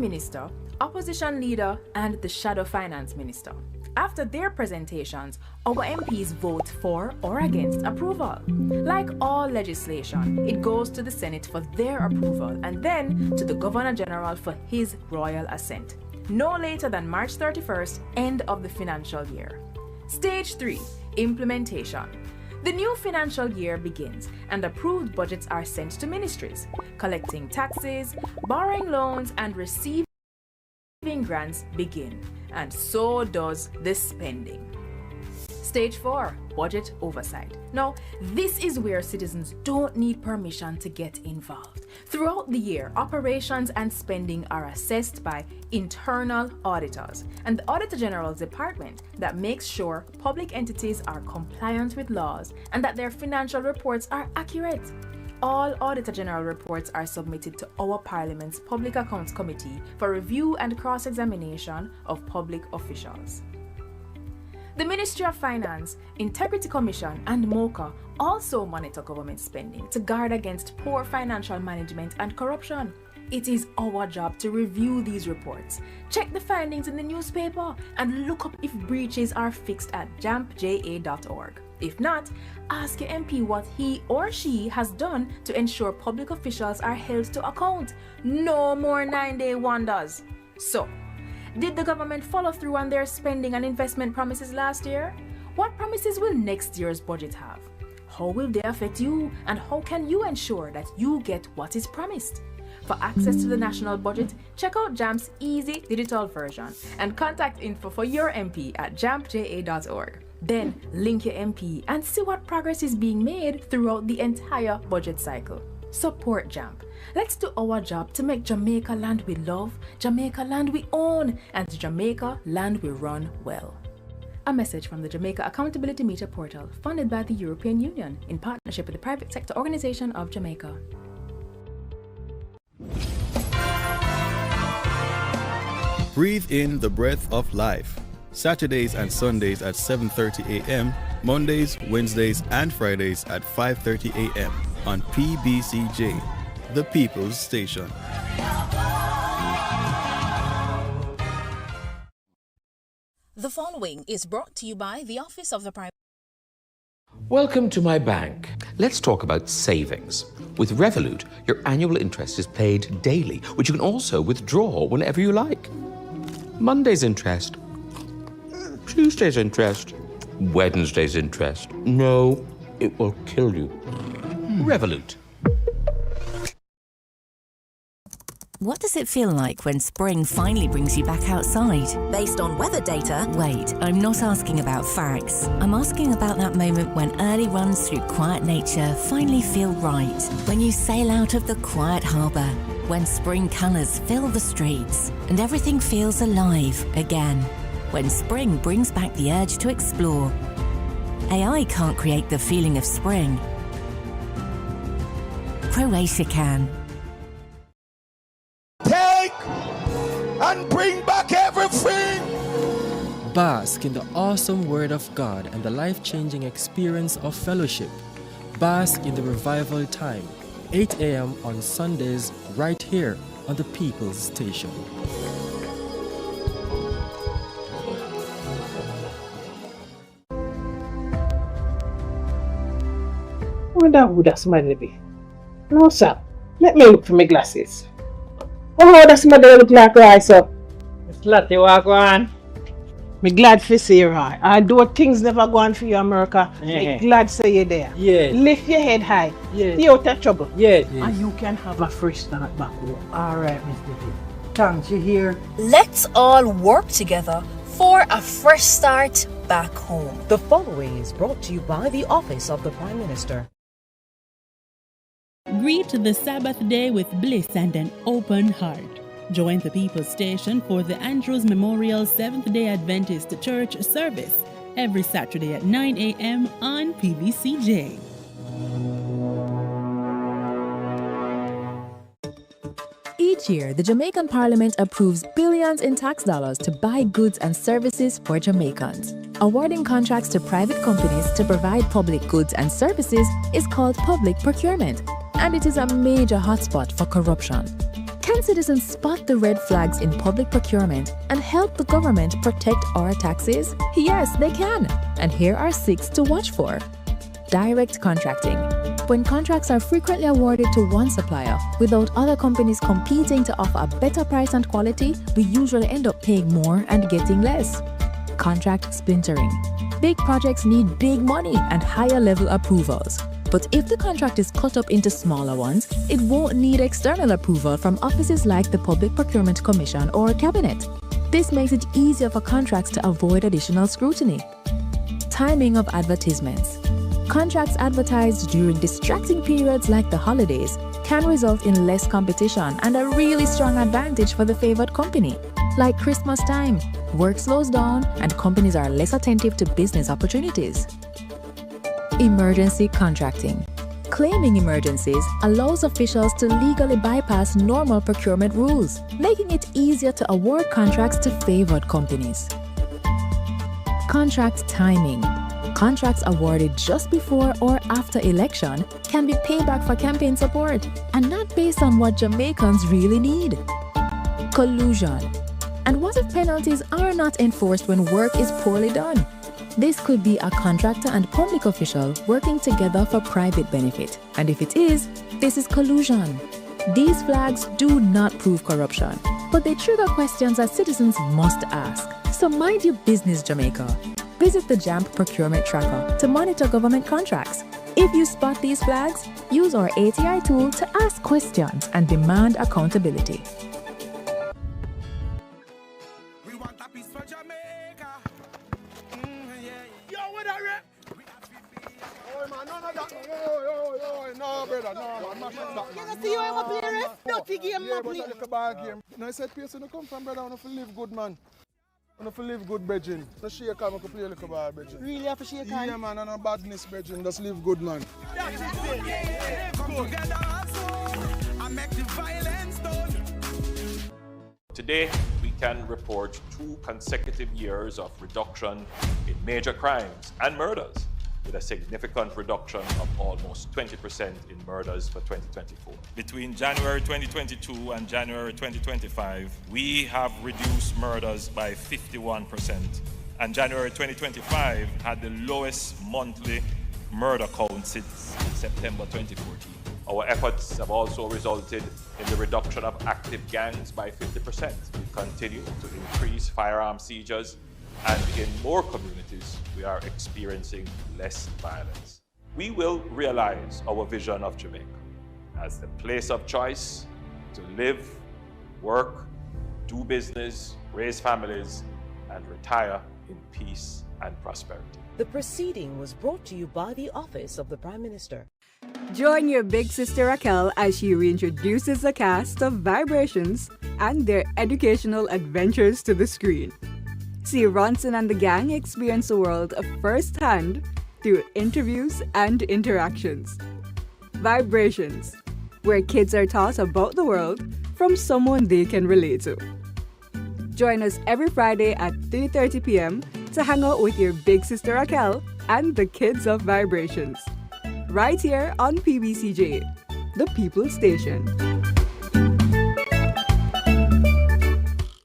Minister, Opposition Leader, and the Shadow Finance Minister. After their presentations, our MPs vote for or against approval. Like all legislation, it goes to the Senate for their approval and then to the Governor General for his royal assent. No later than March 31st, end of the financial year. Stage 3, Implementation. The new financial year begins and approved budgets are sent to ministries, collecting taxes, borrowing loans, and receiving grants begin, and so does the spending. Stage 4, Budget Oversight. Now, this is where citizens don't need permission to get involved. Throughout the year, operations and spending are assessed by internal auditors and the Auditor General's department that makes sure public entities are compliant with laws and that their financial reports are accurate. All Auditor General reports are submitted to our Parliament's Public Accounts Committee for review and cross-examination of public officials. The Ministry of Finance, Integrity Commission, and MOCA also monitor government spending to guard against poor financial management and corruption. It is our job to review these reports, check the findings in the newspaper, and look up if breaches are fixed at jampja.org. If not, ask your MP what he or she has done to ensure public officials are held to account. No more 9-day wonders. So, did the government follow through on their spending and investment promises last year? What promises will next year's budget have? How will they affect you, and how can you ensure that you get what is promised? For access to the national budget, check out JAM's easy digital version and contact info for your MP at jampja.org. Then link your MP and see what progress is being made throughout the entire budget cycle. Support JAMP. Let's do our job to make Jamaica land we love, Jamaica land we own, and Jamaica land we run well. A message from the Jamaica Accountability Meter Portal, funded by the European Union in partnership with the Private Sector Organization of Jamaica. Breathe in the breath of life. Saturdays and Sundays at 7:30 a.m., Mondays, Wednesdays, and Fridays at 5:30 a.m. on PBCJ, the People's Station. The following is brought to you by the Office of the Prime. Welcome to my bank. Let's talk about savings. With Revolut, your annual interest is paid daily, which you can also withdraw whenever you like. Monday's interest, Tuesday's interest, Wednesday's interest. No, it will kill you. Revolut. What does it feel like when spring finally brings you back outside? Based on weather data. Wait, I'm not asking about facts. I'm asking about that moment when early runs through quiet nature finally feel right. When you sail out of the quiet harbour. When spring colours fill the streets and everything feels alive again. When spring brings back the urge to explore. AI can't create the feeling of spring. Croatia can. Take and bring back everything. Bask in the awesome Word of God and the life-changing experience of fellowship. Bask in the revival time, 8 a.m. on Sundays, right here on the People's Station. I wonder who that somebody be. No, sir. Let me look for my glasses. Oh, that somebody look like right, sir. It's Lottie, walk on. Me glad for see you, right. Although things never go on for you, America, me glad to see you there. Yeah. Lift your head high. Yeah. Stay out of trouble. Yeah. And you can have a fresh start back home. All right, Mr. V. Thanks, you hear? Let's all work together for a fresh start back home. The following is brought to you by the Office of the Prime Minister. Greet the Sabbath day with bliss and an open heart. Join the People's Station for the Andrews Memorial Seventh-day Adventist Church service every Saturday at 9 a.m. on PBCJ. Each year, the Jamaican Parliament approves billions in tax dollars to buy goods and services for Jamaicans. Awarding contracts to private companies to provide public goods and services is called public procurement, and it is a major hotspot for corruption. Can Can citizens spot the red flags in public procurement and help the government protect our taxes? Yes, they can. And here are 6 to watch for. Direct contracting. When contracts are frequently awarded to one supplier without other companies competing to offer a better price and quality, we usually end up paying more and getting less. Contract splintering. Big projects need big money and higher level approvals. But if the contract is cut up into smaller ones, it won't need external approval from offices like the Public Procurement Commission or Cabinet. This makes it easier for contracts to avoid additional scrutiny. Timing of advertisements. Contracts advertised during distracting periods like the holidays can result in less competition and a really strong advantage for the favored company. Like Christmas time, work slows down and companies are less attentive to business opportunities. Emergency contracting. Claiming emergencies allows officials to legally bypass normal procurement rules, making it easier to award contracts to favored companies. Contract timing. Contracts awarded just before or after election can be payback for campaign support and not based on what Jamaicans really need. Collusion. And what if penalties are not enforced when work is poorly done? This could be a contractor and public official working together for private benefit. And if it is, this is collusion. These flags do not prove corruption, but they trigger questions that citizens must ask. So mind your business, Jamaica. Visit the JAMP Procurement Tracker to monitor government contracts. If you spot these flags, use our ATI tool to ask questions and demand accountability. We want a piece for Jamaica. Yo, what are you? Oh, man, none of that. Yo, no, brother, no, man. You don't see you ever play rest? Dirty game, no play. It's a bad game. No, I said, place when you come from, brother, I want to live good, man. I want to live good, Bridging. No shake on, I can play a little bad, Bridging. Really have to shake on? Yeah, man, and no badness, Bridging. Just live good, man. That's it. Come together, and make the violence done. Today, we can report 2 consecutive years of reduction in major crimes and murders, with a significant reduction of almost 20% in murders for 2024. Between January 2022 and January 2025, we have reduced murders by 51%. And January 2025 had the lowest monthly murder count since September 2014. Our efforts have also resulted in the reduction of active gangs by 50%. We continue to increase firearm seizures, and in more communities, we are experiencing less violence. We will realize our vision of Jamaica as the place of choice to live, work, do business, raise families, and retire in peace and prosperity. The proceeding was brought to you by the Office of the Prime Minister. Join your big sister Raquel as she reintroduces the cast of Vibrations and their educational adventures to the screen. See Ronson and the gang experience the world firsthand through interviews and interactions. Vibrations, where kids are taught about the world from someone they can relate to. Join us every Friday at 3:30 p.m. to hang out with your big sister Raquel and the kids of Vibrations. Right here on PBCJ, the People's Station.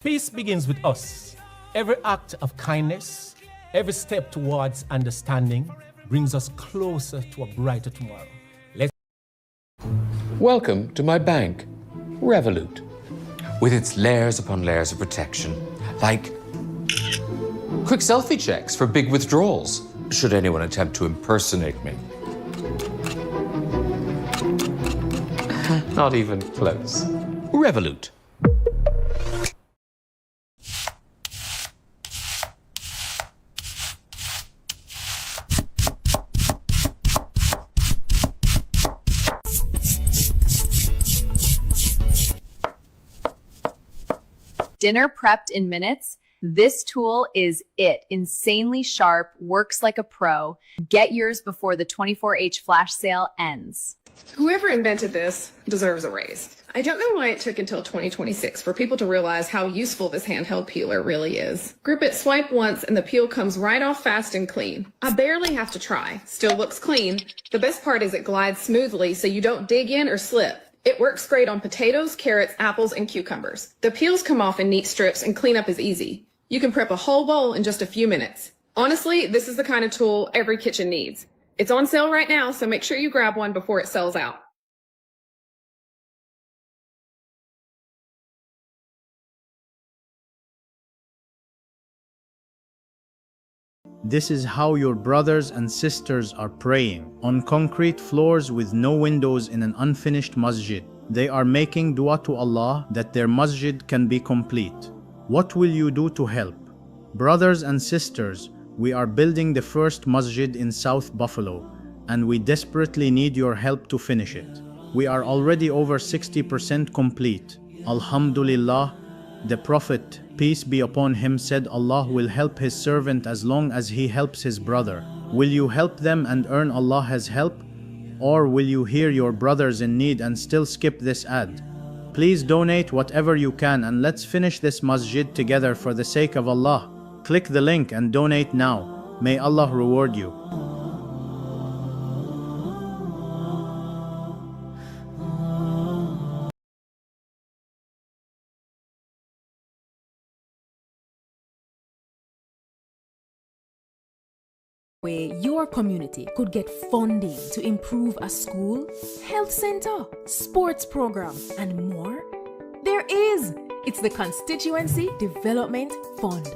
Peace begins with us. Every act of kindness, every step towards understanding brings us closer to a brighter tomorrow. Welcome to my bank, Revolut. With its layers upon layers of protection, like quick selfie checks for big withdrawals, should anyone attempt to impersonate me. Not even close. Revolut. Dinner prepped in minutes? This tool is it. Insanely sharp, works like a pro. Get yours before the 24H flash sale ends. Whoever invented this deserves a raise. I don't know why it took until 2026 for people to realize how useful this handheld peeler really is. Grip it, swipe once, and the peel comes right off fast and clean. I barely have to try. Still looks clean. The best part is it glides smoothly so you don't dig in or slip. It works great on potatoes, carrots, apples, and cucumbers. The peels come off in neat strips and cleanup is easy. You can prep a whole bowl in just a few minutes. Honestly, this is the kind of tool every kitchen needs. It's on sale right now, so make sure you grab one before it sells out. This is how your brothers and sisters are praying, on concrete floors with no windows in an unfinished masjid. They are making dua to Allah that their masjid can be complete. What will you do to help? Brothers and sisters, we are building the first masjid in South Buffalo, and we desperately need your help to finish it. We are already over 60% complete. Alhamdulillah, the Prophet, peace be upon him, said Allah will help his servant as long as he helps his brother. Will you help them and earn Allah's help? Or will you hear your brothers in need and still skip this ad? Please donate whatever you can and let's finish this masjid together for the sake of Allah. Click the link and donate now. May Allah reward you. Where your community could get funding to improve a school, health center, sports program, and more? There is! It's the Constituency Development Fund.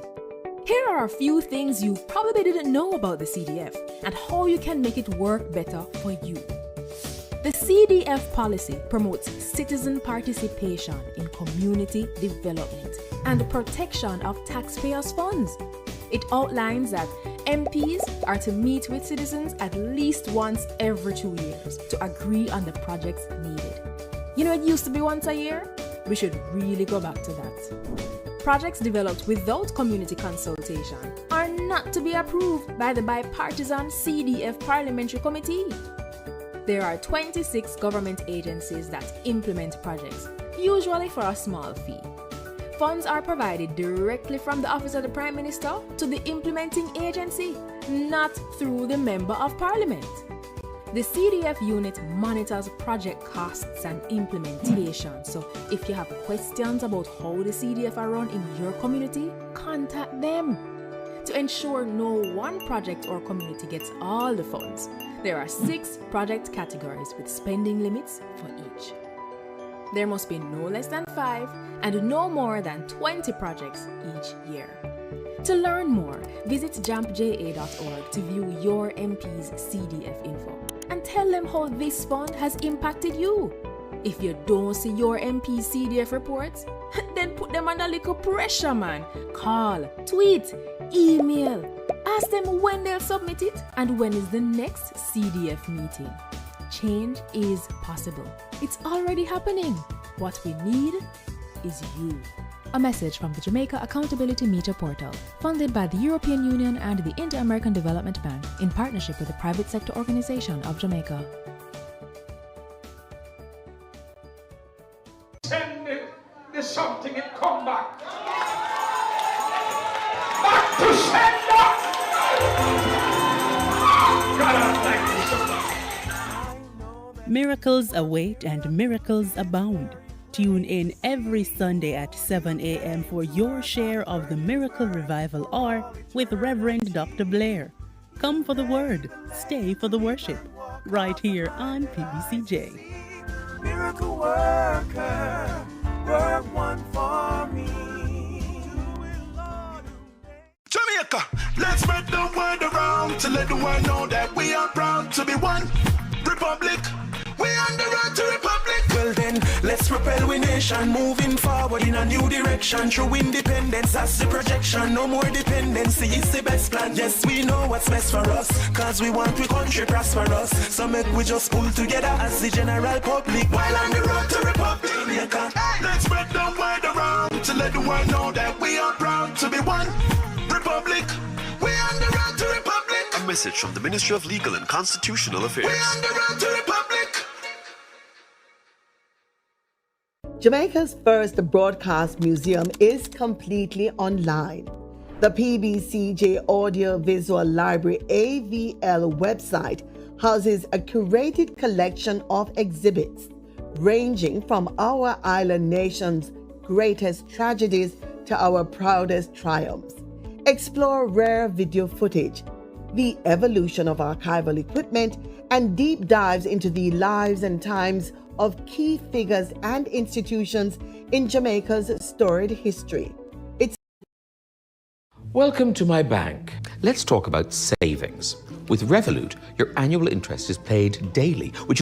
Here are a few things you probably didn't know about the CDF and how you can make it work better for you. The CDF policy promotes citizen participation in community development and the protection of taxpayers' funds. It outlines that MPs are to meet with citizens at least once every 2 years to agree on the projects needed. You know, it used to be once a year? We should really go back to that. Projects developed without community consultation are not to be approved by the bipartisan CDF Parliamentary Committee. There are 26 government agencies that implement projects, usually for a small fee. Funds are provided directly from the Office of the Prime Minister to the implementing agency, not through the Member of Parliament. The CDF unit monitors project costs and implementation, so if you have questions about how the CDF are run in your community, contact them. To ensure no one project or community gets all the funds, there are 6 project categories with spending limits for each. There must be no less than 5 and no more than 20 projects each year. To learn more, visit jampja.org to view your MP's CDF info and tell them how this fund has impacted you. If you don't see your MP's CDF reports, then put them under little pressure, man. Call, tweet, email. Ask them when they'll submit it and when is the next CDF meeting. Change is possible. It's already happening. What we need is you. A message from the Jamaica Accountability Meter Portal, funded by the European Union and the Inter-American Development Bank in partnership with the Private Sector Organization of Jamaica. Send me the something and come back. Back to sender! God, I thank you so much. Miracles await and miracles abound. Tune in every Sunday at 7 a.m. for your share of the Miracle Revival Hour with Reverend Dr. Blair. Come for the word, stay for the worship, right here on PBCJ. Miracle worker, work one for me. Jamaica, let's spread the word around to let the world know that we are proud to be one republic. We on the road to republic. Well then, let's propel we nation, moving forward in a new direction. True independence, that's the projection. No more dependency, it's the best plan. Yes, we know what's best for us, cause we want we country prosperous. So make we just pull together as the general public, while on the road to republic. Jamaica, let's spread the word around to let the world know that we are proud to be one republic. We on the road to republic. A message from the Ministry of Legal and Constitutional Affairs. We on the road to republic. Jamaica's first broadcast museum is completely online. The PBCJ Audio Visual Library AVL website houses a curated collection of exhibits, ranging from our island nation's greatest tragedies to our proudest triumphs. Explore rare video footage, the evolution of archival equipment, and deep dives into the lives and times of key figures and institutions in Jamaica's storied history. Welcome to my bank. Let's talk about savings. With Revolut, your annual interest is paid daily, which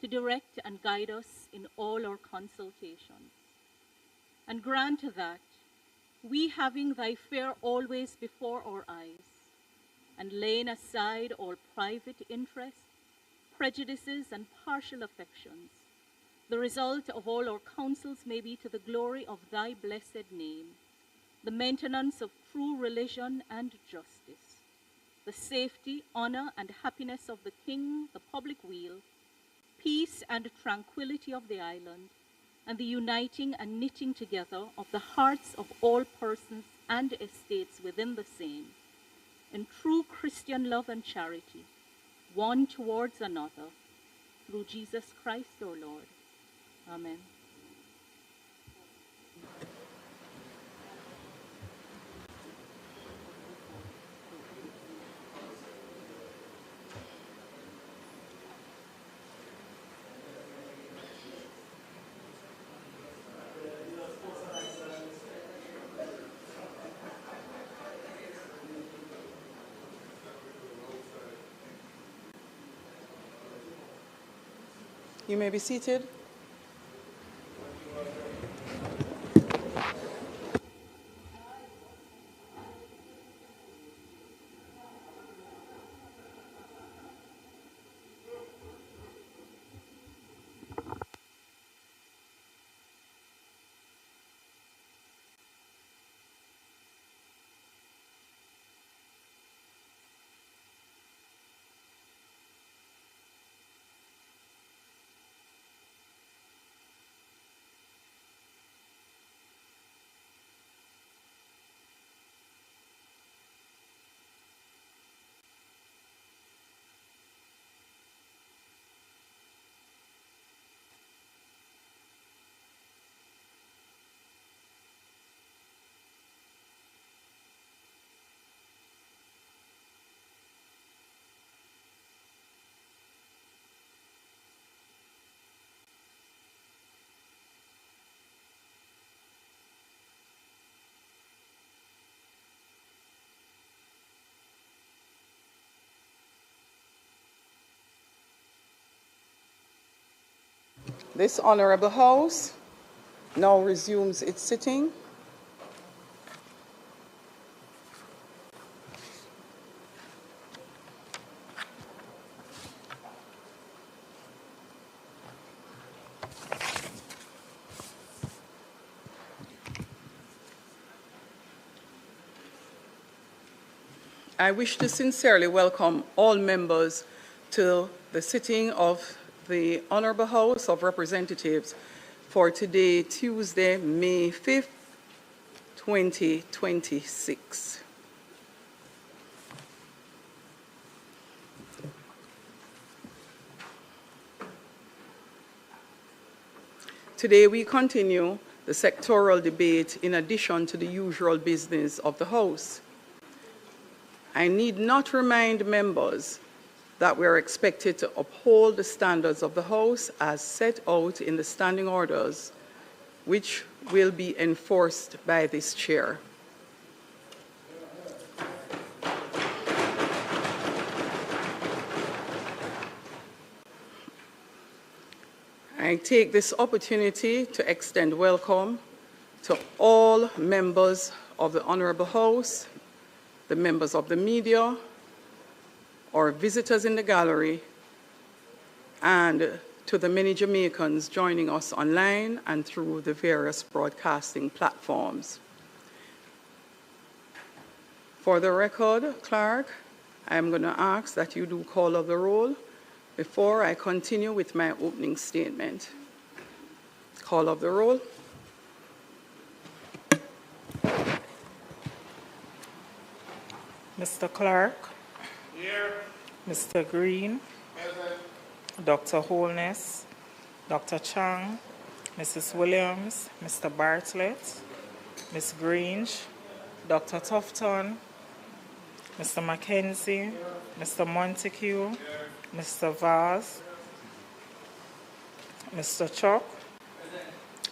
to direct and guide us in all our consultations. And grant that we, having thy fear always before our eyes, and laying aside all private interests, prejudices, and partial affections, the result of all our counsels may be to the glory of thy blessed name, the maintenance of true religion and justice, the safety, honor, and happiness of the king, the public weal, peace and tranquility of the island, and the uniting and knitting together of the hearts of all persons and estates within the same, in true Christian love and charity, one towards another, through Jesus Christ our Lord. Amen. You may be seated. This Honorable House now resumes its sitting. I wish to sincerely welcome all members to the sitting of the Honorable House of Representatives for today, Tuesday, May 5th, 2026. Today we continue the sectoral debate in addition to the usual business of the House. I need not remind members that we are expected to uphold the standards of the House as set out in the standing orders, which will be enforced by this chair. I take this opportunity to extend welcome to all members of the Honorable House, the members of the media, or visitors in the gallery, and to the many Jamaicans joining us online and through the various broadcasting platforms. For the record, Clerk, I'm going to ask that you do call of the roll before I continue with my opening statement. Call of the roll. Mr. Clark. Here. Mr. Green. Present. Dr. Holness. Dr. Chang, Mrs. Williams, Mr. Bartlett, Ms. Grange, Dr. Tufton, Mr. Mackenzie, Mr. Montague, Mr. Vaz, Mr. Chuck,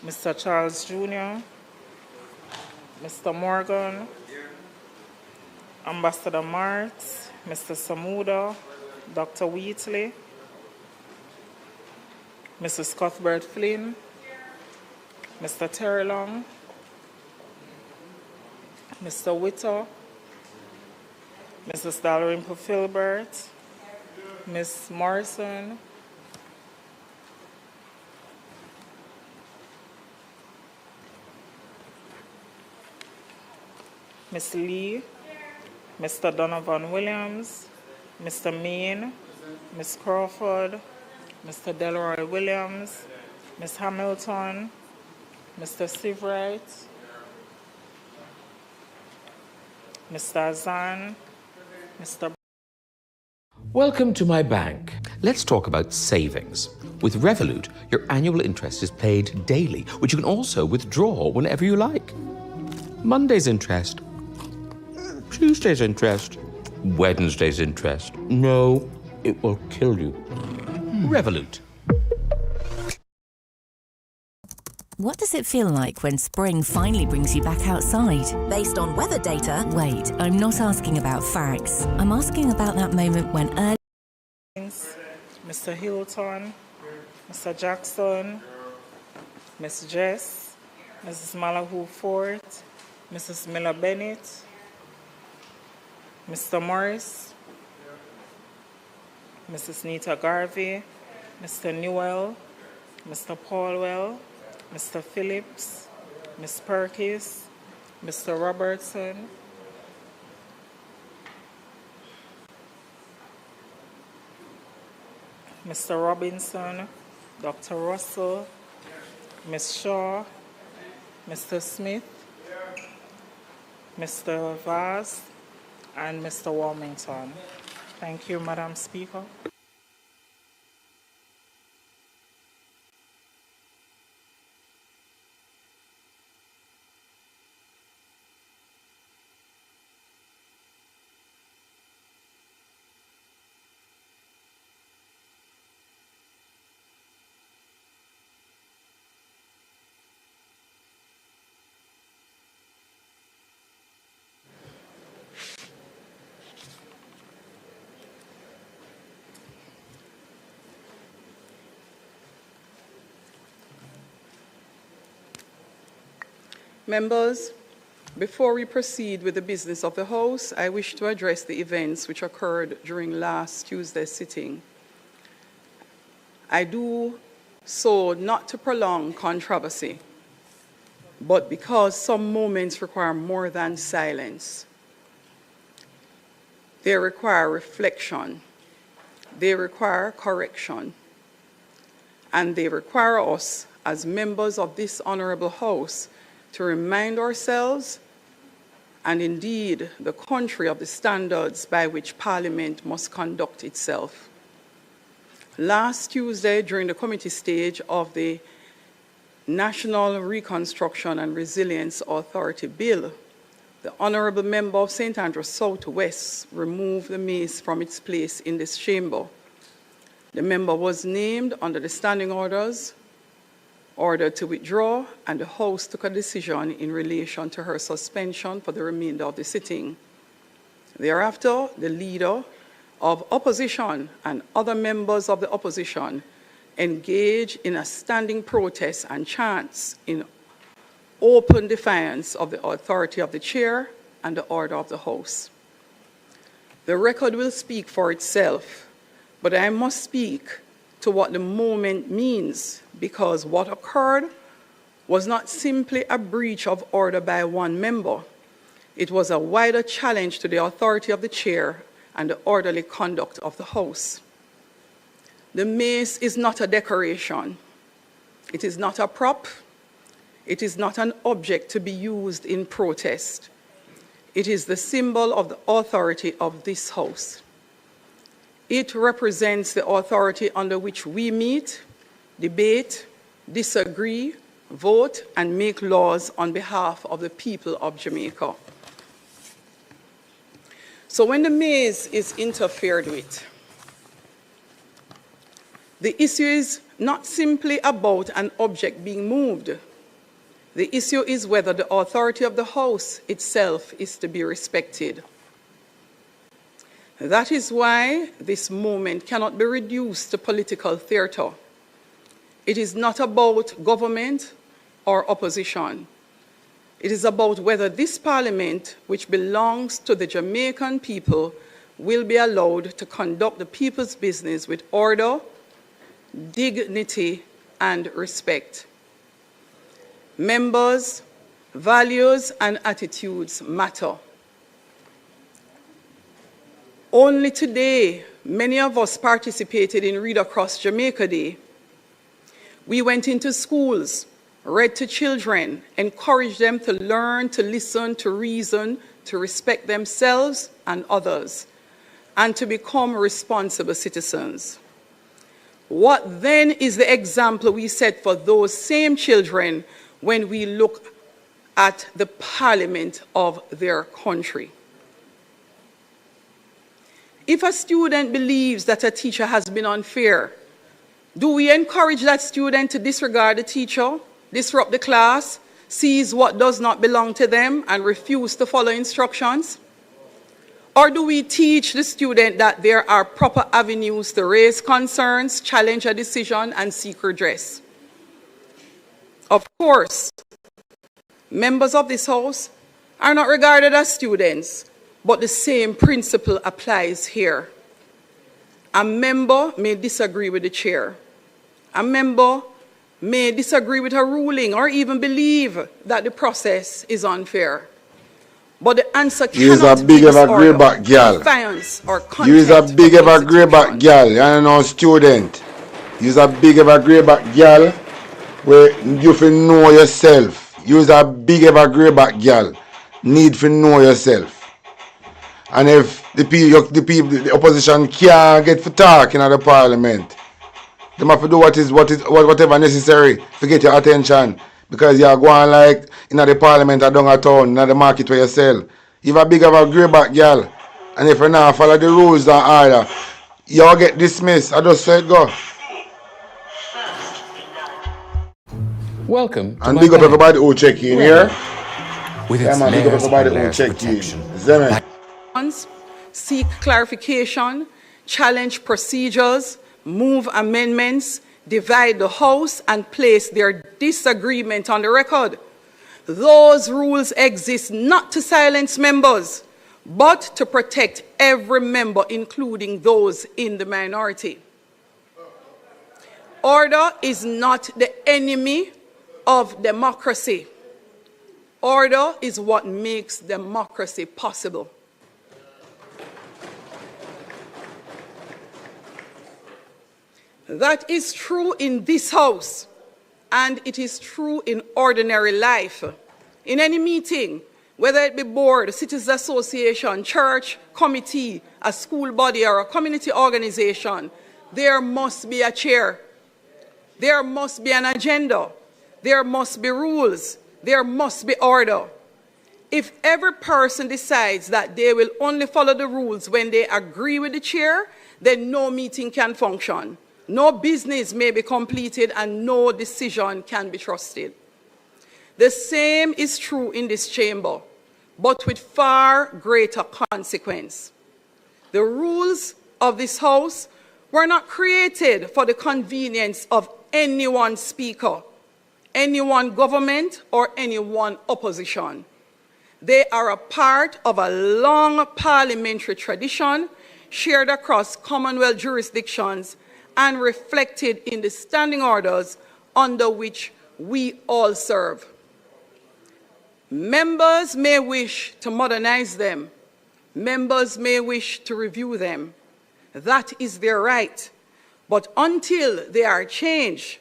Mr. Charles Jr., Mr. Morgan, Ambassador Marks, Mr. Samuda, Dr. Wheatley, Mrs. Cuthbert Flynn, Mr. Terry Long, Mr. Witter, Mrs. Dalrymple Filbert, Ms. Morrison, Ms. Lee, Mr. Donovan Williams, Mr. Main, Ms. Crawford, Mr. Delroy Williams, Ms. Hamilton, Mr. Sivright, Mr. Azan, Mr. Welcome to my bank. Let's talk about savings. With Revolut, your annual interest is paid daily, which you can also withdraw whenever you like. Monday's interest, Tuesday's interest, Wednesday's interest. No, it will kill you. Revolut. What does it feel like when spring finally brings you back outside? Based on weather data? Wait, I'm not asking about facts. I'm asking about that moment when early... Mr. Hilton, Mr. Jackson, Miss Jess, Mrs. Malahoo Fort, Mrs. Miller Bennett, Mr. Morris, Mrs. Nita Garvey, Mr. Newell, Mr. Paulwell, Mr. Phillips, Ms. Perkins, Mr. Robertson, Mr. Robinson, Dr. Russell, Ms. Shaw, Mr. Smith, Mr. Vaz, and Mr. Wilmington. Thank you, Madam Speaker. Members, before we proceed with the business of the House, I wish to address the events which occurred during last Tuesday's sitting. I do so not to prolong controversy, but because some moments require more than silence. They require reflection, they require correction, and they require us as members of this honorable House to remind ourselves, and indeed the country, of the standards by which Parliament must conduct itself. Last Tuesday, during the committee stage of the National Reconstruction and Resilience Authority Bill, the Honourable Member of St. Andrews South West removed the mace from its place in this chamber. The member was named under the standing orders, ordered to withdraw, and the House took a decision in relation to her suspension for the remainder of the sitting. Thereafter, the Leader of Opposition and other members of the opposition engaged in a standing protest and chants in open defiance of the authority of the Chair and the order of the House. The record will speak for itself, but I must speak to what the moment means, because what occurred was not simply a breach of order by one member. It was a wider challenge to the authority of the Chair and the orderly conduct of the House. The mace is not a decoration. It is not a prop. It is not an object to be used in protest. It is the symbol of the authority of this House. It represents the authority under which we meet, debate, disagree, vote, and make laws on behalf of the people of Jamaica. So when the maize is interfered with, the issue is not simply about an object being moved. The issue is whether the authority of the House itself is to be respected. That is why this moment cannot be reduced to political theatre. It is not about government or opposition. It is about whether this Parliament, which belongs to the Jamaican people, will be allowed to conduct the people's business with order, dignity, and respect. Members, values and attitudes matter. Only today, many of us participated in Read Across Jamaica Day. We went into schools, read to children, encouraged them to learn, to listen, to reason, to respect themselves and others, and to become responsible citizens. What then is the example we set for those same children when we look at the Parliament of their country? If a student believes that a teacher has been unfair, do we encourage that student to disregard the teacher, disrupt the class, seize what does not belong to them, and refuse to follow instructions? Or do we teach the student that there are proper avenues to raise concerns, challenge a decision, and seek redress? Of course, members of this House are not regarded as students, but the same principle applies here. A member may disagree with the chair. A member may disagree with a ruling or even believe that the process is unfair. But the answer cannot be disorder, defiance, or contempt. Use a big of a greyback girl, you know, student. Use a big of a greyback girl where you feel know yourself. Use a big of a greyback girl. Need to know yourself. And if the opposition can't get for talking at the Parliament, they have to do whatever necessary to get your attention. Because you're going like in the Parliament or down a town, in the market where you sell. You have a big of a greyback girl, and if you not follow the rules and order, you'll get dismissed. I just said go. Welcome to and my big up bank. everybody who check in here. With Yeah, its man, big up layers everybody and who layers check of in. protection. See me? Seek clarification, challenge procedures, move amendments, divide the House, and place their disagreement on the record. Those rules exist not to silence members, but to protect every member, including those in the minority. Order is not the enemy of democracy. Order is what makes democracy possible. That is true in this House, and it is true in ordinary life. In any meeting, whether it be board, citizens association, church, committee, a school body, or a community organization, there must be a chair. There must be an agenda. There must be rules. There must be order. If every person decides that they will only follow the rules when they agree with the chair, then no meeting can function. No business may be completed and no decision can be trusted. The same is true in this chamber, but with far greater consequence. The rules of this House were not created for the convenience of any one speaker, any one government, or any one opposition. They are a part of a long parliamentary tradition shared across Commonwealth jurisdictions and reflected in the standing orders under which we all serve. Members may wish to modernize them. Members may wish to review them. That is their right. But until they are changed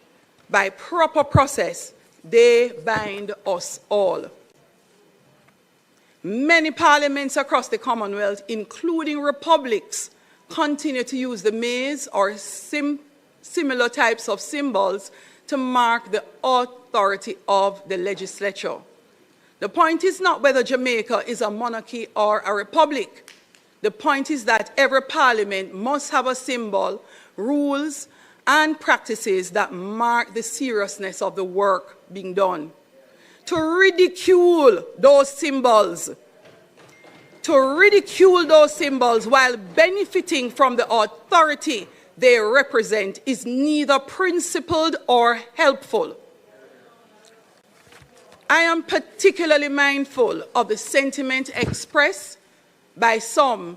by proper process, they bind us all. Many parliaments across the Commonwealth, including republics, continue to use the maize or similar types of symbols to mark the authority of the legislature. The point is not whether Jamaica is a monarchy or a republic. The point is that every parliament must have a symbol, rules, and practices that mark the seriousness of the work being done. To ridicule those symbols while benefiting from the authority they represent is neither principled or helpful. I am particularly mindful of the sentiment expressed by some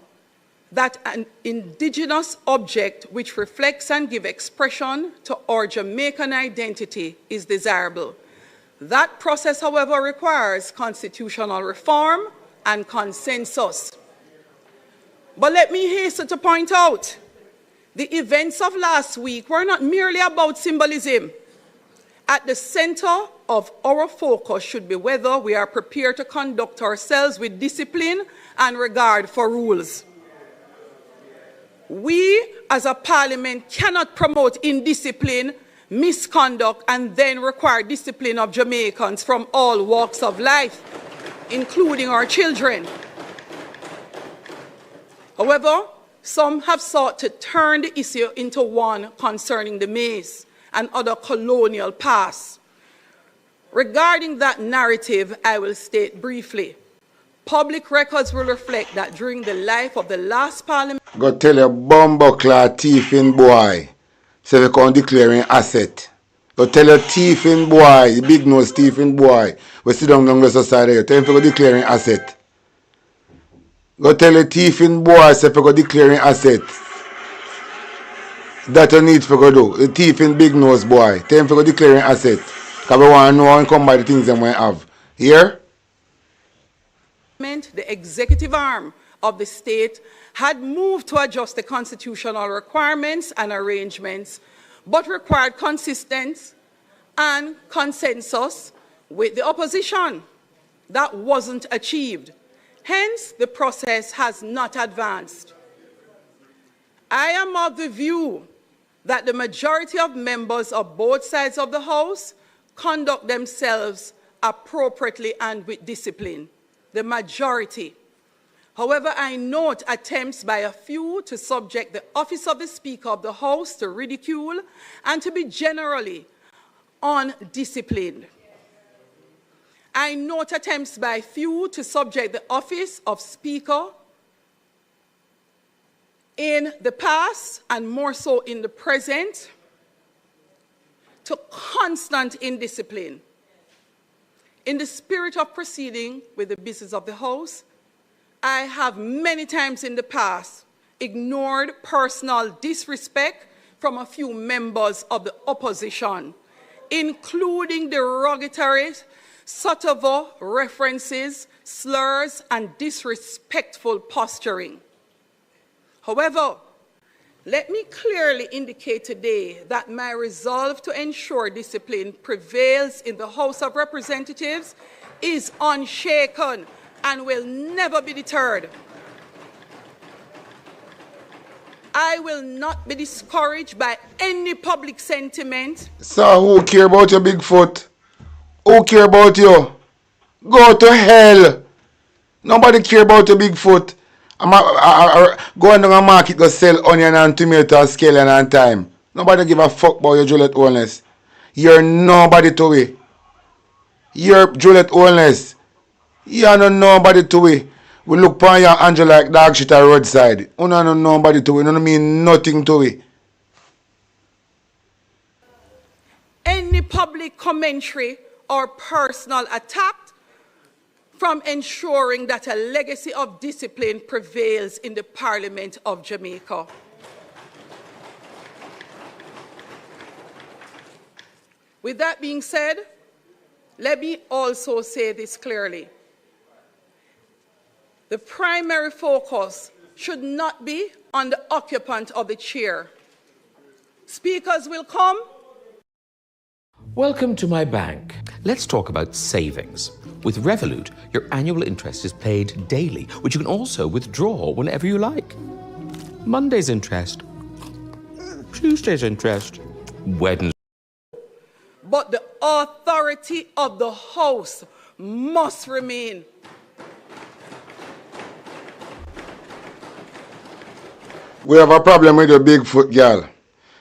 that an indigenous object which reflects and gives expression to our Jamaican identity is desirable. That process, however, requires constitutional reform and consensus. But let me hasten to point out, the events of last week were not merely about symbolism. At the center of our focus should be whether we are prepared to conduct ourselves with discipline and regard for rules. We, as a parliament, cannot promote indiscipline, misconduct, and then require discipline of Jamaicans from all walks of life, including our children. However, some have sought to turn the issue into one concerning the maize and other colonial past. Regarding that narrative, I will state briefly. Public records will reflect that during the life of the last parliament... Go tell your bumbuckler thiefing boy, so they can declaring asset. Go tell your thiefing boy, the big nose thiefing boy, we sit down the society, you tell him to go declaring asset. Go tell your thiefing boy, so go declaring asset. That you need to go do. The thiefing big nose boy, tell him to go declaring asset. Because we want to know and come by the things that we have. Here? The executive arm of the state had moved to adjust the constitutional requirements and arrangements, but required consistency and consensus with the opposition. That wasn't achieved. Hence, the process has not advanced. I am of the view that the majority of members of both sides of the House conduct themselves appropriately and with discipline. The majority. However, I note attempts by a few to subject the office of the Speaker of the House to ridicule and to be generally undisciplined. I note attempts by few to subject the office of Speaker in the past, and more so in the present, to constant indiscipline. In the spirit of proceeding with the business of the House, I have many times in the past ignored personal disrespect from a few members of the opposition, including derogatory, subtle references, slurs, and disrespectful posturing. However, let me clearly indicate today that my resolve to ensure discipline prevails in the House of Representatives is unshaken and will never be deterred. I will not be discouraged by any public sentiment. So who care about your big foot? Who care about you? Go to hell. Nobody care about your big foot. Go on the market, go sell onion and tomato scale and time. Nobody give a fuck about your Juliet Wellness. You're nobody to we. You're Juliet Wellness. You're not nobody to we. We look upon your angel like dog shit at roadside. You don't know nobody to we. You don't mean nothing to we. Any public commentary or personal attack from ensuring that a legacy of discipline prevails in the Parliament of Jamaica. With that being said, let me also say this clearly. The primary focus should not be on the occupant of the chair. Speakers will come. Welcome to my bank. Let's talk about savings. With Revolut, your annual interest is paid daily, which you can also withdraw whenever you like. Monday's interest Tuesday's interest. Wednesday. But the authority of the house must remain. We have a problem with your Bigfoot girl.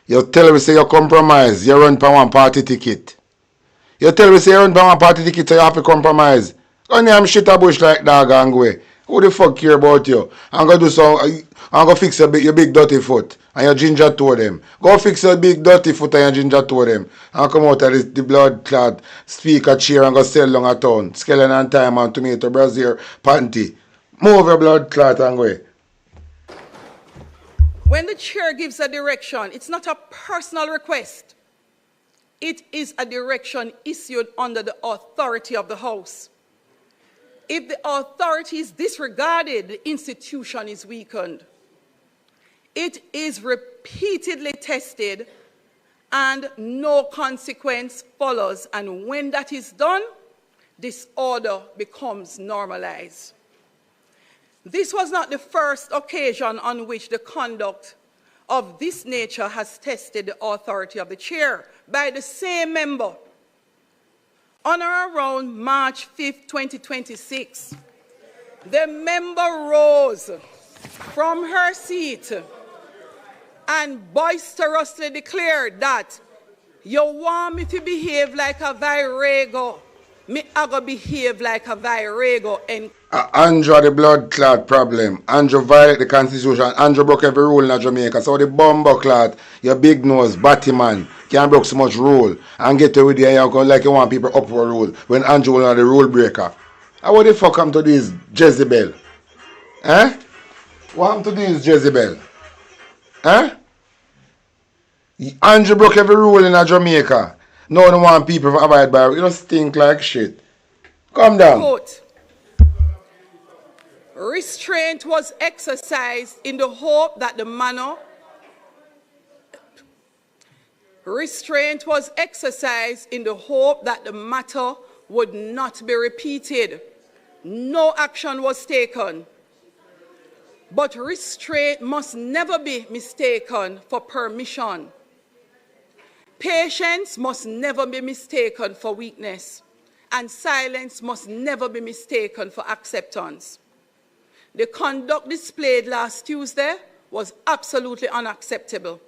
You tell me say you compromise, you run for one party ticket. You tell me say you run for one party ticket so you have to compromise. Go name shit a bush like dog and go away. Who the fuck care about you? I'm gonna do some, I'm gonna fix your big dirty foot and your ginger toe them. Go fix your big dirty foot and your ginger toe them. And come out of the blood clot speaker chair and go sell long a town. Skeleton and time and tomato brazier panty. Move your blood clot and go away. When the chair gives a direction, it's not a personal request. It is a direction issued under the authority of the house. If the authority is disregarded, the institution is weakened. It is repeatedly tested and no consequence follows. And when that is done, disorder becomes normalized. This was not the first occasion on which the conduct of this nature has tested the authority of the chair by the same member. On or around March 5, 2026, the member rose from her seat and boisterously declared that you want me to behave like a virago, me I go behave like a virago. And Andrew the blood clot problem. Andrew violate the constitution. Andrew broke every rule in Jamaica. So the bumbo clot, your big nose, batty man, can't break so much rule and get away with the you like you want people up for rule when Andrew was the rule breaker. How what the fuck come to this Jezebel? Eh? What happened to this Jezebel? Eh? Andrew broke every rule in Jamaica. No one want people to abide by it. You don't stink like shit. Calm down. Quote, restraint was exercised in the hope that the manner matter would not be repeated. No action was taken. But restraint must never be mistaken for permission. Patience must never be mistaken for weakness. And silence must never be mistaken for acceptance. The conduct displayed last Tuesday was absolutely unacceptable.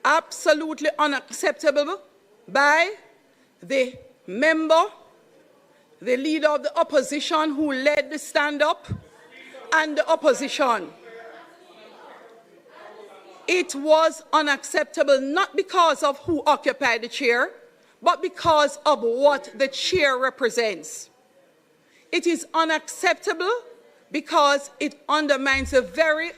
Absolutely unacceptable by the member, the leader of the opposition who led the stand-up, and the opposition. It was unacceptable not because of who occupied the chair, but because of what the chair represents. It is unacceptable because it undermines the very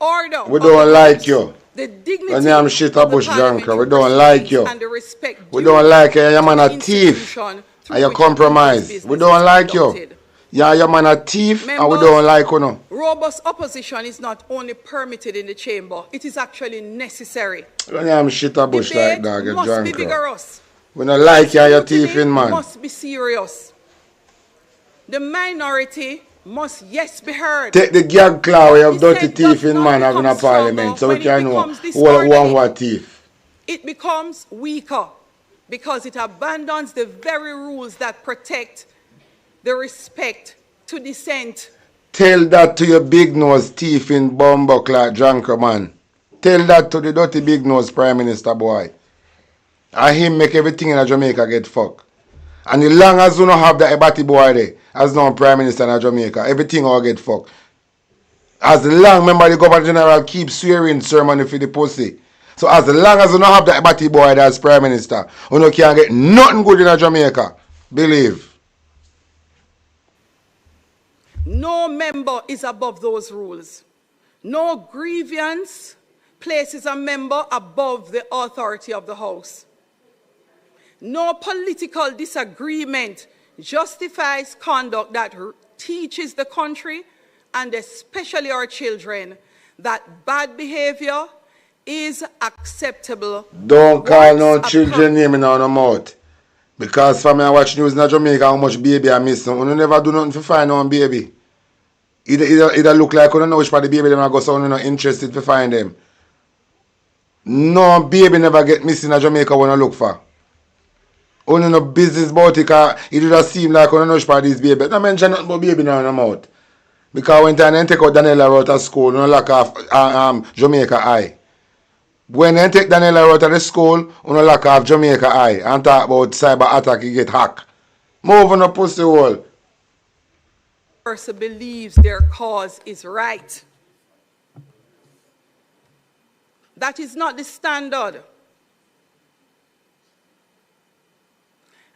order. We don't like you. The dignity when I'm shit a bush junker, we don't like you. And the respect we don't like you. You're man a thief and you compromise. We don't like you. You're man a thief. Members, and we don't like you. No. Robust opposition is not only permitted in the chamber, it is actually necessary. When I'm shit a bush like that, you must be vigorous. We don't like you, you're thieving, man. Must be serious. The minority must, yes, be heard. Take the gag claw we have dirty thieving man in a parliament so we can know who are thief. It becomes weaker because it abandons the very rules that protect the respect to dissent. Tell that to your big nose thieving bumbo clot drunker man. Tell that to the dirty big nose prime minister boy. And him make everything in Jamaica get fucked. And as long as you don't have that Ebati boy there, as no prime minister in Jamaica, everything will get fucked. As long, remember the governor general keeps swearing sermon for the pussy. So as long as you don't have that Ebati boy there as prime minister, you can't get nothing good in Jamaica. Believe. No member is above those rules. No grievance places a member above the authority of the House. No political disagreement justifies conduct that teaches the country, and especially our children, that bad behavior is acceptable. Don't call no children name in our mouth. Because for me, I watch news in Jamaica how much baby I miss. You never do nothing to find one baby. Either look like you don't know which part of the baby them go, so you're not interested to find them. No baby never get missing in Jamaica when I look for. Only no business about it, because it just seem like on no for these baby. I mention nothing about baby now in the mouth. Because when they take out Daniela out of school, no lack of Jamaica High. When they take Daniela out of the school, no lack of Jamaica High. And talk about cyber attack, you get hacked. Move on a pussy hole. Person believes their cause is right. That is not the standard.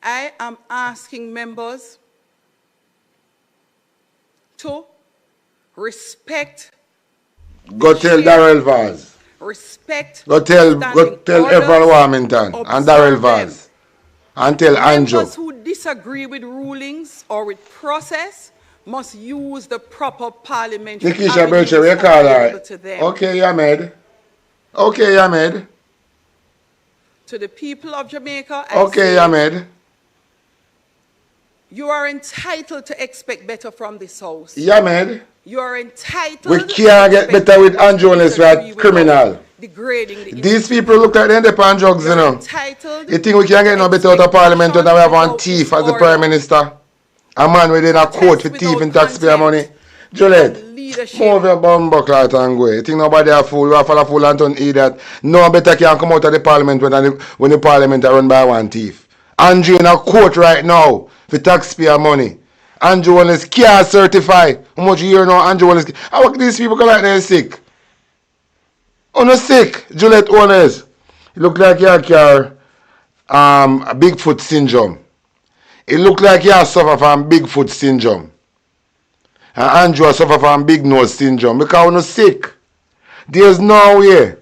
I am asking members to respect. Go tell Darrell Vaz. Respect. Go tell Everett Warmington and Darrell Vaz. And tell Anjo. Members who disagree with rulings or with process must use the proper parliamentary Nikisha Belcher, we call her. Okay, Ahmed. Okay, Ahmed. To the people of Jamaica, okay, Ahmed. You are entitled to expect better from this house. Yeah, man. You are entitled. We can't get better with Andrew unless we are criminal. These people look like they're on drugs, you know. You think we can't get no better out of Parliament when we have one thief as the Prime Minister? A man within a court for thieving taxpayer money. Juliet, move your bum buckle out and go. You think nobody a fool? You have a fool and don't eat that. No better can come out of the Parliament when the Parliament are run by one thief. Andrew in a court right now for taxpayer money. Andrew Wallace can't certify. How much you hear now Andrew Wallace? How are these people come like they're sick? Oh, no sick. Juliet owners. It look like you have a Bigfoot syndrome. It look like you suffer from Bigfoot syndrome. And Andrew suffer from big nose syndrome because you're not sick. There's no way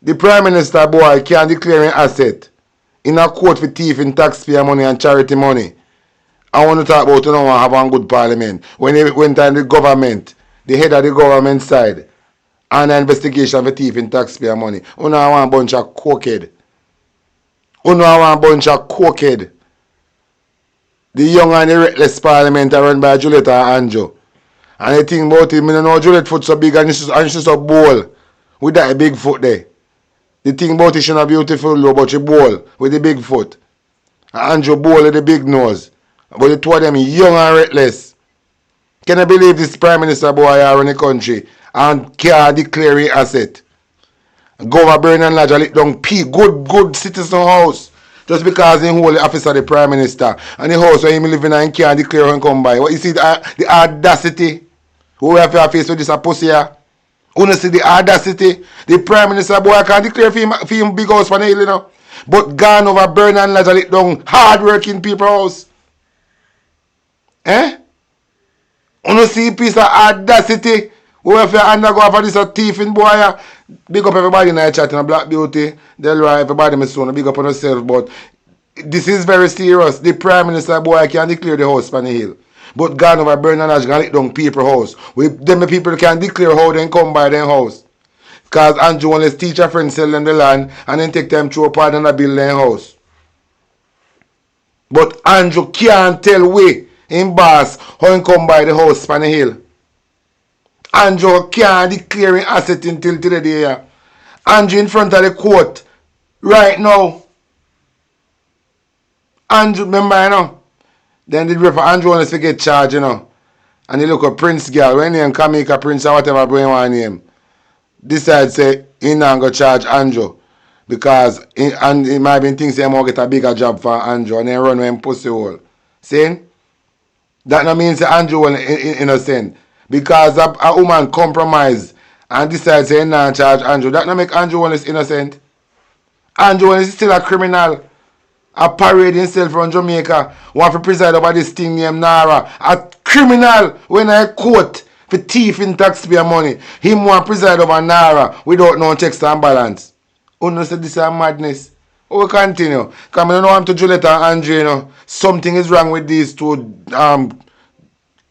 the Prime Minister boy can declare an asset in a court for thieving taxpayer money and charity money. I want to talk about you know have one good parliament. When they went on the government, the head of the government side, and an investigation for thieving taxpayer money. You know one bunch of cokehead. You know one bunch of cokehead. The young and the reckless parliament are run by Juliet and Andrew. And the thing about it, I don't know Juliet foot so big and she's so bold with that big foot there. The thing about it, she's not beautiful though, but she bold with the big foot. And Andrew bold with the big nose. But the two of them young and reckless. Can I believe this Prime Minister boy are in the country and can't declare an asset? Governor Bernard Lodge lit down good citizen house. Just because he hold the office of the Prime Minister. And the house where he live in and can't declare when come by. What you see the audacity? Who have to face with this a pussy here? You see the audacity? The Prime Minister boy can't declare for him big house for the hill, you know. But gone over Bernard Lodge lit down hard working people house. Eh? You see a piece of audacity? Who have to undergo for this a thieving boy? Big up everybody in the chat in Black Beauty. Delroy, everybody my son, big up on yourself. But this is very serious. The Prime Minister boy can declare the house on the hill. But gone over Bernard Lodge can let down people house. Them people can declare how they come by their house. Because Andrew and his teacher friends sell them the land and then take them through a part and build their house. But Andrew can't tell we in boss how he come by the house on the hill. Andrew can't declare an asset until today. Andrew in front of the court right now. Andrew, remember, you know? Then the river Andrew wants to get charged, you know. And he look at Prince girl, when he come make a Prince or whatever bring one name. Decide say he not go charge Andrew. Because he might be thinking he might get a bigger job for Andrew and then run with him pussy hole. See? That no means Andrew is innocent. Because a woman compromise and decides to not charge Andrew. That no make Andrew innocent. Andrew is still a criminal. A parade himself from Jamaica. Want to preside over this thing named Nara. A criminal when I court for thieving taxpayer money. Him want to preside over Nara without no checks and balance. Oh no, say this is a madness. Oh, we continue. Come on, I'm to Juliet and Andrew, you know. Something is wrong with these two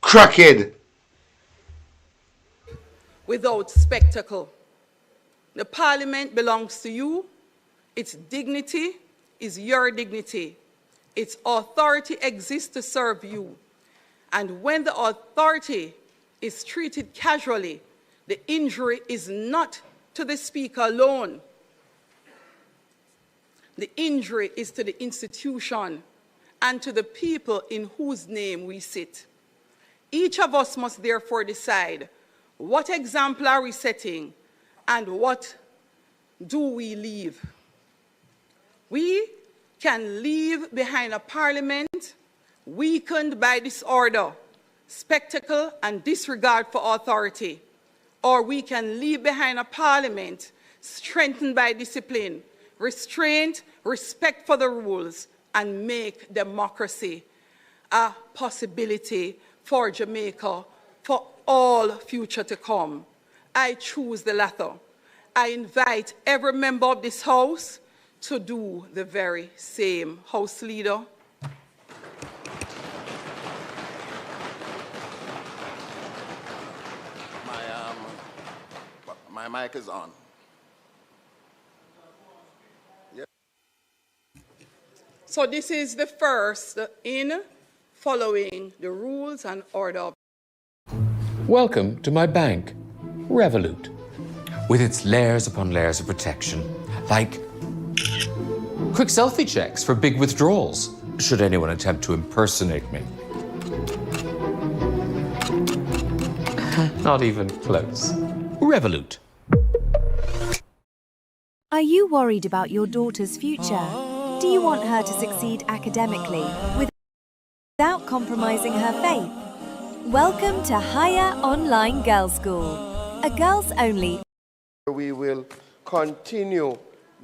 crackhead. Without spectacle. The Parliament belongs to you. Its dignity is your dignity. Its authority exists to serve you. And when the authority is treated casually, the injury is not to the Speaker alone, The injury is to the institution and to the people in whose name we sit. Each of us must therefore decide what example are we setting and what do we leave. We can leave behind a parliament weakened by disorder, spectacle, and disregard for authority, or we can leave behind a parliament strengthened by discipline, restraint, respect for the rules, and make democracy a possibility for Jamaica for all future to come. I choose the latter. I invite every member of this House to do the very same. House Leader. My mic is on. Yep. So this is the first in following the rules and order. Welcome to my bank, Revolut, with its layers upon layers of protection, like quick selfie checks for big withdrawals, should anyone attempt to impersonate me. Not even close. Revolut. Are you worried about your daughter's future? Do you want her to succeed academically without compromising her faith? Welcome to Higher Online Girls' School, a girls-only. We will continue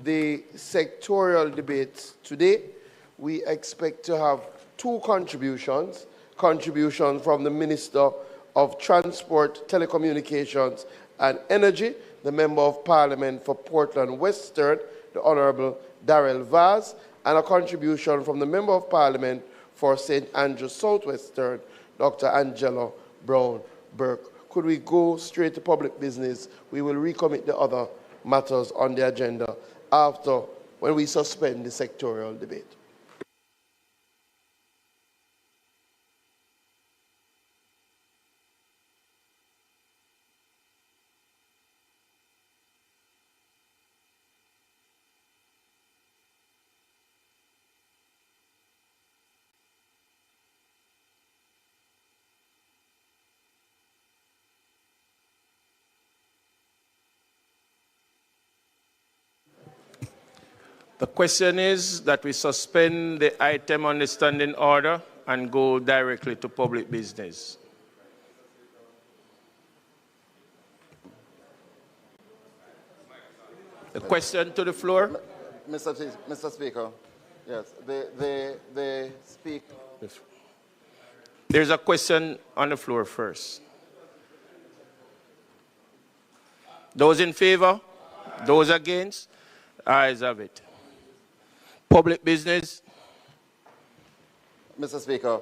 the sectorial debates today. We expect to have two contributions from the Minister of Transport, Telecommunications and Energy, the Member of Parliament for Portland Western, the Honourable Darrell Vaz, and a contribution from the Member of Parliament for St. Andrews Southwestern, Dr. Angela Brown Burke. Could we go straight to public business? We will recommit the other matters on the agenda after, when we suspend the sectorial debate. The question is that we suspend the item on the standing order and go directly to public business. The question to the floor? Mr. Speaker, yes, the speaker. There's a question on the floor first. Those in favor? Those against? Ayes have it. Public business. Mr. Speaker,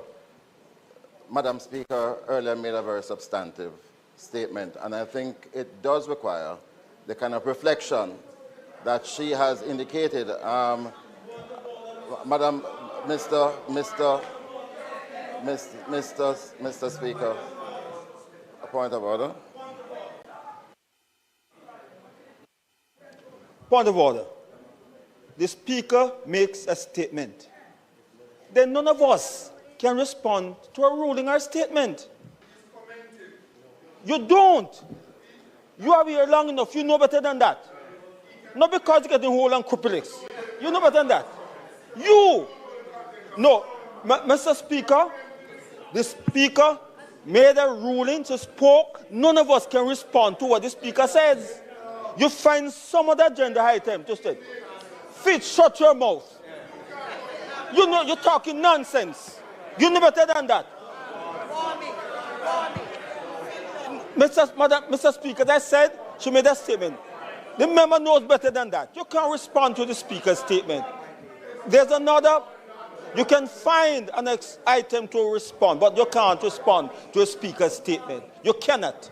Madam Speaker earlier made a very substantive statement, and I think it does require the kind of reflection that she has indicated. Madam, Mr. Speaker, a point of order. Point of order. The Speaker makes a statement. Then none of us can respond to a ruling or statement. You don't. You are here long enough. You know better than that. Not because you're getting whole and crippled. You know better than that. You. No. Mr. Speaker, the Speaker made a ruling, so spoke. None of us can respond to what the Speaker says. You find some other agenda item to say. Fitz, shut your mouth. You know you're talking nonsense. You know better than that. Mr. Speaker, as I said, she made a statement. The member knows better than that. You can't respond to the Speaker's statement. There's another. You can find an item to respond, but you can't respond to a Speaker's statement. You cannot.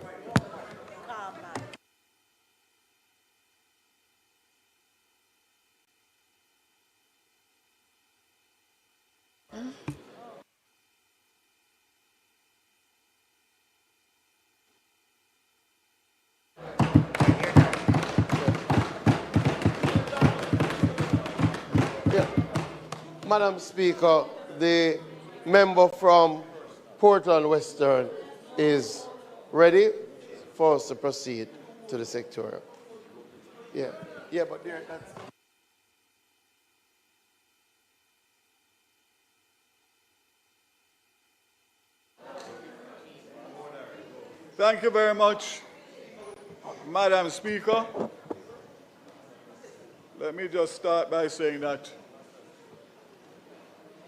Madam Speaker, the member from Portland Western is ready for us to proceed to the sectorial. Yeah, but there, that's... Thank you very much, Madam Speaker. Let me just start by saying that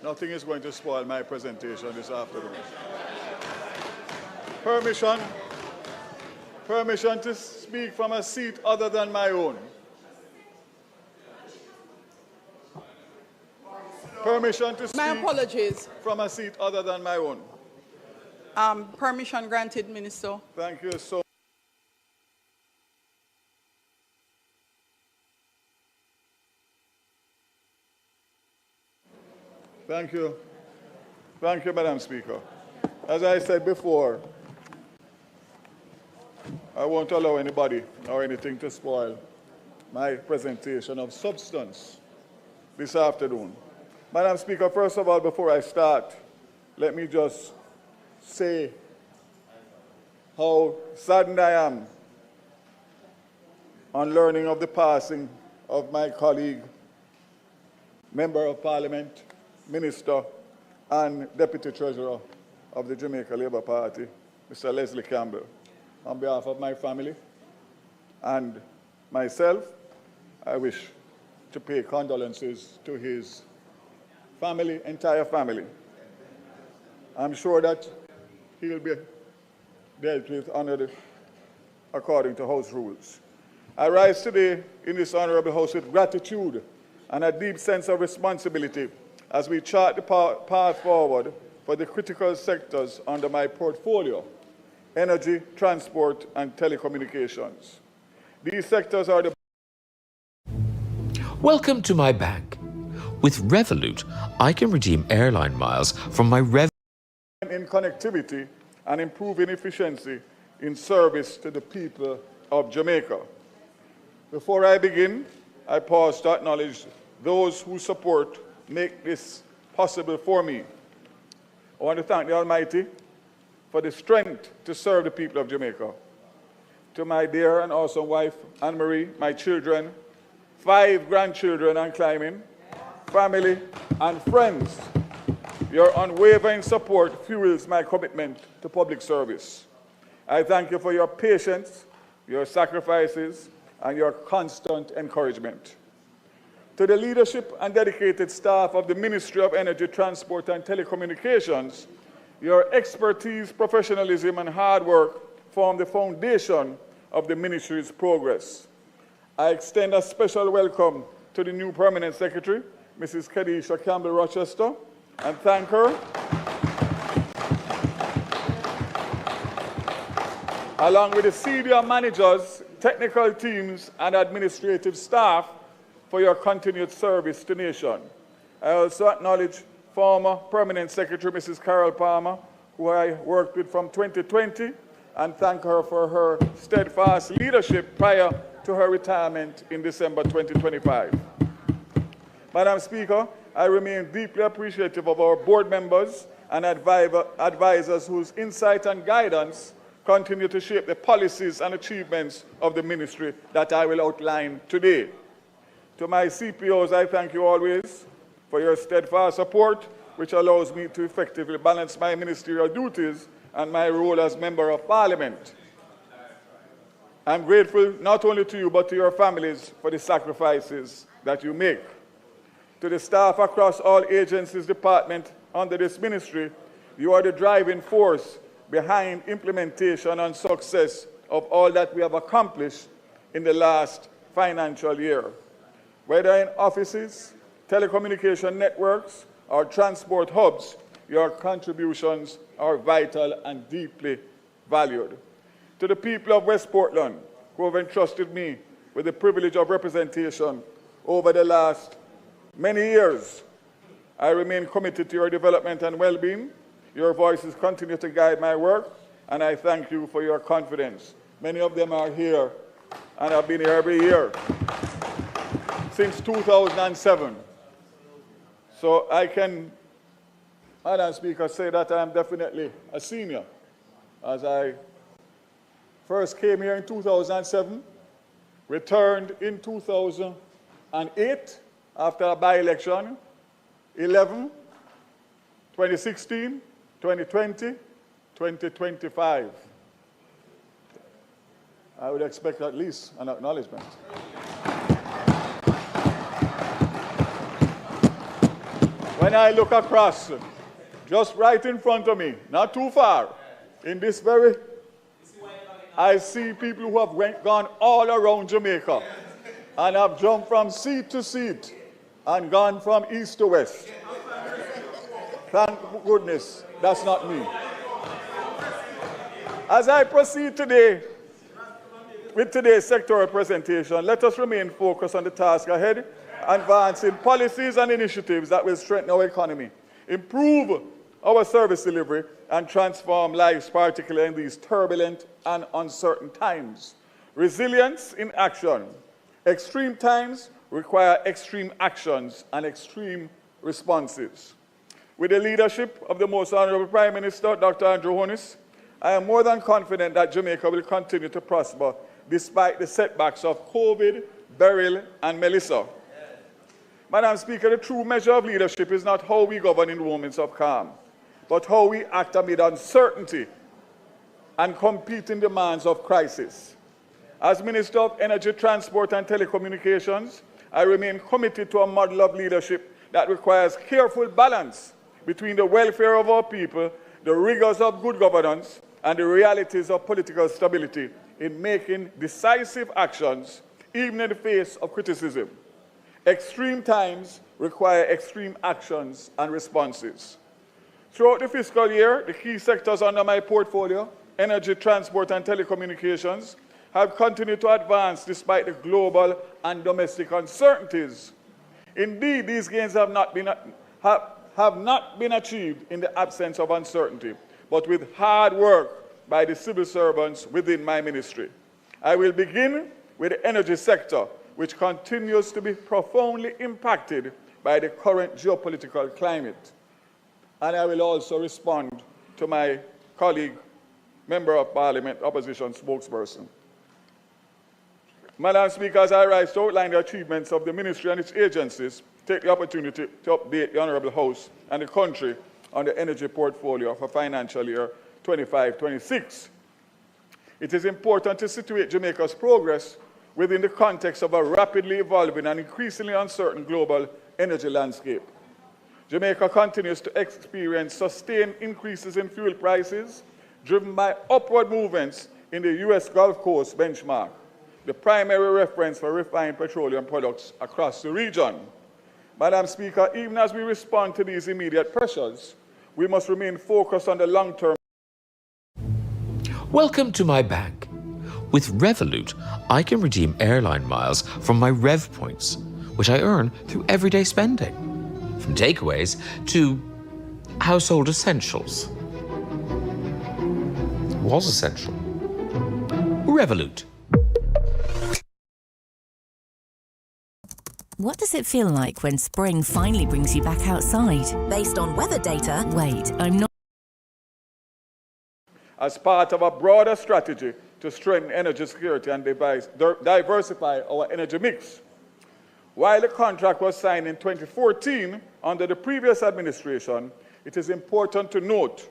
nothing is going to spoil my presentation this afternoon. Permission to speak from a seat other than my own. Permission to speak My apologies. from a seat other than my own. Permission granted, Minister. Thank you so much. Thank you. Thank you, Madam Speaker. As I said before, I won't allow anybody or anything to spoil my presentation of substance this afternoon. Madam Speaker, first of all, before I start, let me just say how saddened I am on learning of the passing of my colleague, Member of Parliament, Minister, and Deputy Treasurer of the Jamaica Labour Party, Mr. Leslie Campbell. On behalf of my family and myself, I wish to pay condolences to his family, entire family. I'm sure that he will be dealt with according to House rules. I rise today in this honorable House with gratitude and a deep sense of responsibility as we chart the path forward for the critical sectors under my portfolio: energy, transport, and telecommunications. These sectors are the... Welcome to my bank. With Revolut, I can redeem airline miles from my in connectivity and improving efficiency in service to the people of Jamaica. Before I begin, I pause to acknowledge those whose support make this possible for me. I want to thank the Almighty for the strength to serve the people of Jamaica. To my dear and awesome wife, Anne-Marie, my children, 5 grandchildren and climbing, family and friends, your unwavering support fuels my commitment to public service. I thank you for your patience, your sacrifices, and your constant encouragement. To the leadership and dedicated staff of the Ministry of Energy, Transport, and Telecommunications, your expertise, professionalism, and hard work form the foundation of the ministry's progress. I extend a special welcome to the new Permanent Secretary, Mrs. Kadisha Campbell-Rochester, and thank her along with the senior managers, technical teams, and administrative staff for your continued service to the nation. I also acknowledge former Permanent Secretary, Mrs. Carol Palmer, who I worked with from 2020, and thank her for her steadfast leadership prior to her retirement in December 2025. Madam Speaker, I remain deeply appreciative of our board members and advisors whose insight and guidance continue to shape the policies and achievements of the ministry that I will outline today. To my CPOs, I thank you always for your steadfast support, which allows me to effectively balance my ministerial duties and my role as Member of Parliament. I'm grateful not only to you, but to your families for the sacrifices that you make. To the staff across all agencies, departments under this ministry, you are the driving force behind implementation and success of all that we have accomplished in the last financial year. Whether in offices, telecommunication networks, or transport hubs, your contributions are vital and deeply valued. To the people of West Portland, who have entrusted me with the privilege of representation over the last many years, I remain committed to your development and well-being. Your voices continue to guide my work, and I thank you for your confidence. Many of them are here and have been here every year since 2007. So I can, Madam Speaker, say that I am definitely a senior, as I first came here in 2007, returned in 2008 after a by-election, 11, 2016, 2020, 2025. I would expect at least an acknowledgement. When I look across, just right in front of me, not too far, in this very, I see people who have gone all around Jamaica and have jumped from seat to seat and gone from east to west. Thank goodness that's not me. As I proceed today with today's sectoral presentation, let us remain focused on the task ahead, advancing policies and initiatives that will strengthen our economy, improve our service delivery, and transform lives, particularly in these turbulent and uncertain times. Resilience in action. Extreme times require extreme actions and extreme responses. With the leadership of the Most Honorable Prime Minister, Dr. Andrew Holness, I am more than confident that Jamaica will continue to prosper despite the setbacks of COVID, Beryl, and Melissa. Madam Speaker, the true measure of leadership is not how we govern in moments of calm, but how we act amid uncertainty and competing demands of crisis. As Minister of Energy, Transport, and Telecommunications, I remain committed to a model of leadership that requires careful balance between the welfare of our people, the rigors of good governance, and the realities of political stability in making decisive actions, even in the face of criticism. Extreme times require extreme actions and responses. Throughout the fiscal year, the key sectors under my portfolio, energy, transport, and telecommunications, have continued to advance despite the global and domestic uncertainties. Indeed, these gains have not been achieved in the absence of uncertainty, but with hard work by the civil servants within my ministry. I will begin with the energy sector, which continues to be profoundly impacted by the current geopolitical climate. And I will also respond to my colleague, Member of Parliament, Opposition spokesperson. Madam Speaker, as I rise to outline the achievements of the ministry and its agencies, take the opportunity to update the Honourable House and the country on the energy portfolio for financial year 25-26. It is important to situate Jamaica's progress within the context of a rapidly evolving and increasingly uncertain global energy landscape. Jamaica continues to experience sustained increases in fuel prices, driven by upward movements in the U.S. Gulf Coast benchmark, the primary reference for refined petroleum products across the region. Madam Speaker, even as we respond to these immediate pressures, we must remain focused on the long-term. Welcome to my bank. With Revolut, I can redeem airline miles from my Rev points, which I earn through everyday spending, from takeaways to household essentials. Was essential. Revolut. What does it feel like when spring finally brings you back outside? Based on weather data, wait, I'm not. As part of a broader strategy to strengthen energy security and diversify our energy mix. While the contract was signed in 2014 under the previous administration, it is important to note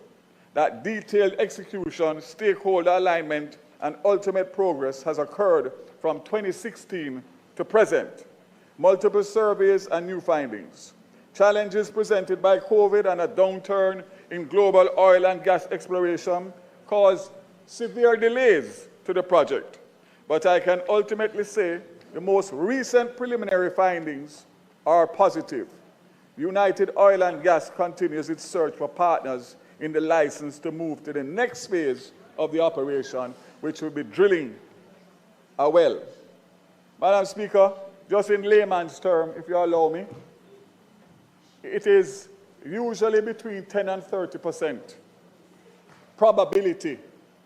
that detailed execution, stakeholder alignment, and ultimate progress has occurred from 2016 to present. Multiple surveys and new findings. Challenges presented by COVID and a downturn in global oil and gas exploration caused severe delays to the project. But I can ultimately say the most recent preliminary findings are positive. United Oil and Gas continues its search for partners in the license to move to the next phase of the operation, which will be drilling a well. Madam Speaker, just in layman's term, if you allow me, it is usually between 10 and 30% probability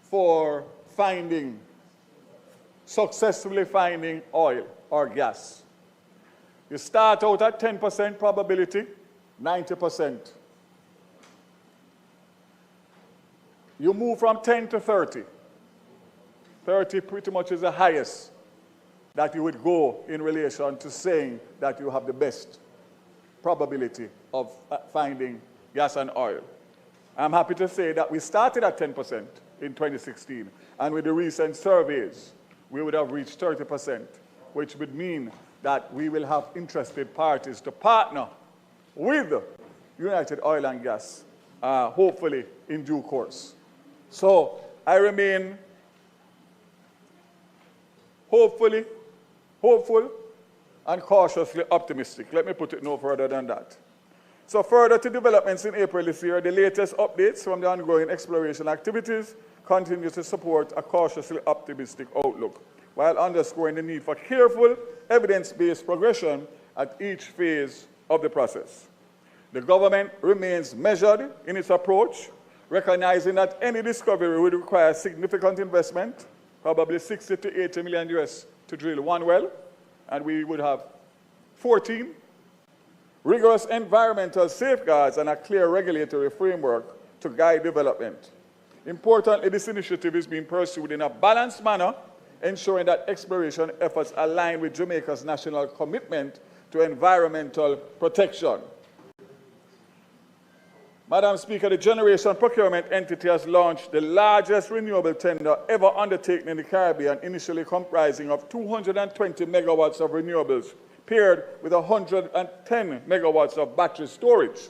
for successfully finding oil or gas. You start out at 10% probability, 90%. You move from 10 to 30. 30 pretty much is the highest that you would go in relation to saying that you have the best probability of finding gas and oil. I'm happy to say that we started at 10% in 2016, and with the recent surveys, we would have reached 30%, which would mean that we will have interested parties to partner with United Oil and Gas, hopefully in due course. So I remain hopeful and cautiously optimistic. Let me put it no further than that. So further to developments in April this year, the latest updates from the ongoing exploration activities continue to support a cautiously optimistic outlook, while underscoring the need for careful, evidence-based progression at each phase of the process. The government remains measured in its approach, recognizing that any discovery would require significant investment, probably 60 to 80 million US to drill one well, and we would have 14. Rigorous environmental safeguards and a clear regulatory framework to guide development. Importantly, this initiative is being pursued in a balanced manner, ensuring that exploration efforts align with Jamaica's national commitment to environmental protection. Madam Speaker, the Generation Procurement Entity has launched the largest renewable tender ever undertaken in the Caribbean, initially comprising of 220 megawatts of renewables, paired with 110 megawatts of battery storage.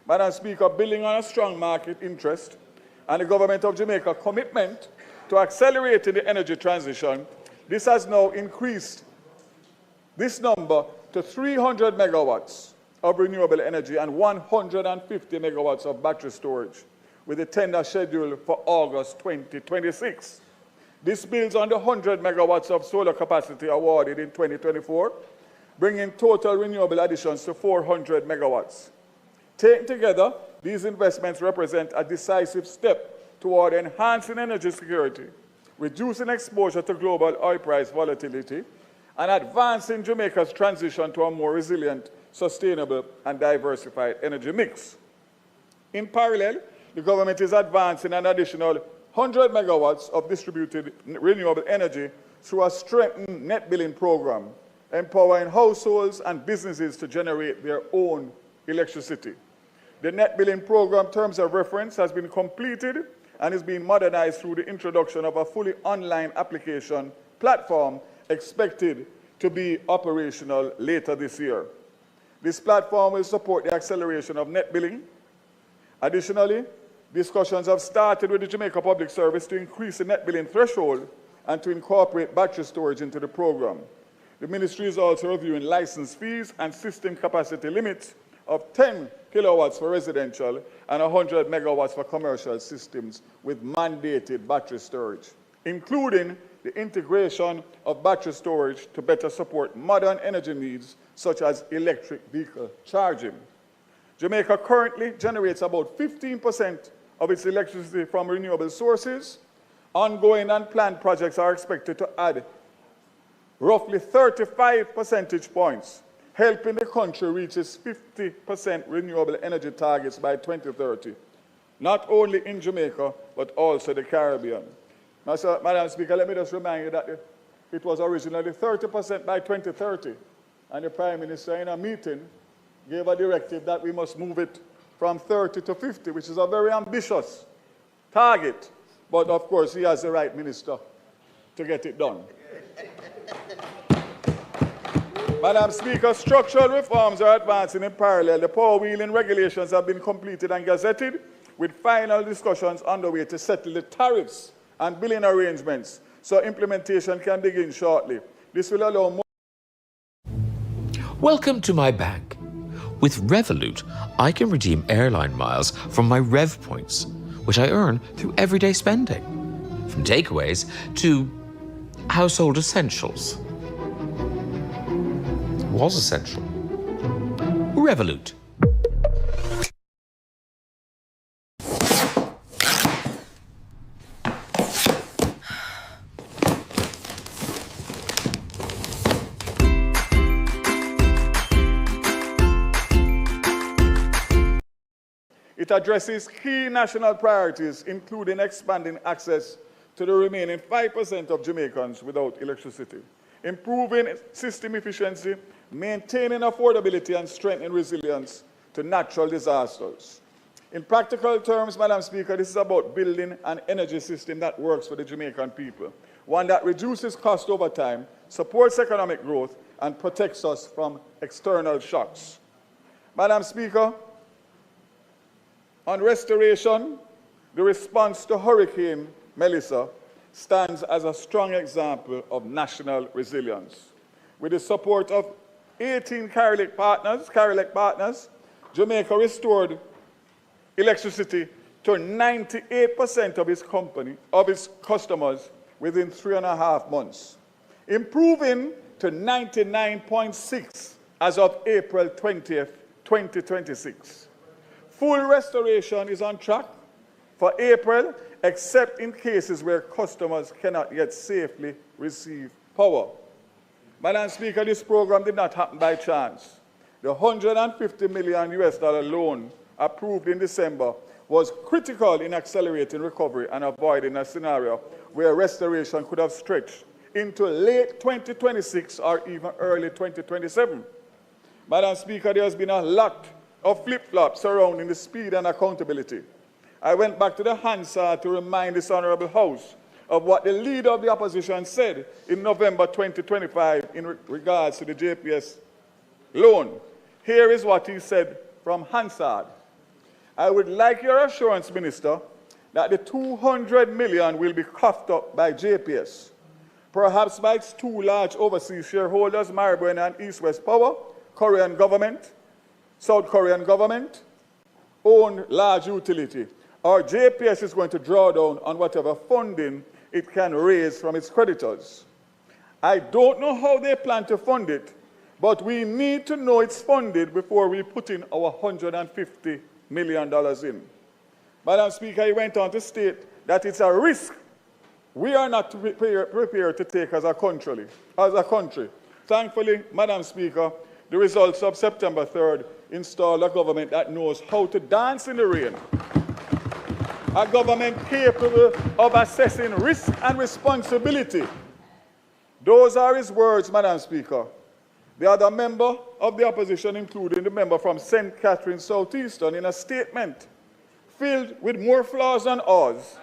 Madam Speaker, building on a strong market interest and the Government of Jamaica's commitment to accelerating the energy transition, this has now increased this number to 300 megawatts of renewable energy and 150 megawatts of battery storage, with the tender scheduled for August 2026. This builds on the 100 megawatts of solar capacity awarded in 2024, bringing total renewable additions to 400 megawatts. Taken together, these investments represent a decisive step toward enhancing energy security, reducing exposure to global oil price volatility, and advancing Jamaica's transition to a more resilient, sustainable, and diversified energy mix. In parallel, the government is advancing an additional 100 megawatts of distributed renewable energy through a strengthened net billing program, empowering households and businesses to generate their own electricity. The net billing program terms of reference has been completed and is being modernized through the introduction of a fully online application platform expected to be operational later this year. This platform will support the acceleration of net billing. Additionally, discussions have started with the Jamaica Public Service to increase the net billing threshold and to incorporate battery storage into the program. The ministry is also reviewing license fees and system capacity limits of 10 kilowatts for residential and 100 megawatts for commercial systems with mandated battery storage, including the integration of battery storage to better support modern energy needs such as electric vehicle charging. Jamaica currently generates about 15% of its electricity from renewable sources. Ongoing and planned projects are expected to add roughly 35 percentage points, helping the country reach its 50% renewable energy targets by 2030, not only in Jamaica, but also the Caribbean. Now, so, Madam Speaker, let me just remind you that it was originally 30% by 2030, and the Prime Minister in a meeting gave a directive that we must move it from 30 to 50, which is a very ambitious target, but of course he has the right minister to get it done. Madam Speaker, structural reforms are advancing in parallel. The power wheeling regulations have been completed and gazetted, with final discussions underway to settle the tariffs and billing arrangements, so implementation can begin shortly. This will allow more. Welcome to my bank. With Revolut, I can redeem airline miles from my Rev points, which I earn through everyday spending, from takeaways to household essentials. Was essential. Revolut. It addresses key national priorities, including expanding access to the remaining 5% of Jamaicans without electricity, improving system efficiency, maintaining affordability, and strengthening resilience to natural disasters. In practical terms, Madam Speaker, this is about building an energy system that works for the Jamaican people, one that reduces cost over time, supports economic growth, and protects us from external shocks. Madam Speaker, on restoration, the response to Hurricane Melissa stands as a strong example of national resilience. With the support of 18 Carolec partners, Jamaica restored electricity to 98% of its customers within 3.5 months, improving to 99.6 as of April 20th, 2026. Full restoration is on track for April, except in cases where customers cannot yet safely receive power. Madam Speaker, this program did not happen by chance. The $150 million loan approved in December was critical in accelerating recovery and avoiding a scenario where restoration could have stretched into late 2026 or even early 2027. Madam Speaker, there has been a lot of flip-flops surrounding the speed and accountability. I went back to the Hansard to remind this Honourable House of what the leader of the opposition said in November 2025 in regards to the JPS loan. Here is what he said from Hansard. I would like your assurance, Minister, that the $200 million will be coughed up by JPS, perhaps by its two large overseas shareholders, Maribyrnong and East West Power, Korean government, South Korean government, owned large utility, or JPS is going to draw down on whatever funding it can raise from its creditors. I don't know how they plan to fund it, but we need to know it's funded before we put in our $150 million in. Madam Speaker, he went on to state that it's a risk we are not prepared to take as a country. Thankfully, Madam Speaker, the results of September 3rd installed a government that knows how to dance in the rain. A government capable of assessing risk and responsibility. Those are his words, Madam Speaker. The other member of the opposition, including the member from St. Catherine Southeastern, in a statement filled with more flaws than ours,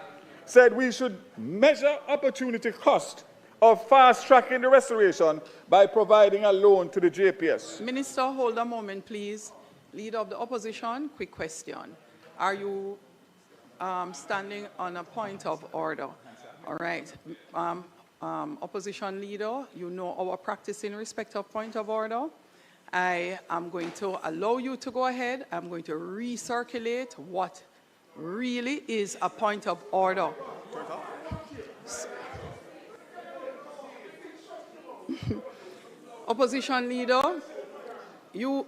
said we should measure opportunity cost of fast-tracking the restoration by providing a loan to the JPS. Minister, hold a moment, please. Leader of the opposition, quick question. Are you standing on a point of order? All right. Opposition leader, you know our practice in respect of point of order. I am going to allow you to go ahead. I'm going to recirculate what really is a point of order. Opposition leader,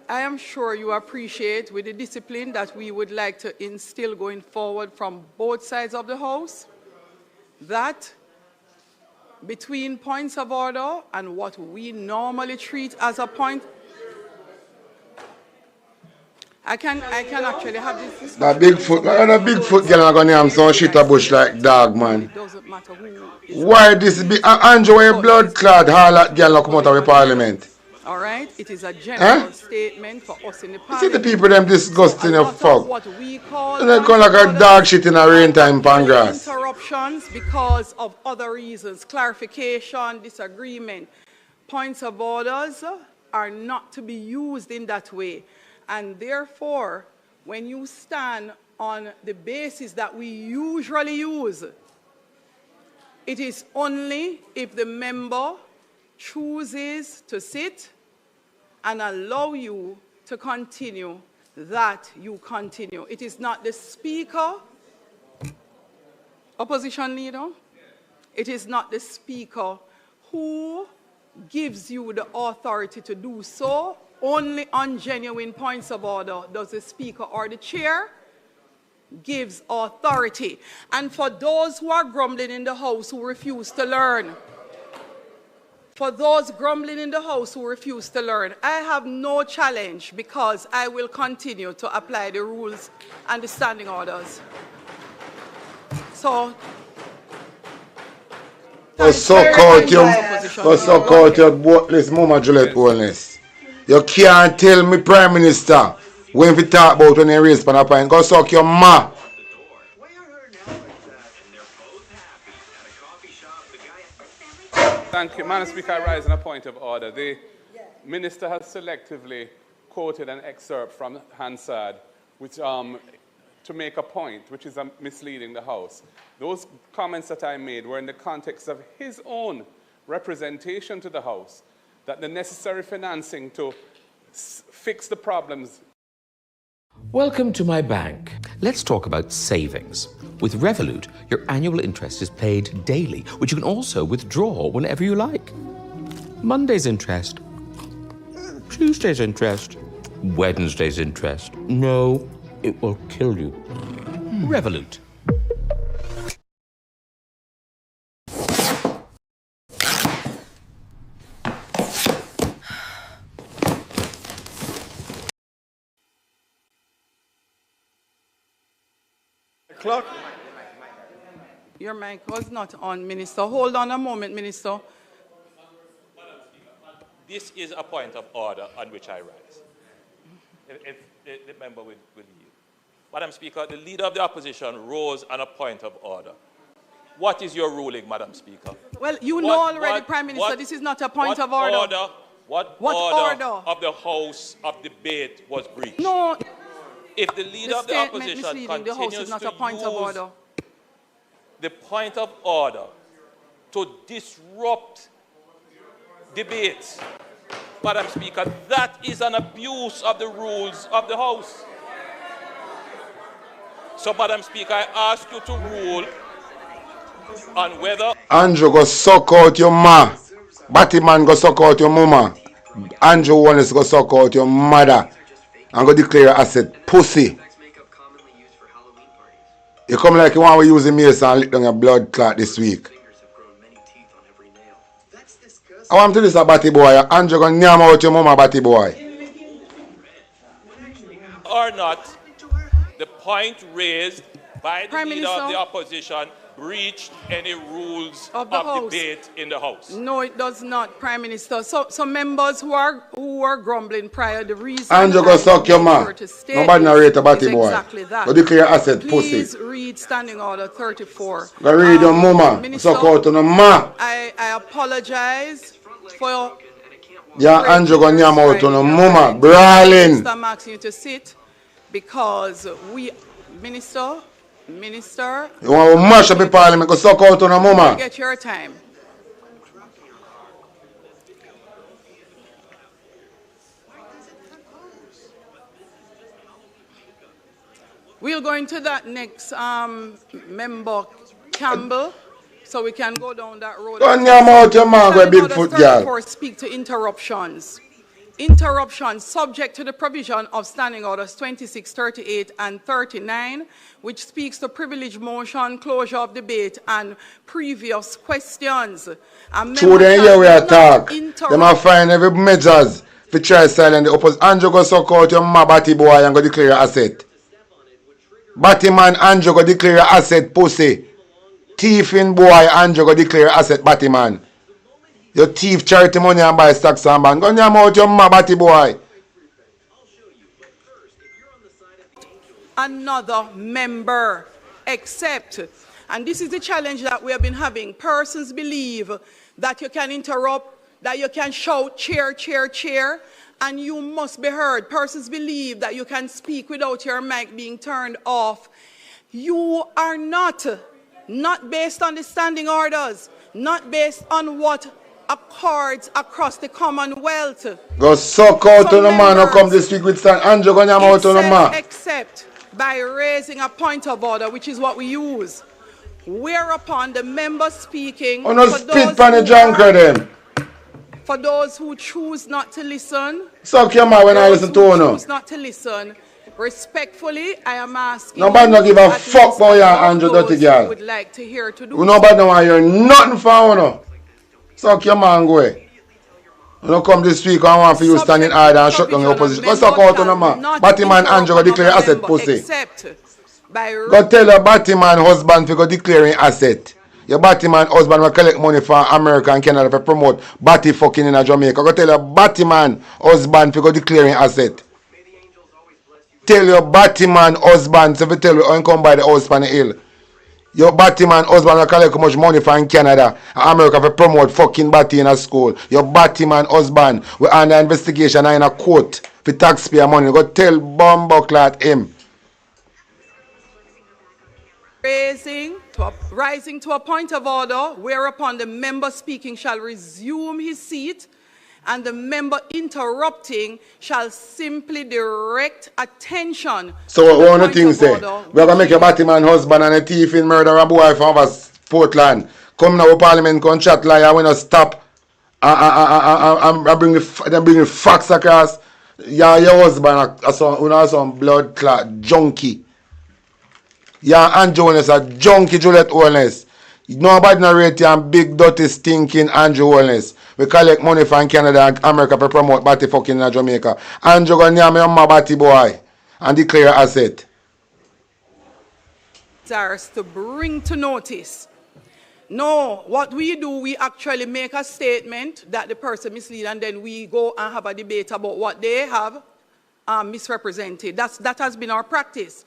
I am sure you appreciate with the discipline that we would like to instill going forward from both sides of the House, that between points of order and what we normally treat as a point, I can actually have this discussion. That Bigfoot girl are gonna have some shit a bush like dog, man. Doesn't matter who. Why this big Andrew, why blood clad harlot girl not come out of the parliament? All right, it is a general statement for us in the parliament. See the people them disgusting so of fuck. What we call they're going like a dog shit in a rain time pan grass. Interruptions because of other reasons, clarification, disagreement. Points of orders are not to be used in that way. And therefore, when you stand on the basis that we usually use, it is only if the member chooses to sit and allow you to continue that you continue. It is not the Speaker, opposition leader, it is not the Speaker who gives you the authority to do so. Only on genuine points of order does the Speaker or the Chair gives authority. And for those who are grumbling in the House who refuse to learn, For those grumbling in the House who refuse to learn, I have no challenge because I will continue to apply the rules and the standing orders. So, go suck out your boatless mama Juliet Holness. You can't tell me Prime Minister when we talk about when they raise pan a pint. Go suck your ma. Thank you. Madam Speaker, I rise on a point of order. The Minister has selectively quoted an excerpt from Hansard which, to make a point, which is misleading the House. Those comments that I made were in the context of his own representation to the House, that the necessary financing to fix the problems. Welcome to my bank. Let's talk about savings. With Revolut, your annual interest is paid daily, which you can also withdraw whenever you like. Monday's interest, Tuesday's interest, Wednesday's interest. No, it will kill you. Revolut. Clock. Your mic was not on, Minister. Hold on a moment, Minister. This is a point of order on which I rise. If the member will yield. Madam Speaker, the Leader of the Opposition rose on a point of order. What is your ruling, Madam Speaker? Well, you know already, Prime Minister, this is not a point of order. What order of the House of debate was breached? No. If the Leader of the Opposition continues the House is not to a point of order. The point of order to disrupt debates, Madam Speaker, that is an abuse of the rules of the House. So, Madam Speaker, I ask you to rule on whether... Andrew go suck out your ma. Batman go suck out your mama. Andrew Wallace go suck out your mother. And go declare asset pussy. You come like you want to use the mace and lick down your blood clot this week. I want to do this a batty boy. Andrew gonna nyam out your mama, batty boy. Or not, the point raised by the Leader of the Opposition breached any rules of debate in the House. No, it does not, Prime Minister. So members who are grumbling prior, the reason Andrew go suck your ma. Nobody narrate a batty boy. Exactly that. Go declare asset pussy. Please read Standing Order 34. Go read your mama. Minister, suck out on the ma. I apologize for... Yeah, Andrew go nyam out on the mama. Brawling. I'm asking you to sit because we... Minister... You want to mash up the Parliament, go suck out on a mama. Get your time. We'll go into that next member, Campbell, so we can go down that road. Go nyam out your man, go Bigfoot girl. Speak to interruptions. Interruption subject to the provision of Standing Orders 26, 38, and 39, which speaks to privilege motion, closure of debate, and previous questions. True, then here we attack. Them are find every measures for try silence the opposite. Andrew go suck out your ma batty boy and go declare your asset. Batty man Andrew go declare your asset pussy. Thiefing boy Andrew go declare your asset batty man. You thief charity money and buy stocks and bond. Go nyam out your ma batty boy. Another member, except, and this is the challenge that we have been having, persons believe that you can interrupt, that you can shout cheer, cheer, cheer, and you must be heard. Persons believe that you can speak without your mic being turned off. You are not based on the standing orders, not based on what accords across the Commonwealth. Go suck out on the man who come this week with stand. Andrew go nyam out on the man. Except by raising a point of order, which is what we use. Whereupon the member speaking, on no spit pan the junker them. For those who choose not to listen, suck your man when I listen to you. Choose not to listen. Respectfully, I am asking. Nobody no give a fuck about you, Andrew dirty girl. Would like to hear to do. Nobody no want hear nothing from you. Suck your man go away. You come this week and I want for you stand in order and shut down your opposition. Go suck out on the man. Batman Andrew go declare asset pussy. Go tell your Batman husband to go declaring asset. Your Batman husband will collect money for America and Canada to promote Batty fucking in Jamaica. Go tell your Batman husband to go declaring asset. Tell your Batman husband to tell you how you come by the house on the hill. Your Batman husband will collect how much money from Canada and America to promote fucking Batty in a school. Your Batman husband will under investigation and in a court for taxpayer money. Go tell Bumbleclat him. Rising to a point of order, whereupon the member speaking shall resume his seat, and the member interrupting shall simply direct attention. So what one of the things say? We're going to make a Batman husband and a thief in murder a boy from Portland. Come now, Parliament, come chat liar, we not stop. I bring the facts across. Yeah, your husband, some blood clot junkie. Yeah, Andrew Holness, a junkie Juliet Holness. Nobody narrate you and big dirty stinking Andrew Holness. We collect money from Canada and America to promote Batty fucking in Jamaica. Andrew gonna name your my Batty boy and declare asset. To bring to notice. No, what we do, we actually make a statement that the person mislead, and then we go and have a debate about what they have misrepresented. That has been our practice.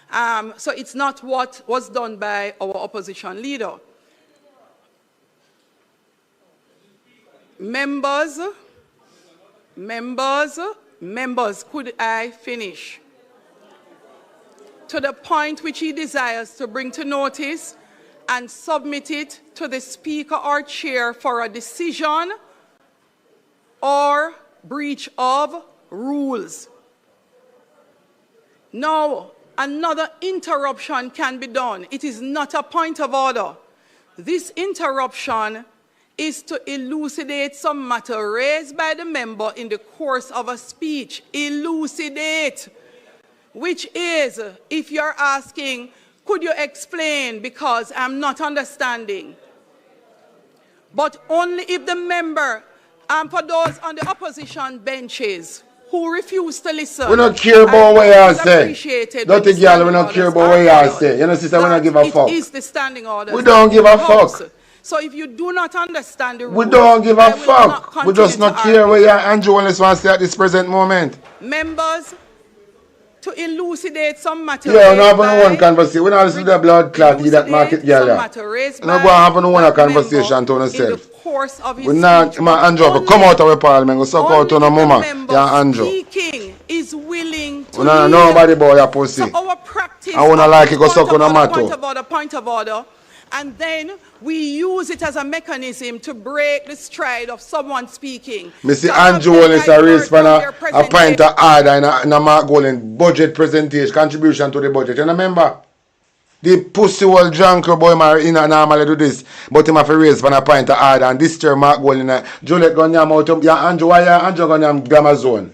So it's not what was done by our opposition leader. Members, could I finish? To the point which he desires to bring to notice and submit it to the Speaker or Chair for a decision or breach of rules. Now, another interruption can be done. It is not a point of order. This interruption is to elucidate some matter raised by the member in the course of a speech. Elucidate, which is, if you're asking, could you explain, because I'm not understanding. But only if the member, for those on the opposition benches, who refuse to listen. We don't care about what you say. Dirty girl, we don't care about what you say. You know, sister, we don't give a fuck. It is the standing order. We don't give a fuck. So if you do not understand the rules, we don't give a fuck. We just not care what Andrew Holness wants to say at this present moment. Members, to elucidate some matter. Yeah, we don't have one conversation. We don't listen to the blood clot in that market girl. We don't go and have one conversation to ourselves. We not, Andrew, come out of the Parliament, go suck out on a mama. Yeah, Andrew. Is willing to we don't know nobody about your pussy. So our practice, I wanna like it, go suck on a point of order. And then we use it as a mechanism to break the stride of someone speaking. Mr. Andrew Holness a raise for a point of order in a Mark Golden budget presentation, contribution to the budget. You remember? The pussy old junker boy normally do this, but him have to raise for a point of order and this term Mark Golden. Juliet going to out of Andrew, why Andrew going to Gamma Zone?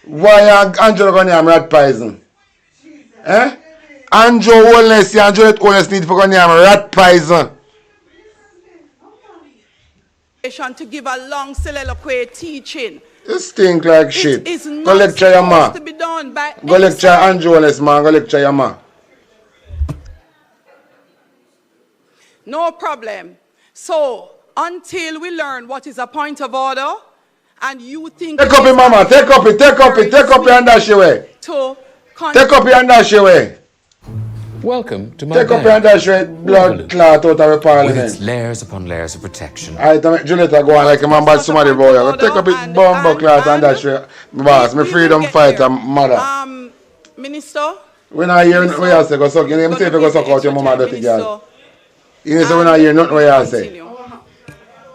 Why Andrew going to rat poison? Eh? Andrew Holness and Juliet Holness need for going to rat poison. To give a long soliloquy teaching. You stink like shit. Go lecture your ma. Go lecture Andrew Holness, man. Go lecture your ma. No problem. So, until we learn what is a point of order, and you think... Take up it, mama. Take up it and dash away. Take up it and dash away. Welcome to my Take up your dash away, blood clot out of the Parliament. With its layers upon layers of protection. I make Julieta go on like a man bad somebody boy. Go take up it, bomb clot and dash away. Boss, my freedom fighter, mother. Minister? We're not hearing what you say. Go suck. You know, say if you go suck out your mama dirty girl. You know, say we're not hearing nothing what you say.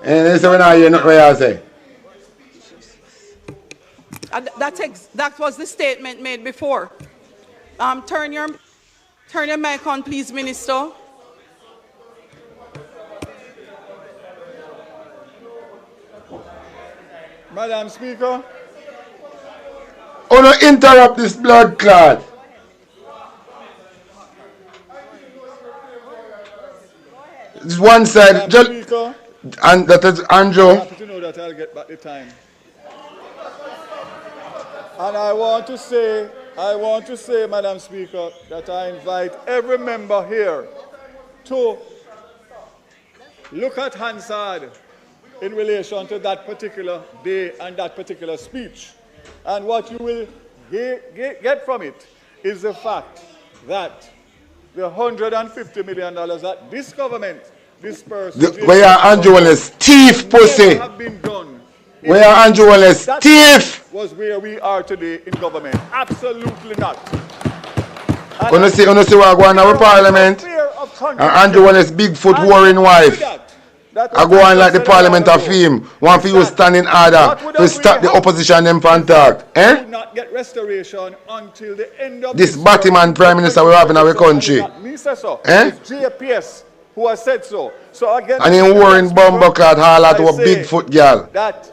And say we're not hearing nothing what you say. That was the statement made before. Turn your mic on, please, Minister. Madam Speaker. Oh no, interrupt this blood clot. It's one side. And that is Andrew. that I'll get back the time. And I want to say, Madam Speaker, that I invite every member here to look at Hansard in relation to that particular day and that particular speech. And what you will get from it is the fact that the $150 million that this government dispersed... Where are Andrew Wallace thief, pussy? ...have been done. Where are Andrew Wallace thief? Was where we are today in government. Absolutely not. You see what go on in our parliament? And Andrew Wallace Bigfoot warring wife. I go on like the parliament of him. One for you standing order to stop the opposition them from talk. Eh? Not get restoration until the end of this Batman prime minister we have in our country. Me say so. Eh? It's JPS who has said so. So again, and in warring bumbleclad haul to a Bigfoot girl. That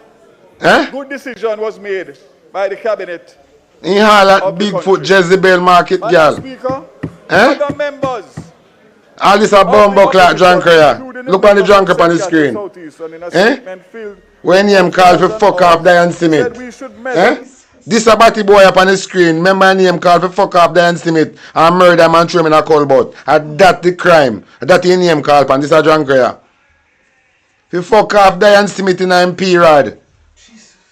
good decision was made by the cabinet. He haul at Bigfoot Jezebel market girl. Eh? Other members. All this a bumbleclad drunker. Look on the drunker on the screen. Eh? When him call for fuck off Diane Smith. Eh? This a batty boy up on the screen. Remember name call for fuck off Diane Smith and murder man throw him in a cold boat. And that the crime. That the name call upon. This a drunker. If you fuck off Diane Smith in a MP rod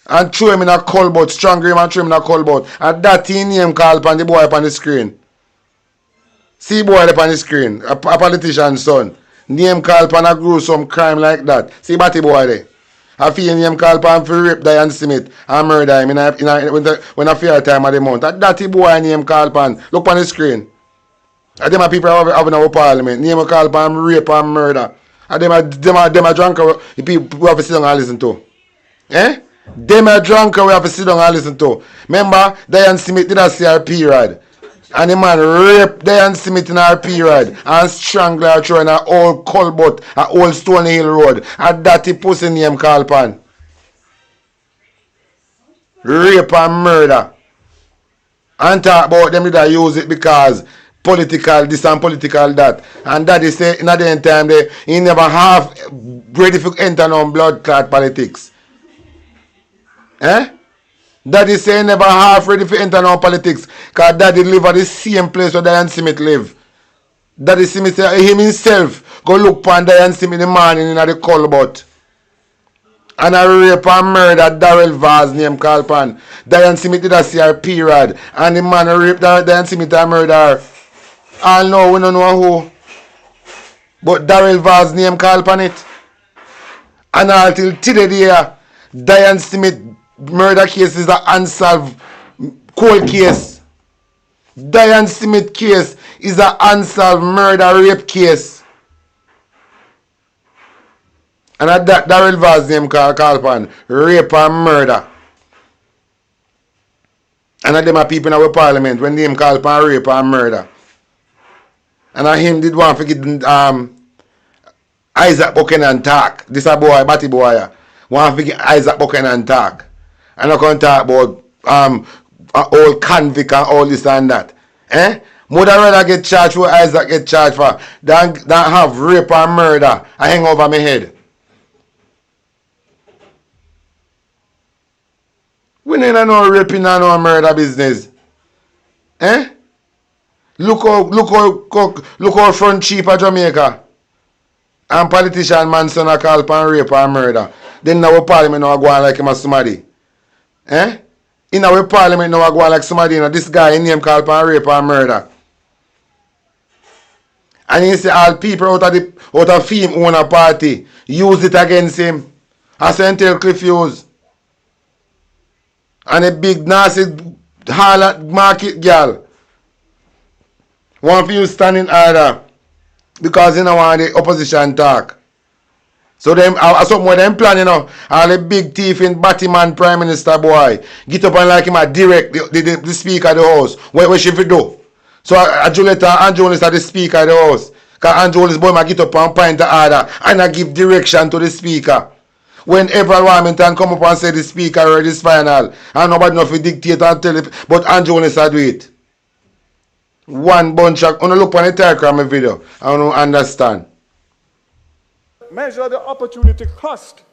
and throw him in a cold boat, strangle him and throw him in a cold boat. And that the name call upon the boy up on the screen. See boy up on the screen, a politician's son. Name call upon a gruesome crime like that. See batty boy there. I feel name call upon for rape Diane Smith and murder him when a fair time of the month. That dirty boy name call upon. Look on the screen. And them are people having our parliament. Name call upon rape and murder. And them are drunk the people we have to sit down and listen to. Eh? Them are drunk we have to sit down and listen to. Remember, Diane Smith did a CRP ride. And the man raped Diane Smith in her period and strangled her through in an old Colbert, an old Stony Hill Road. A dirty pussy name called pan. Rape and murder. And talk about them that use it because political this and political that. And daddy say in the end time he never have ready to enter on blood clot politics. Eh? Daddy say he never half ready for enter on politics because daddy live at the same place where Diane Smith live. Daddy Smith say him himself go look upon Diane Smith in the morning in the Colbert. And a rape and murder Darrell Vaz name called pan. Diane Smith did a CRP rod and the man raped Diane Smith and murder her. All know we don't know who. But Darrell Vaz name called pan it. And until today Diane Smith murder case is an unsolved cold case. Diane Smith case is an unsolved murder rape case. And that Darrell Vaz name called upon rape and murder. And them are people in our parliament when name called upon rape and murder. And him did want to get Isaac Buchanan talk. This a boy, batty boy. Want to get Isaac Buchanan talk. And I can talk about old convict and all this and that. Eh? Would I rather get charged for Isaac get charged for than have rape and murder and hang over my head. We need to know raping and no murder business. Eh? Look how front cheap at Jamaica. And politician man son a call upon rape and murder. Then now parliament now go on like him as somebody. Eh? In our parliament now go on like somebody, this guy in name called upon rape and murder. And you see all people out of him own a party use it against him. As until Cliff use. And a big nasty harlot market girl. One for you standing order because you know want the opposition talk. So them something where them planning now. All the big thief in Batman Prime Minister boy. Get up and like him a direct the speaker of the house. What she fi do? So Julieta and Jones are the speaker of the house. Because Anjolis boy might get up and point the order and I give direction to the speaker. Whenever Wilmington come up and say the speaker already is final, and nobody know if he dictate and tell it, but Anjolis do it. One bunch of, look on the telegram video, I don't understand. Measure the opportunity cost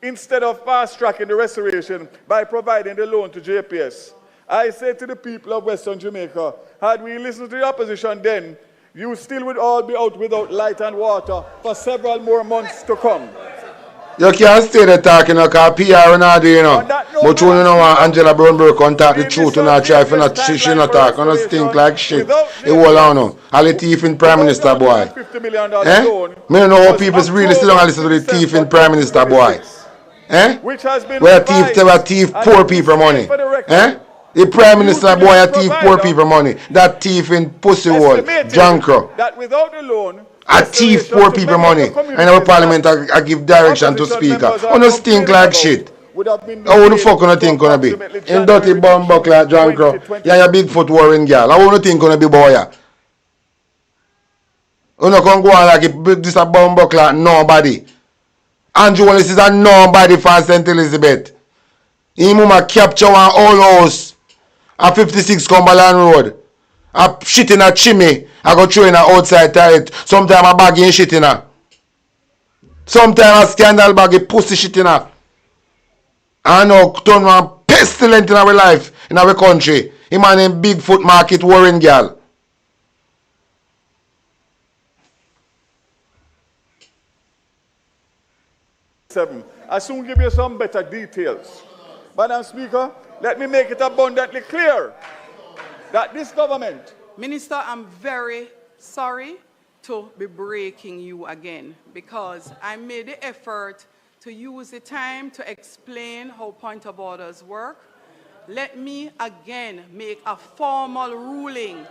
instead of fast-tracking the restoration by providing the loan to JPS. I say to the people of Western Jamaica, had we listened to the opposition then, you still would all be out without light and water for several more months to come. You can't stay there talking because PR and all do, you know. But you know Angela Brownberg can't talk the truth and not try for not she not talk and stink like shit. It will on no. All the thief in Prime Minister boy. Eh? Me don't know how people really sit down and listen to the thief in Prime Minister boy. Eh? Where thief poor people money. Eh? The Prime Minister boy a thief poor people money. That thief in pussy hole, drunkro. That without the loan, a thief poor people money. And our Parliament I give direction to speaker. Oh no stink like shit. How the fuck you think gonna be? In dirty bum buckler drunkro. Yeah, your big foot wearing girl. How you think gonna be boy? You no come go on like if this a bum buckler nobody. Andrew Wallace is a nobody for St. Elizabeth. Him mama capture one old house at 56 Cumberland Road. I shit in a chimney. I go throw in a outside toilet. Sometimes I bag in shit in her. Sometimes a scandal bag in pussy shit in her. And now turn one pestilent in our life, in our country. Him and him Bigfoot Market Warren girl. I soon give you some better details. Madam Speaker, let me make it abundantly clear that this government... Minister, I'm very sorry to be breaking you again because I made the effort to use the time to explain how point of orders work. Let me again make a formal ruling.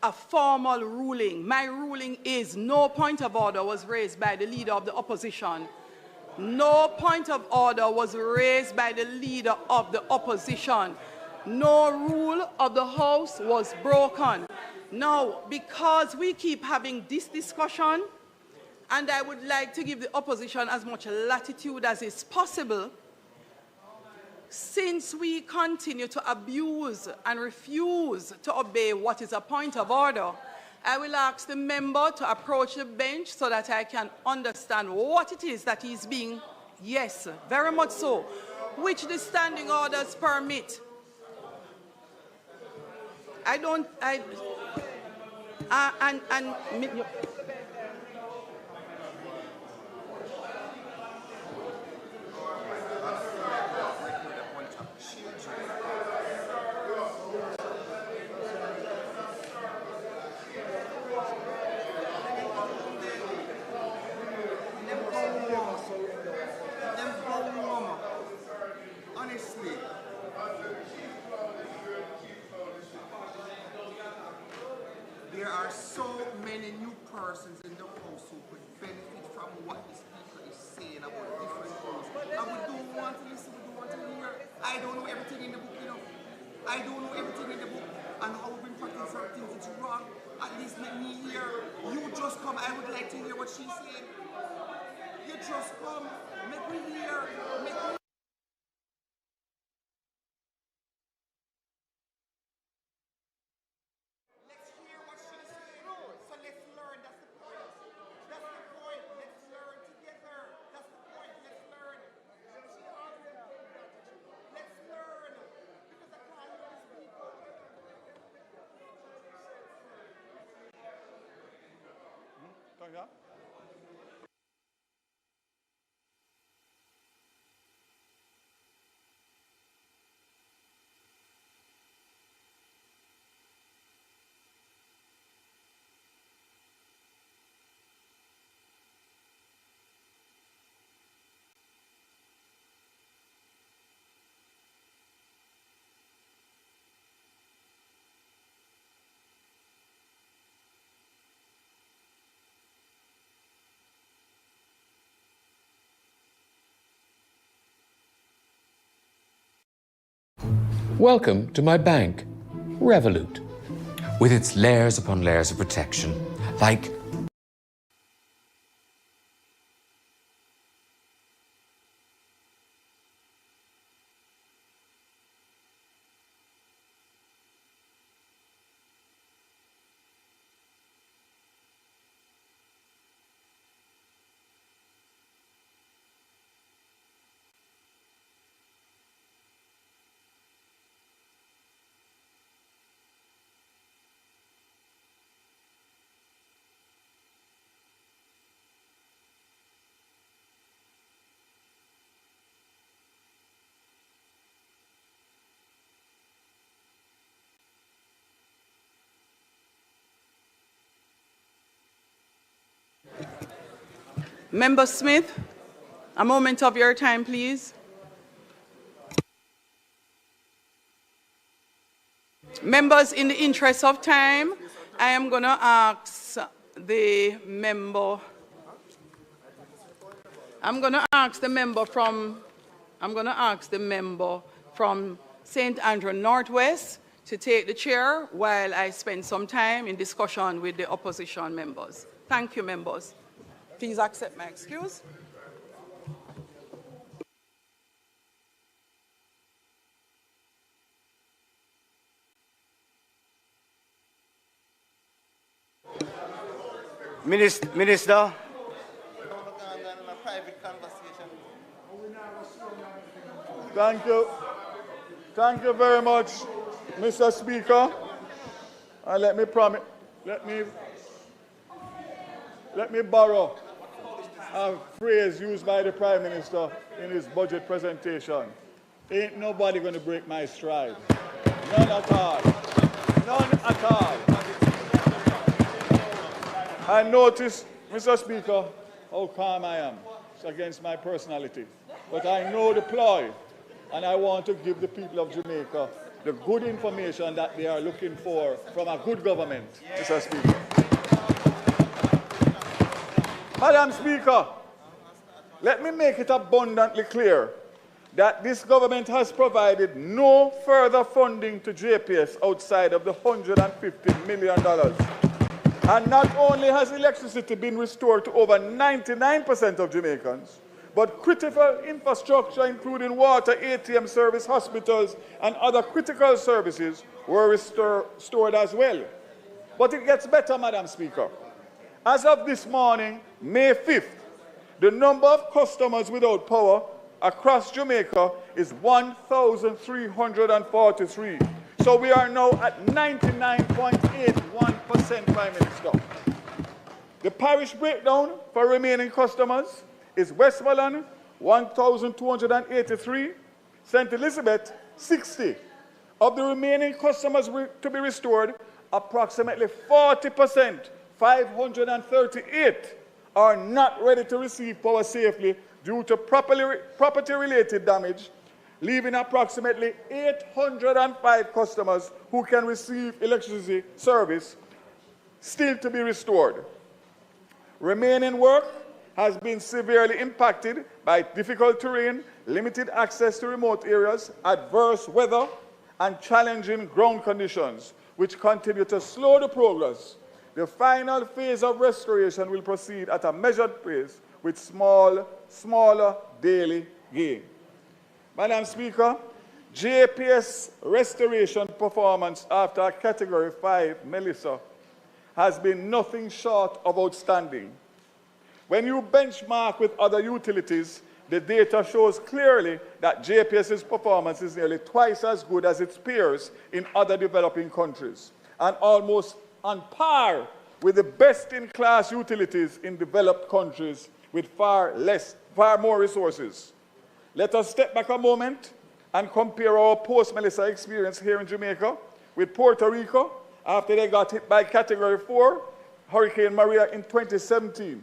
A formal ruling. My ruling is no point of order was raised by the leader of the opposition. No point of order was raised by the leader of the opposition. No rule of the House was broken. Now, because we keep having this discussion, and I would like to give the opposition as much latitude as is possible, since we continue to abuse and refuse to obey what is a point of order, I will ask the member to approach the bench so that I can understand what it is that he's being, yes, very much so, which the standing orders permit. Honestly, there are so many new persons in the House who could benefit from what the Speaker is saying about different things. And we don't want to listen, we don't want to hear. I don't know everything in the book, you know. I don't know everything in the book and how we've been practicing certain things. It's wrong. At least let me hear. You just come. I would like to hear what she's saying. You just come. Make me hear. Make me Welcome to my bank, Revolut. With its layers upon layers of protection, like Member Smith, a moment of your time, please. Members, in the interest of time, I am going to ask the member. I'm going to ask the member from St. Andrew Northwest to take the chair while I spend some time in discussion with the opposition members. Thank you, members. Please accept my excuse. Minister. Thank you. Thank you very much, Mr. Speaker. And let me borrow a phrase used by the Prime Minister in his budget presentation. Ain't nobody going to break my stride. None at all. None at all. I notice, Mr. Speaker, how calm I am. It's against my personality. But I know the ploy, and I want to give the people of Jamaica the good information that they are looking for from a good government, Mr. Speaker. Madam Speaker, let me make it abundantly clear that this government has provided no further funding to JPS outside of the $150 million. And not only has electricity been restored to over 99% of Jamaicans, but critical infrastructure, including water, ATM service, hospitals, and other critical services were restored as well. But it gets better, Madam Speaker. As of this morning, May 5th, the number of customers without power across Jamaica is 1,343. So we are now at 99.81%, Prime Minister. The parish breakdown for remaining customers is Westmoreland, 1,283, St. Elizabeth, 60. Of the remaining customers to be restored, approximately 40%, 538, are not ready to receive power safely due to property-related damage, leaving approximately 805 customers who can receive electricity service still to be restored. Remaining work has been severely impacted by difficult terrain, limited access to remote areas, adverse weather, and challenging ground conditions, which continue to slow the progress. The final phase of restoration will proceed at a measured pace with smaller daily gain. Madam Speaker, JPS restoration performance after a Category 5 Melissa has been nothing short of outstanding. When you benchmark with other utilities, the data shows clearly that JPS's performance is nearly twice as good as its peers in other developing countries, and almost on par with the best-in-class utilities in developed countries with far more resources. Let us step back a moment and compare our post-Melissa experience here in Jamaica with Puerto Rico after they got hit by Category 4, Hurricane Maria in 2017.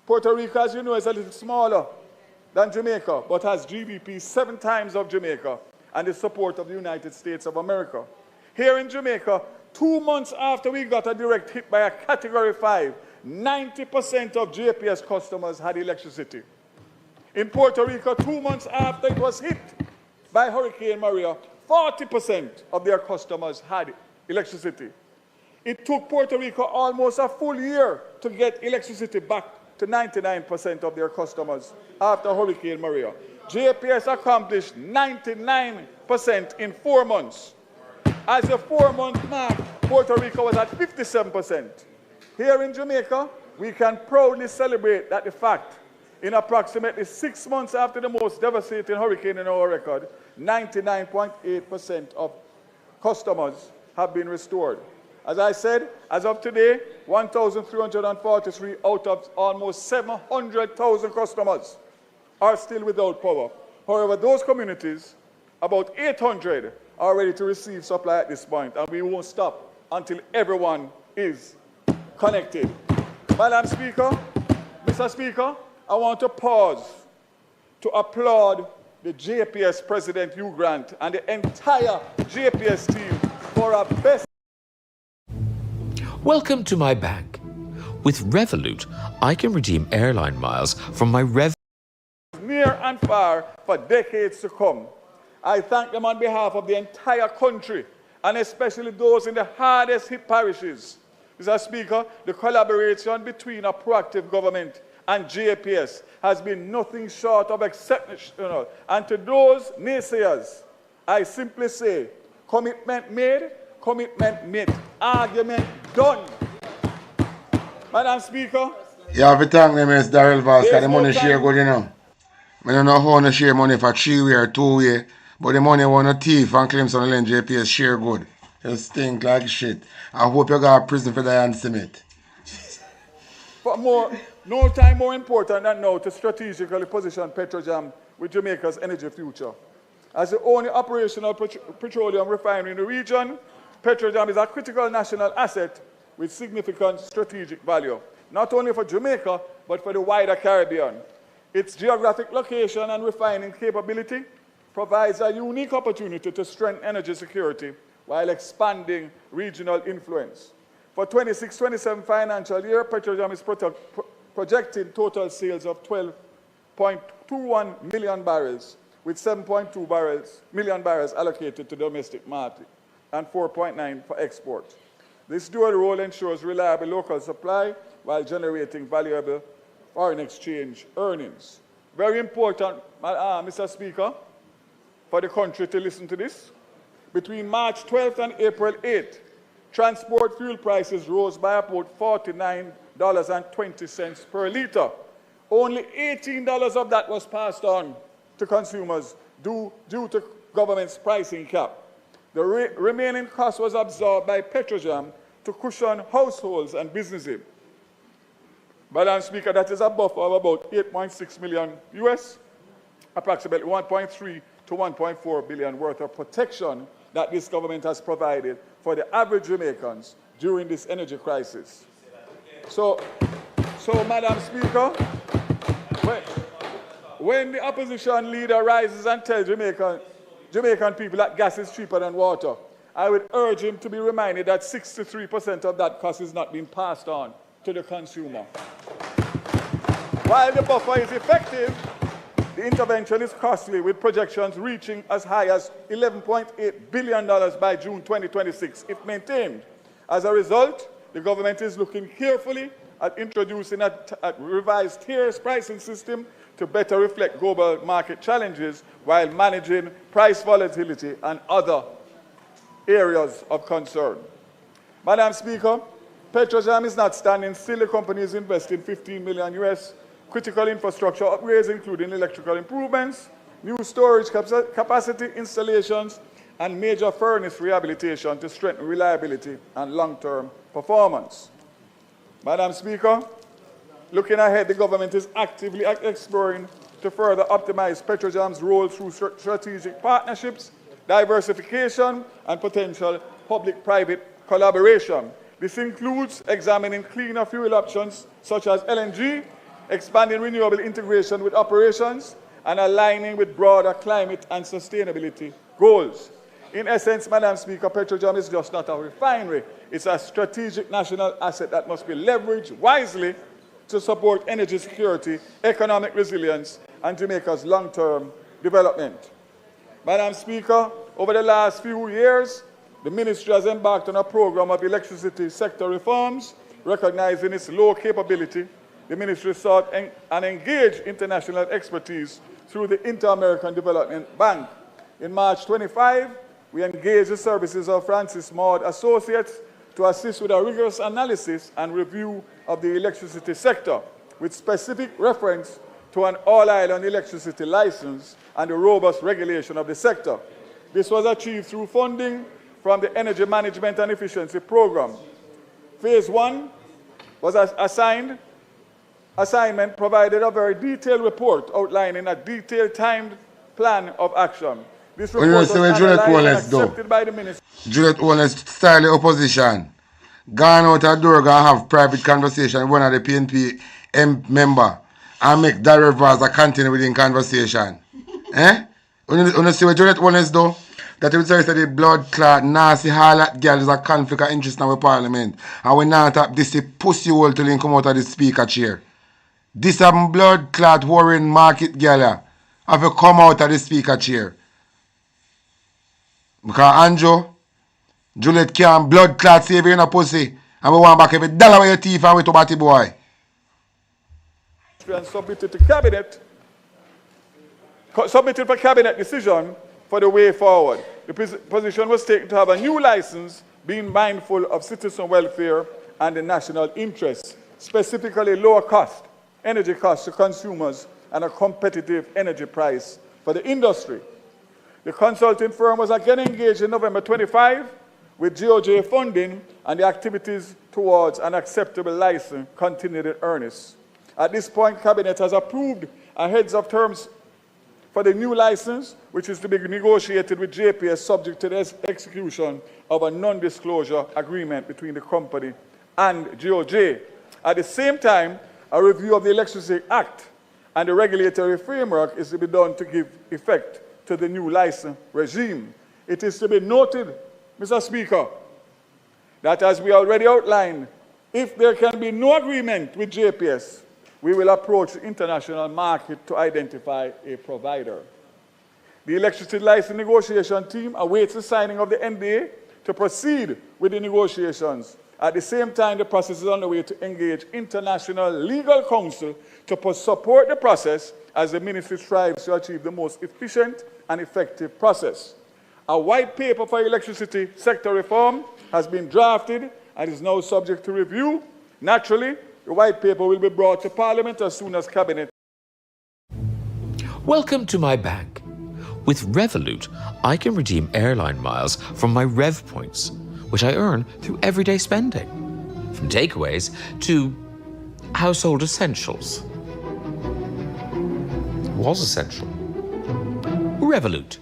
Puerto Rico, as you know, is a little smaller than Jamaica, but has GDP 7 times of Jamaica and the support of the United States of America. Here in Jamaica, 2 months after we got a direct hit by a Category 5, 90% of JPS customers had electricity. In Puerto Rico, 2 months after it was hit by Hurricane Maria, 40% of their customers had electricity. It took Puerto Rico almost a full year to get electricity back to 99% of their customers after Hurricane Maria. JPS accomplished 99% in 4 months. As the 4-month mark, Puerto Rico was at 57%. Here in Jamaica, we can proudly celebrate that the fact in approximately 6 months after the most devastating hurricane in our record, 99.8% of customers have been restored. As I said, as of today, 1,343 out of almost 700,000 customers are still without power. However, those communities, about 800, are ready to receive supply at this point, and we won't stop until everyone is connected. Madam Speaker, Mr. Mr. Speaker, I want to pause to applaud the JPS President Hugh Grant and the entire JPS team for a best. Welcome to my bank. With Revolut, I can redeem airline miles from my near and far for decades to come. I thank them on behalf of the entire country, and especially those in the hardest hit parishes. Mr. Speaker, the collaboration between a proactive government and JPS has been nothing short of exceptional. And to those naysayers, I simply say, commitment made, argument done. Madam Speaker. You have to thank them, Mr. Darrell Voss, because the money share good, you know. I don't know how to share money for 3 way or 2 way, but the money want a thief and claims on the land JPS share good. You stink like shit. I hope you got a prison for that and submit. But no time more important than now to strategically position Petrojam with Jamaica's energy future. As the only operational petroleum refinery in the region, Petrojam is a critical national asset with significant strategic value, not only for Jamaica, but for the wider Caribbean. Its geographic location and refining capability provides a unique opportunity to strengthen energy security while expanding regional influence. For 26-27 financial year, Petrojam is projecting total sales of 12.21 million barrels, with 7.2 million barrels allocated to domestic market and 4.9 for export. This dual role ensures reliable local supply while generating valuable foreign exchange earnings. Very important, Mr. Speaker, for the country to listen to this. Between March 12th and April 8th, transport fuel prices rose by about $49.20 per litre. Only $18 of that was passed on to consumers due to government's pricing cap. The remaining cost was absorbed by Petrojam to cushion households and businesses. Madam Speaker, that is a buffer of about 8.6 million US, approximately 1.3 to 1.4 billion worth of protection that this government has provided for the average Jamaicans during this energy crisis. So Madam Speaker, when the opposition leader rises and tells Jamaican people that gas is cheaper than water, I would urge him to be reminded that 63% of that cost is not being passed on to the consumer. While the buffer is effective, the intervention is costly, with projections reaching as high as $11.8 billion by June 2026 if maintained. As a result, the government is looking carefully at introducing a revised tiers pricing system to better reflect global market challenges while managing price volatility and other areas of concern. Madam Speaker, Petrojam is not standing still. The company is investing 15 million US critical infrastructure upgrades, including electrical improvements, new storage capacity installations, and major furnace rehabilitation to strengthen reliability and long-term performance. Madam Speaker, looking ahead, the government is actively exploring to further optimize Petrojam's role through strategic partnerships, diversification, and potential public-private collaboration. This includes examining cleaner fuel options such as LNG, expanding renewable integration with operations, and aligning with broader climate and sustainability goals. In essence, Madam Speaker, Petrojam is just not a refinery. It's a strategic national asset that must be leveraged wisely to support energy security, economic resilience, and Jamaica's long-term development. Madam Speaker, over the last few years, the ministry has embarked on a program of electricity sector reforms. Recognizing its low capability, the ministry sought and engaged international expertise through the Inter-American Development Bank. In March 25, we engaged the services of Francis Maud Associates to assist with a rigorous analysis and review of the electricity sector, with specific reference to an all-island electricity license and the robust regulation of the sector. This was achieved through funding from the Energy Management and Efficiency Program. Phase 1 was assignment provided a very detailed report outlining a detailed timed plan of action. This report was analyzed and accepted by the ministry. Juliet Owna's style of opposition. Gone out a door, gonna have private conversation with one of the PNP member and make that reverse a continue within conversation. Eh? You see what Juliet one is though? That it says that the blood clot, nasty, harlot girl is a conflict of interest in our parliament. And we not have this pussy hole till he come out of the speaker chair. This blood clot worrying market girl have to come out of the speaker chair. Because Andrew, Juliet can't blood clot save you in a pussy. And we want back every dollar with your teeth and with your body boy. And submitted to cabinet, submitted for cabinet decision for the way forward. The position was taken to have a new license being mindful of citizen welfare and the national interest, specifically lower cost, energy costs to consumers and a competitive energy price for the industry. The consulting firm was again engaged in November 25 with GOJ funding, and the activities towards an acceptable license continued in earnest. At this point, Cabinet has approved a heads of terms for the new license, which is to be negotiated with JPS subject to the execution of a non-disclosure agreement between the company and GOJ. At the same time, a review of the Electricity Act and the regulatory framework is to be done to give effect to the new license regime. It is to be noted, Mr. Speaker, that as we already outlined, if there can be no agreement with JPS, we will approach the international market to identify a provider. The electricity license negotiation team awaits the signing of the NDA to proceed with the negotiations. At the same time, the process is underway to engage international legal counsel to support the process as the ministry strives to achieve the most efficient and effective process. A white paper for electricity sector reform has been drafted and is now subject to review. Naturally, the white paper will be brought to Parliament as soon as Cabinet. Welcome to my bank. With Revolut, I can redeem airline miles from my Rev points, which I earn through everyday spending, from takeaways to household essentials. Was essential. Revolut.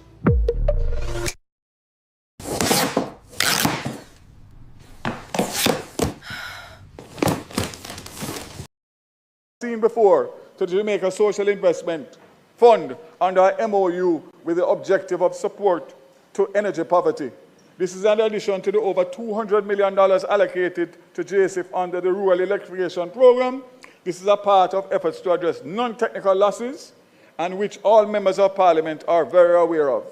Seen before to the Jamaica Social Investment Fund under our MOU with the objective of support to energy poverty. This is in addition to the over $200 million allocated to JSIF under the Rural Electrification Program. This is a part of efforts to address non-technical losses and which all members of Parliament are very aware of.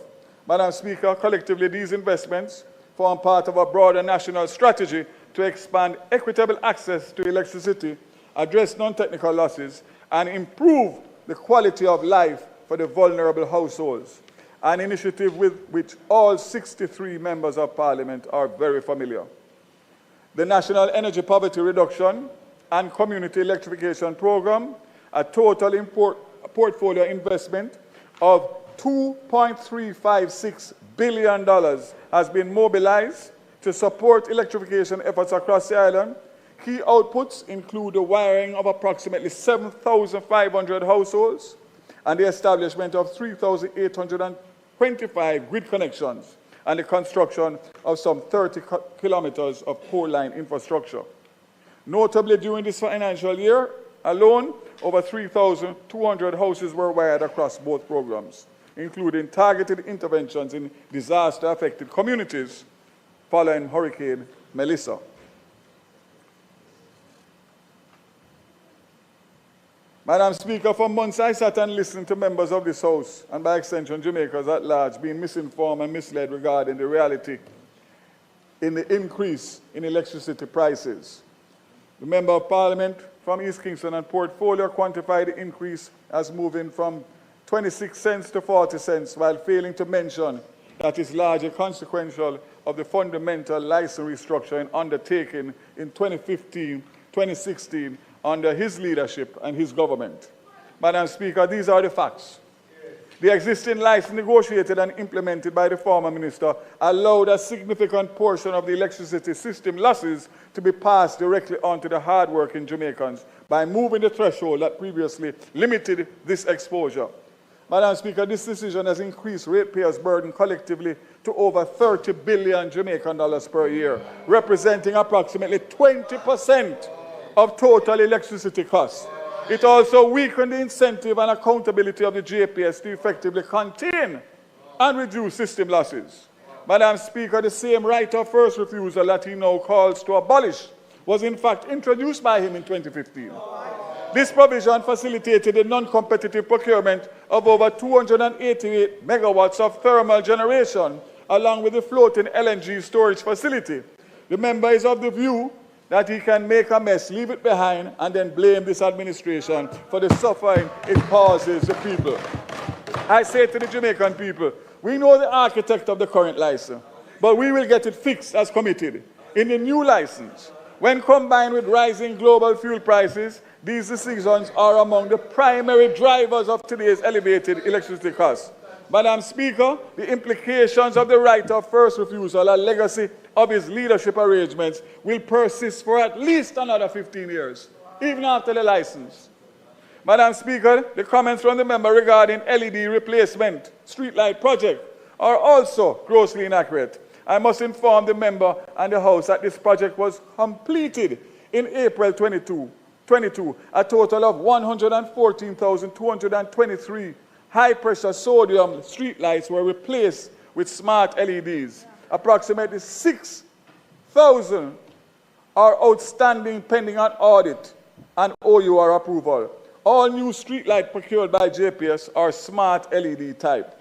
Madam Speaker, collectively these investments form part of a broader national strategy to expand equitable access to electricity, address non-technical losses, and improve the quality of life for the vulnerable households, an initiative with which all 63 members of Parliament are very familiar. The National Energy Poverty Reduction and Community Electrification Program, a total portfolio investment of $2.356 billion has been mobilized to support electrification efforts across the island. Key outputs include the wiring of approximately 7,500 households and the establishment of 3,825 grid connections and the construction of some 30 kilometers of pole line infrastructure. Notably, during this financial year alone, over 3,200 houses were wired across both programs, including targeted interventions in disaster-affected communities following Hurricane Melissa. Madam Speaker, for months I sat and listened to members of this House, and by extension Jamaicans at large, being misinformed and misled regarding the reality in the increase in electricity prices. The Member of Parliament from East Kingston and Portfolio quantified the increase as moving from 26 cents to 40 cents, while failing to mention that is largely consequential of the fundamental license restructuring undertaken in 2015-2016 under his leadership and his government. Madam Speaker, these are the facts. The existing license negotiated and implemented by the former minister allowed a significant portion of the electricity system losses to be passed directly on to the hard-working Jamaicans by moving the threshold that previously limited this exposure. Madam Speaker, this decision has increased ratepayers' burden collectively to over 30 billion Jamaican dollars per year, representing approximately 20% of total electricity costs. It also weakened the incentive and accountability of the JPS to effectively contain and reduce system losses. Madam Speaker, the same right of first refusal that he now calls to abolish was in fact introduced by him in 2015. This provision facilitated the non-competitive procurement of over 288 megawatts of thermal generation, along with the floating LNG storage facility. The member is of the view that he can make a mess, leave it behind, and then blame this administration for the suffering it causes the people. I say to the Jamaican people, we know the architect of the current license, but we will get it fixed as committed. In the new license, when combined with rising global fuel prices, these decisions are among the primary drivers of today's elevated electricity costs. Madam Speaker, the implications of the right of first refusal, a legacy of his leadership arrangements, will persist for at least another 15 years, even after the license. Madam Speaker, the comments from the member regarding LED replacement streetlight project are also grossly inaccurate. I must inform the member and the House that this project was completed in April 22. A total of 114,223 high-pressure sodium streetlights were replaced with smart LEDs. Approximately 6,000 are outstanding pending an audit and OUR approval. All new streetlights procured by JPS are smart LED type.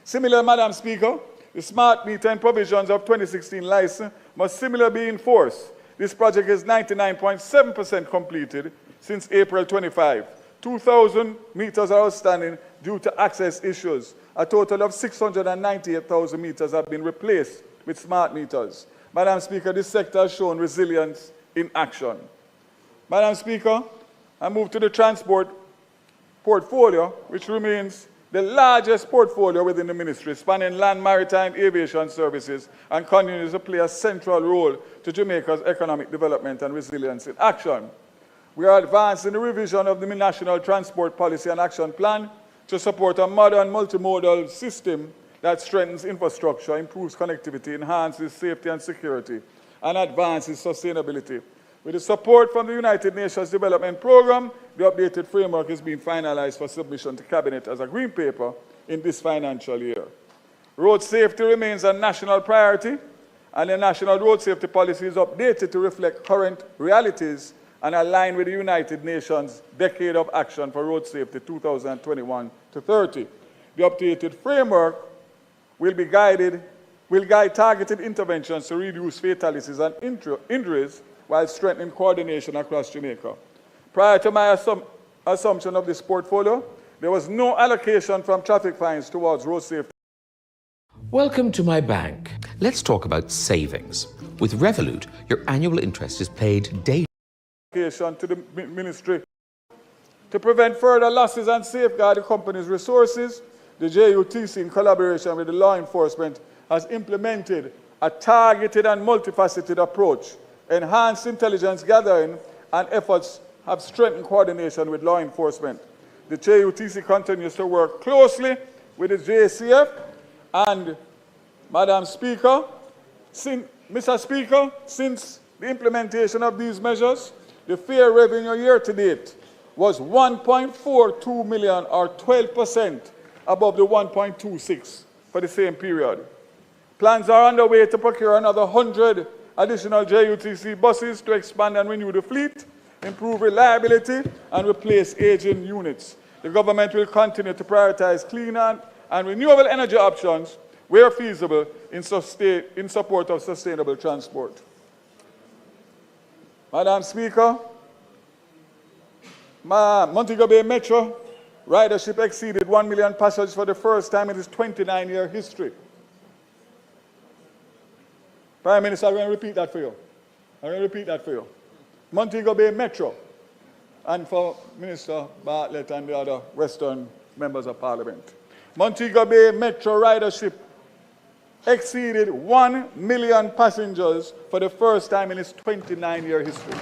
Similar, Madam Speaker, the smart metering provisions of 2016 license must similarly be enforced. This project is 99.7% completed since April 25. 2,000 meters are outstanding due to access issues. A total of 698,000 meters have been replaced with smart meters. Madam Speaker, this sector has shown resilience in action. Madam Speaker, I move to the transport portfolio, which remains the largest portfolio within the ministry, spanning land, maritime, aviation services, and continues to play a central role to Jamaica's economic development and resilience in action. We are advancing the revision of the National Transport Policy and Action Plan to support a modern multimodal system that strengthens infrastructure, improves connectivity, enhances safety and security, and advances sustainability. With the support from the United Nations Development Programme, the updated framework is being finalized for submission to Cabinet as a green paper in this financial year. Road safety remains a national priority, and the National Road Safety Policy is updated to reflect current realities and align with the United Nations Decade of Action for Road Safety 2021 to 30. The updated framework will guide targeted interventions to reduce fatalities and injuries while strengthening coordination across Jamaica. Prior to my assumption of this portfolio, there was no allocation from traffic fines towards road safety. Welcome to my bank. Let's talk about savings. With Revolut, your annual interest is paid daily. To the ministry. To prevent further losses and safeguard the company's resources, the JUTC, in collaboration with the law enforcement, has implemented a targeted and multifaceted approach. Enhanced intelligence gathering and efforts have strengthened coordination with law enforcement. The JUTC continues to work closely with the JCF and Madam Speaker, Mr. Speaker, since the implementation of these measures, the fair revenue year to date was 1.42 million, or 12% above the 1.26 for the same period. Plans are underway to procure another 100 additional JUTC buses to expand and renew the fleet, improve reliability, and replace aging units. The government will continue to prioritize cleaner and renewable energy options where feasible in support of sustainable transport. Madam Speaker, Montego Bay Metro ridership exceeded 1 million passengers for the first time in its 29-year history. Prime Minister, I'm going to repeat that for you. Montego Bay Metro, and for Minister Bartlett and the other Western members of Parliament. Montego Bay Metro ridership exceeded 1 million passengers for the first time in its 29-year history,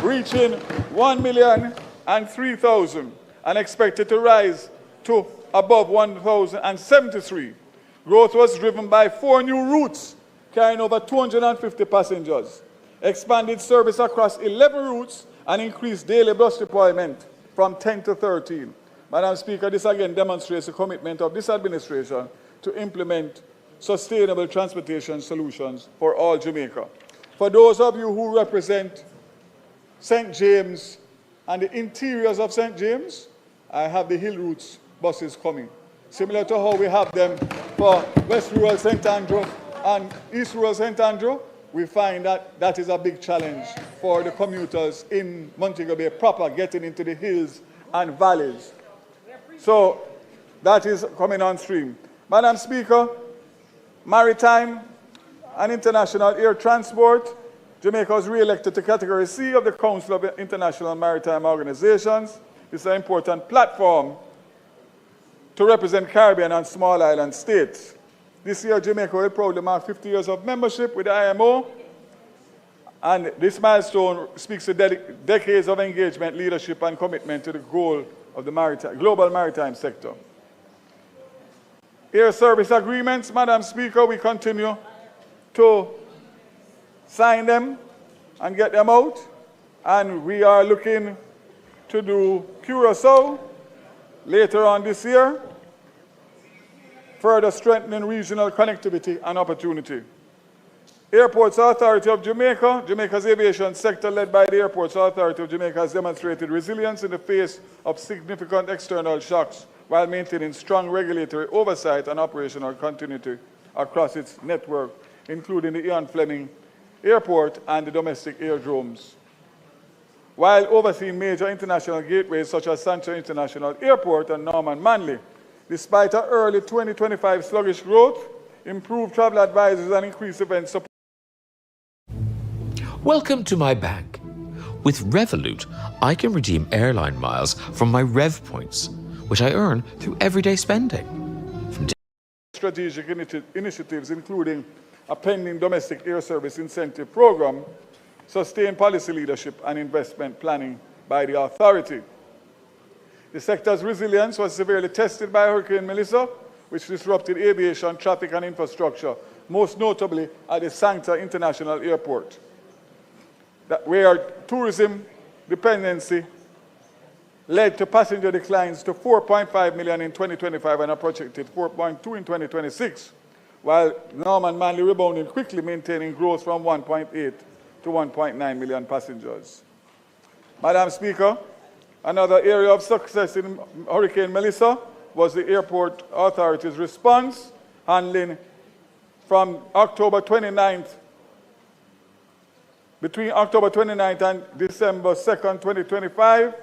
reaching 1,003,000 and expected to rise to above 1,073. Growth was driven by 4 new routes carrying over 250 passengers. expanded service across 11 routes, and increased daily bus deployment from 10 to 13. Madam Speaker, this again demonstrates the commitment of this administration to implement sustainable transportation solutions for all Jamaica. For those of you who represent St. James and the interiors of St. James, I have the Hill Routes buses coming. Similar to how we have them for West Rural St. Andrew and East Rural St. Andrew, we find that that is a big challenge for the commuters in Montego Bay proper, getting into the hills and valleys. So that is coming on stream. Madam Speaker, maritime and international air transport, Jamaica was re-elected to Category C of the Council of International Maritime Organizations. This is an important platform to represent Caribbean and small island states. This year, Jamaica will proudly mark 50 years of membership with the IMO, and this milestone speaks to decades of engagement, leadership, and commitment to the goal of the global maritime sector. Air service agreements, Madam Speaker, we continue to sign them and get them out, and we are looking to do Curaçao later on this year, further strengthening regional connectivity and opportunity. Airports Authority of Jamaica, Jamaica's aviation sector led by the Airports Authority of Jamaica has demonstrated resilience in the face of significant external shocks while maintaining strong regulatory oversight and operational continuity across its network, including the Ian Fleming Airport and the domestic airdromes, while overseeing major international gateways such as Sancho International Airport and Norman Manley. Despite our early 2025 sluggish growth, improved travel advisories and increased event support. Welcome to my bank. With Revolut, I can redeem airline miles from my Rev points, which I earn through everyday spending. Strategic initiatives, including a pending domestic air service incentive program, sustained policy leadership and investment planning by the authority. The sector's resilience was severely tested by Hurricane Melissa, which disrupted aviation, traffic, and infrastructure, most notably at the Sancta International Airport, where tourism dependency led to passenger declines to 4.5 million in 2025 and a projected 4.2 in 2026, while Norman Manley rebounded quickly, maintaining growth from 1.8 to 1.9 million passengers. Madam Speaker, another area of success in Hurricane Melissa was the Airport Authority's response, handling from October 29th, between October 29th and December 2nd, 2025,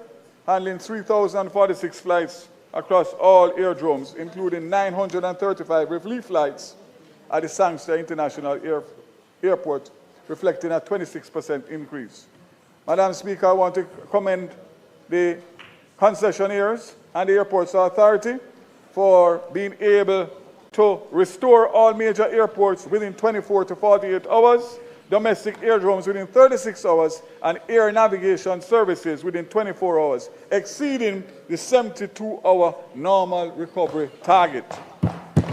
handling 3,046 flights across all airdromes, including 935 relief flights at the Sancta International Airport, reflecting a 26% increase. Madam Speaker, I want to commend the concessionaires and the Airports Authority for being able to restore all major airports within 24 to 48 hours, domestic airdromes within 36 hours, and air navigation services within 24 hours, exceeding the 72-hour normal recovery target.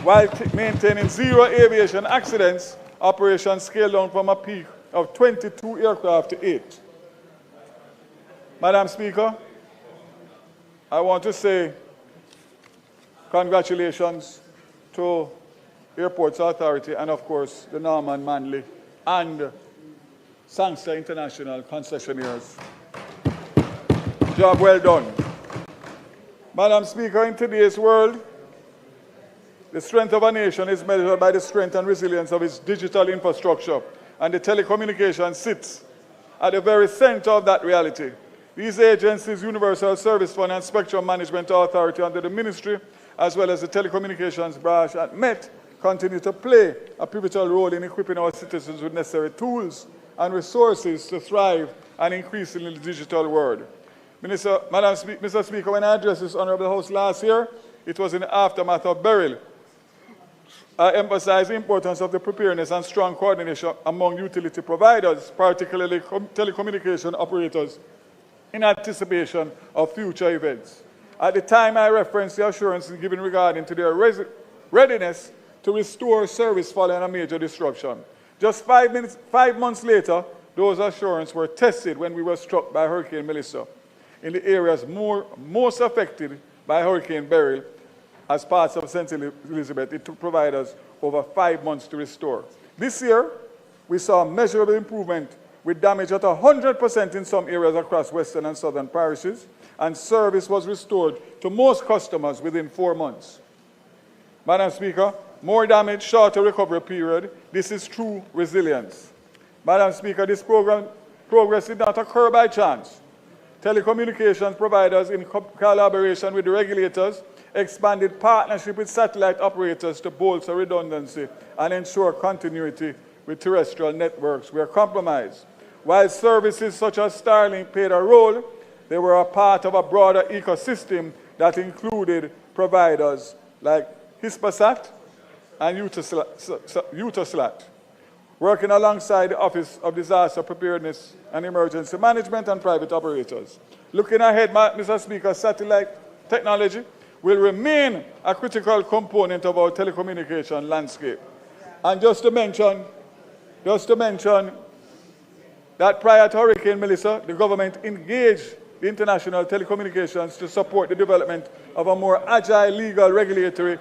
While maintaining zero aviation accidents, operations scaled down from a peak of 22 aircraft to 8. Madam Speaker, I want to say congratulations to Airports Authority and, of course, the Norman Manley and Sancta International concessionaires. Job well done. Madam Speaker, in today's world, the strength of a nation is measured by the strength and resilience of its digital infrastructure, and the telecommunications sits at the very center of that reality. These agencies, Universal Service Fund and Spectrum Management Authority under the Ministry, as well as the Telecommunications Branch at Met, continue to play a pivotal role in equipping our citizens with necessary tools and resources to thrive and increase in the digital world. Mr. Speaker, when I addressed this Honourable House last year, it was in the aftermath of Beryl. I emphasized the importance of the preparedness and strong coordination among utility providers, particularly telecommunication operators, in anticipation of future events. At the time, I referenced the assurances given regarding to their readiness to restore service following a major disruption. Just 5 months later, those assurances were tested when we were struck by Hurricane Melissa in the areas most affected by Hurricane Beryl as parts of St. Elizabeth. It took providers over 5 months to restore. This year, we saw measurable improvement with damage at 100% in some areas across western and southern parishes, and service was restored to most customers within 4 months. Madam Speaker, more damage, shorter recovery period. This is true resilience. Madam Speaker, this progress did not occur by chance. Telecommunications providers, in collaboration with the regulators, expanded partnership with satellite operators to bolster redundancy and ensure continuity with terrestrial networks where compromised. While services such as Starlink played a role, they were a part of a broader ecosystem that included providers like Hispasat and Eutelsat, working alongside the Office of Disaster Preparedness and Emergency Management and private operators. Looking ahead, Mr. Speaker, satellite technology will remain a critical component of our telecommunication landscape. And just to mention that prior to Hurricane Melissa, the government engaged the international telecommunications to support the development of a more agile legal regulatory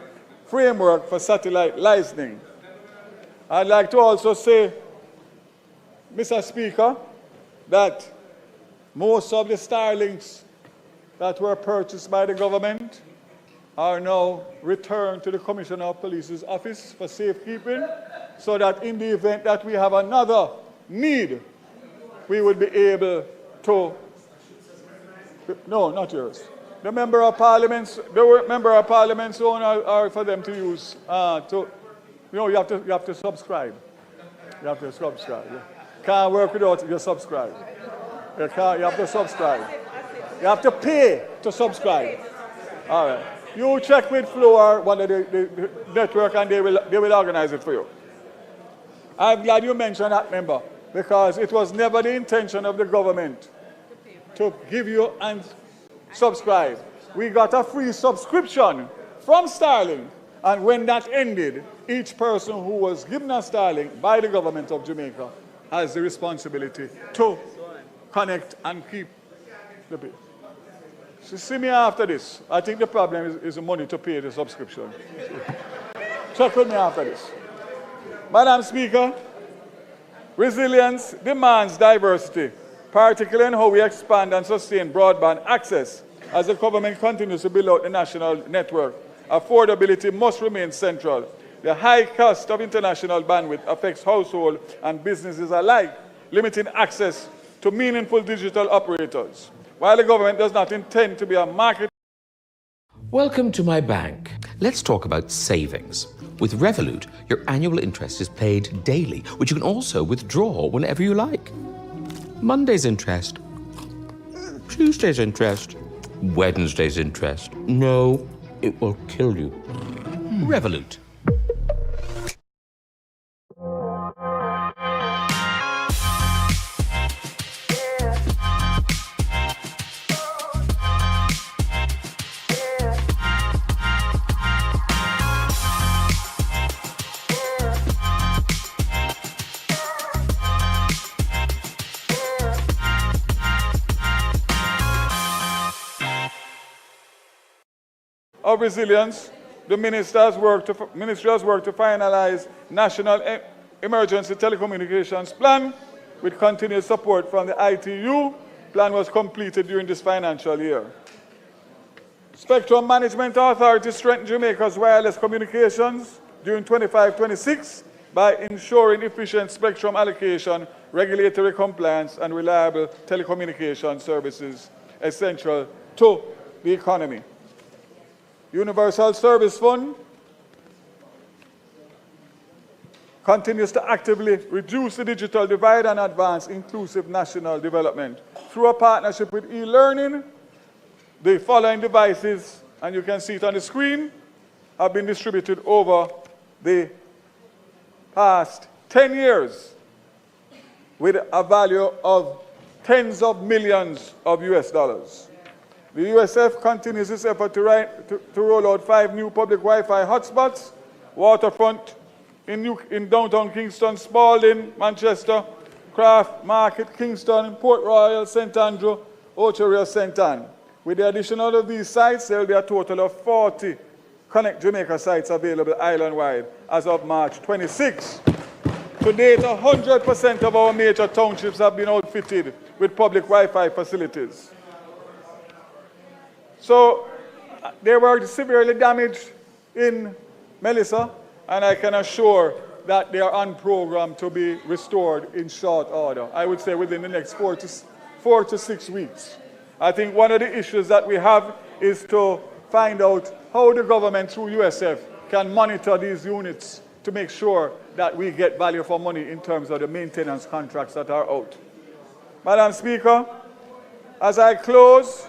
framework for satellite licensing. I'd like to also say, Mr. Speaker, that most of the Starlinks that were purchased by the government are now returned to the Commissioner of Police's office for safekeeping, so that in the event that we have another need, we would be able to... No, not yours. The member of parliament's own are for them to use. You have to subscribe. You have to subscribe. You can't work without you subscribe. You have to subscribe. You have to pay to subscribe. All right. You check with Flo or one of the network, and they will organize it for you. I'm glad you mentioned that, member, because it was never the intention of the government to give you and subscribe. We got a free subscription from Starlink, and when that ended, each person who was given a Starlink by the government of Jamaica has the responsibility to connect and keep the bill. So see me after this. I think the problem is the money to pay the subscription. Check with me after this. Madam Speaker, resilience demands diversity, particularly in how we expand and sustain broadband access. As the government continues to build out the national network, affordability must remain central. The high cost of international bandwidth affects households and businesses alike, limiting access to meaningful digital operators. While the government does not intend to be a market... Welcome to my bank. Let's talk about savings. With Revolut, your annual interest is paid daily, which you can also withdraw whenever you like. Monday's interest, Tuesday's interest, Wednesday's interest. No, it will kill you. Revolut. Of resilience, the ministry has worked to finalize National Emergency Telecommunications Plan with continued support from the ITU. Plan was completed during this financial year. Spectrum Management Authority strengthened Jamaica's wireless communications during 25-26 by ensuring efficient spectrum allocation, regulatory compliance, and reliable telecommunication services essential to the economy. Universal Service Fund continues to actively reduce the digital divide and advance inclusive national development. Through a partnership with e-learning, the following devices, and you can see it on the screen, have been distributed over the past 10 years with a value of tens of millions of US dollars. The USF continues its effort to roll out 5 new public Wi-Fi hotspots, waterfront in downtown Kingston, Spalding, Manchester, Craft, Market, Kingston, Port Royal, St. Andrew, Ocho St. Anne. With the addition of these sites, there will be a total of 40 Connect Jamaica sites available island-wide as of March 26. To date, 100% of our major townships have been outfitted with public Wi-Fi facilities. So they were severely damaged in Melissa, and I can assure that they are on program to be restored in short order. I would say within the next 4 to 6 weeks. I think one of the issues that we have is to find out how the government through USF can monitor these units to make sure that we get value for money in terms of the maintenance contracts that are out. Madam Speaker, as I close,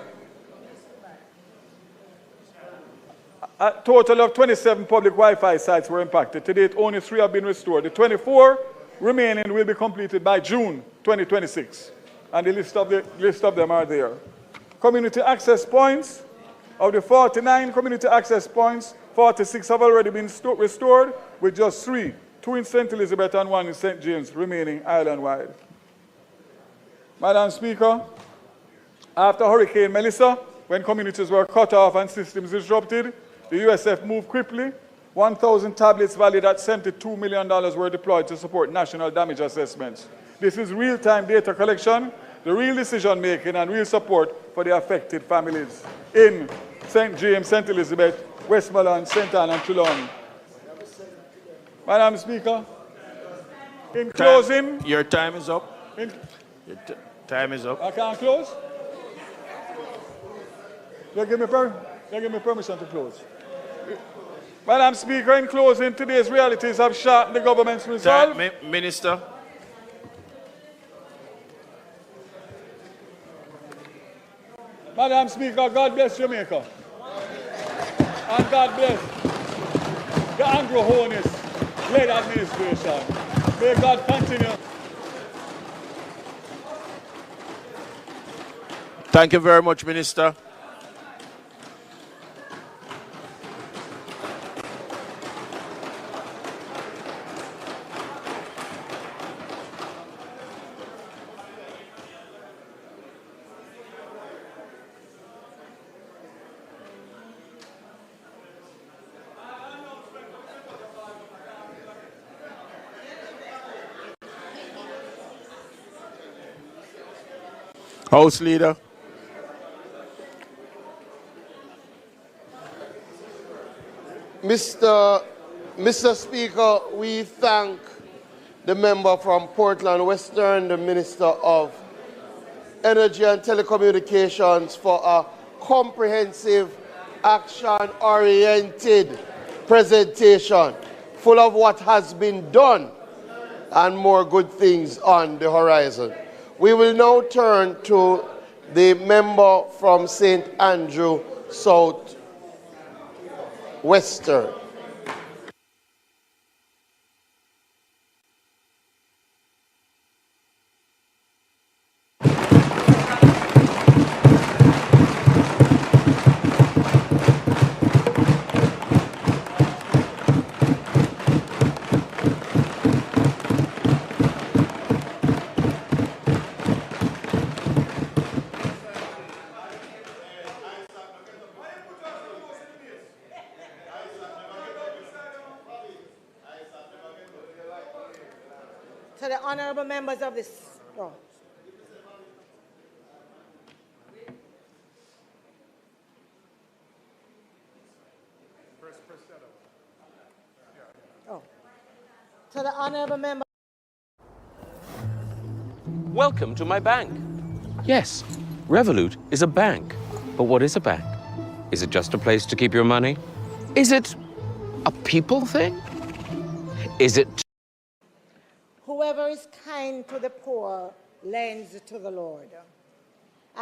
a total of 27 public Wi-Fi sites were impacted. To date, only 3 have been restored. The 24 remaining will be completed by June 2026, and the list of them are there. Community access points, of the 49 community access points, 46 have already been restored, with just 3, 2 in St. Elizabeth and 1 in St. James, remaining island-wide. Madam Speaker, after Hurricane Melissa, when communities were cut off and systems disrupted, the USF moved quickly. 1,000 tablets valued at $72 million were deployed to support national damage assessments. This is real-time data collection, the real decision-making, and real support for the affected families in St. James, St. Elizabeth, Westmoreland, St. Anne, and Trelawney. Madam Speaker, in closing... Your time is up. Time is up. I can't close? They give me permission to close. Madam Speaker, in closing, today's realities have sharpened the government's resolve. Minister. Madam Speaker, God bless Jamaica. And God bless the Anglo-Honest-led administration. May God continue. Thank you very much, Minister. House Leader. Mr. Speaker, we thank the member from Portland Western, the Minister of Energy and Telecommunications, for a comprehensive, action-oriented presentation full of what has been done and more good things on the horizon. We will now turn to the member from St. Andrew South Western. To the honorable members of this. Oh. Oh. To the honorable member. Welcome to my bank. Yes, Revolut is a bank. But what is a bank? Is it just a place to keep your money? Is it a people thing? Is it... Whoever is kind to the poor lends to the Lord,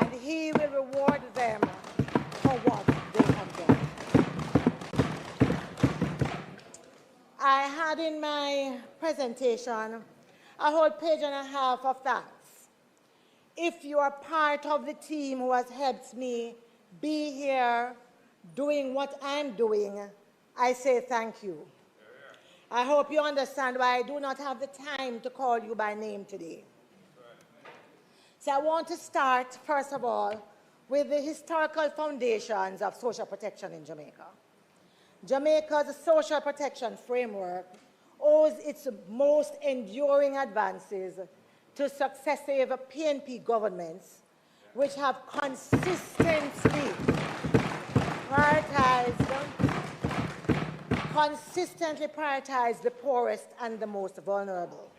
and he will reward them for what they have done. I had in my presentation a whole page and a half of thanks. If you are part of the team who has helped me be here doing what I'm doing, I say thank you. I hope you understand why I do not have the time to call you by name today. So I want to start, first of all, with the historical foundations of social protection in Jamaica. Jamaica's social protection framework owes its most enduring advances to successive PNP governments, which have consistently prioritized the poorest and the most vulnerable,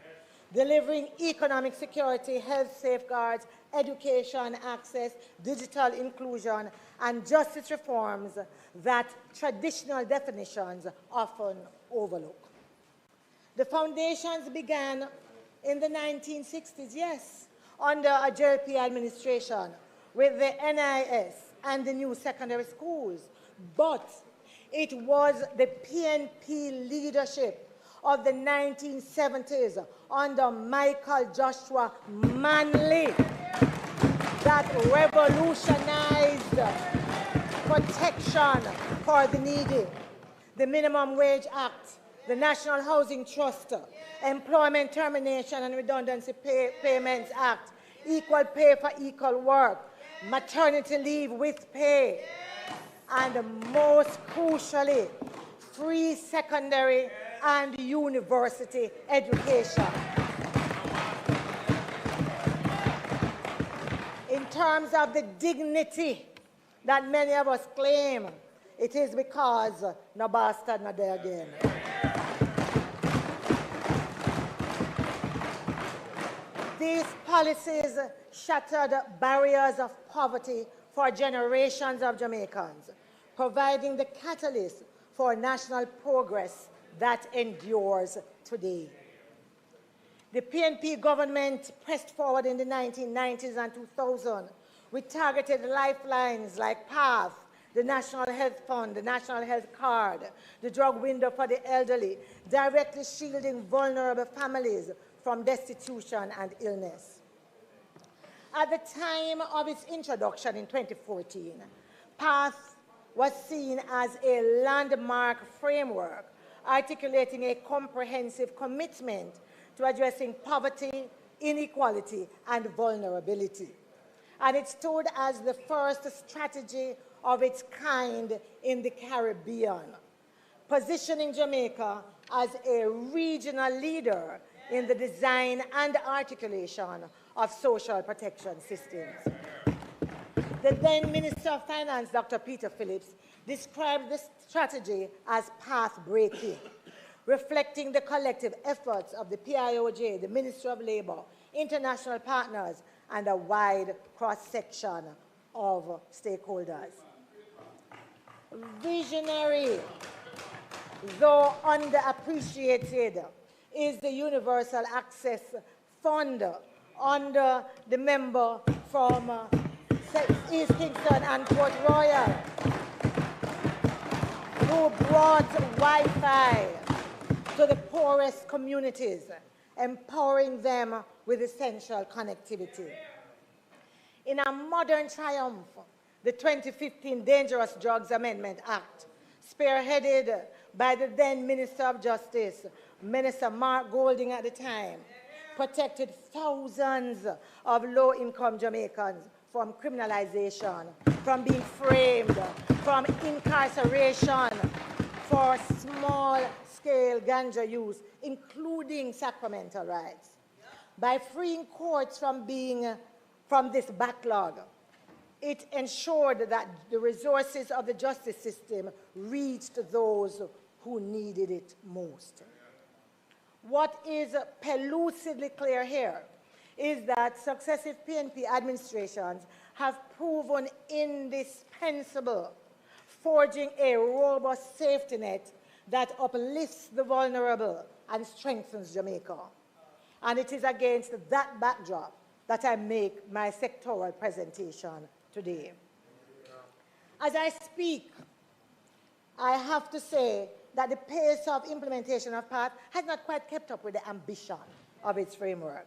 delivering economic security, health safeguards, education access, digital inclusion, and justice reforms that traditional definitions often overlook. The foundations began in the 1960s, yes, under a JLP administration with the NIS and the new secondary schools, but it was the PNP leadership of the 1970s under Michael Joshua Manley that revolutionized protection for the needy. The Minimum Wage Act, the National Housing Trust, Employment Termination and Redundancy Payments Act, Equal Pay for Equal Work, Maternity Leave with Pay, and most crucially, free secondary and university education. In terms of the dignity that many of us claim, it is because no bastard not there again. These policies shattered barriers of poverty for generations of Jamaicans, providing the catalyst for national progress that endures today. The PNP government pressed forward in the 1990s and 2000 with targeted lifelines like PATH, the National Health Fund, the National Health Card, the drug window for the elderly, directly shielding vulnerable families from destitution and illness. At the time of its introduction in 2014, PATH was seen as a landmark framework articulating a comprehensive commitment to addressing poverty, inequality, and vulnerability. And it stood as the first strategy of its kind in the Caribbean, positioning Jamaica as a regional leader in the design and articulation of social protection systems. The then Minister of Finance, Dr. Peter Phillips, described this strategy as path-breaking, reflecting the collective efforts of the PIOJ, the Ministry of Labour, international partners, and a wide cross-section of stakeholders. Visionary, though underappreciated, is the Universal Access Fund under the member from East Kingston and Port Royal, who brought Wi-Fi to the poorest communities, empowering them with essential connectivity. In a modern triumph, the 2015 Dangerous Drugs Amendment Act, spearheaded by the then Minister of Justice, Minister Mark Golding at the time, protected thousands of low-income Jamaicans from criminalization, from being framed, from incarceration for small-scale ganja use, including sacramental rights. By freeing courts from this backlog, it ensured that the resources of the justice system reached those who needed it most. What is pellucidly clear here is that successive PNP administrations have proven indispensable, forging a robust safety net that uplifts the vulnerable and strengthens Jamaica. And it is against that backdrop that I make my sectoral presentation today. As I speak, I have to say that the pace of implementation of PATH has not quite kept up with the ambition of its framework.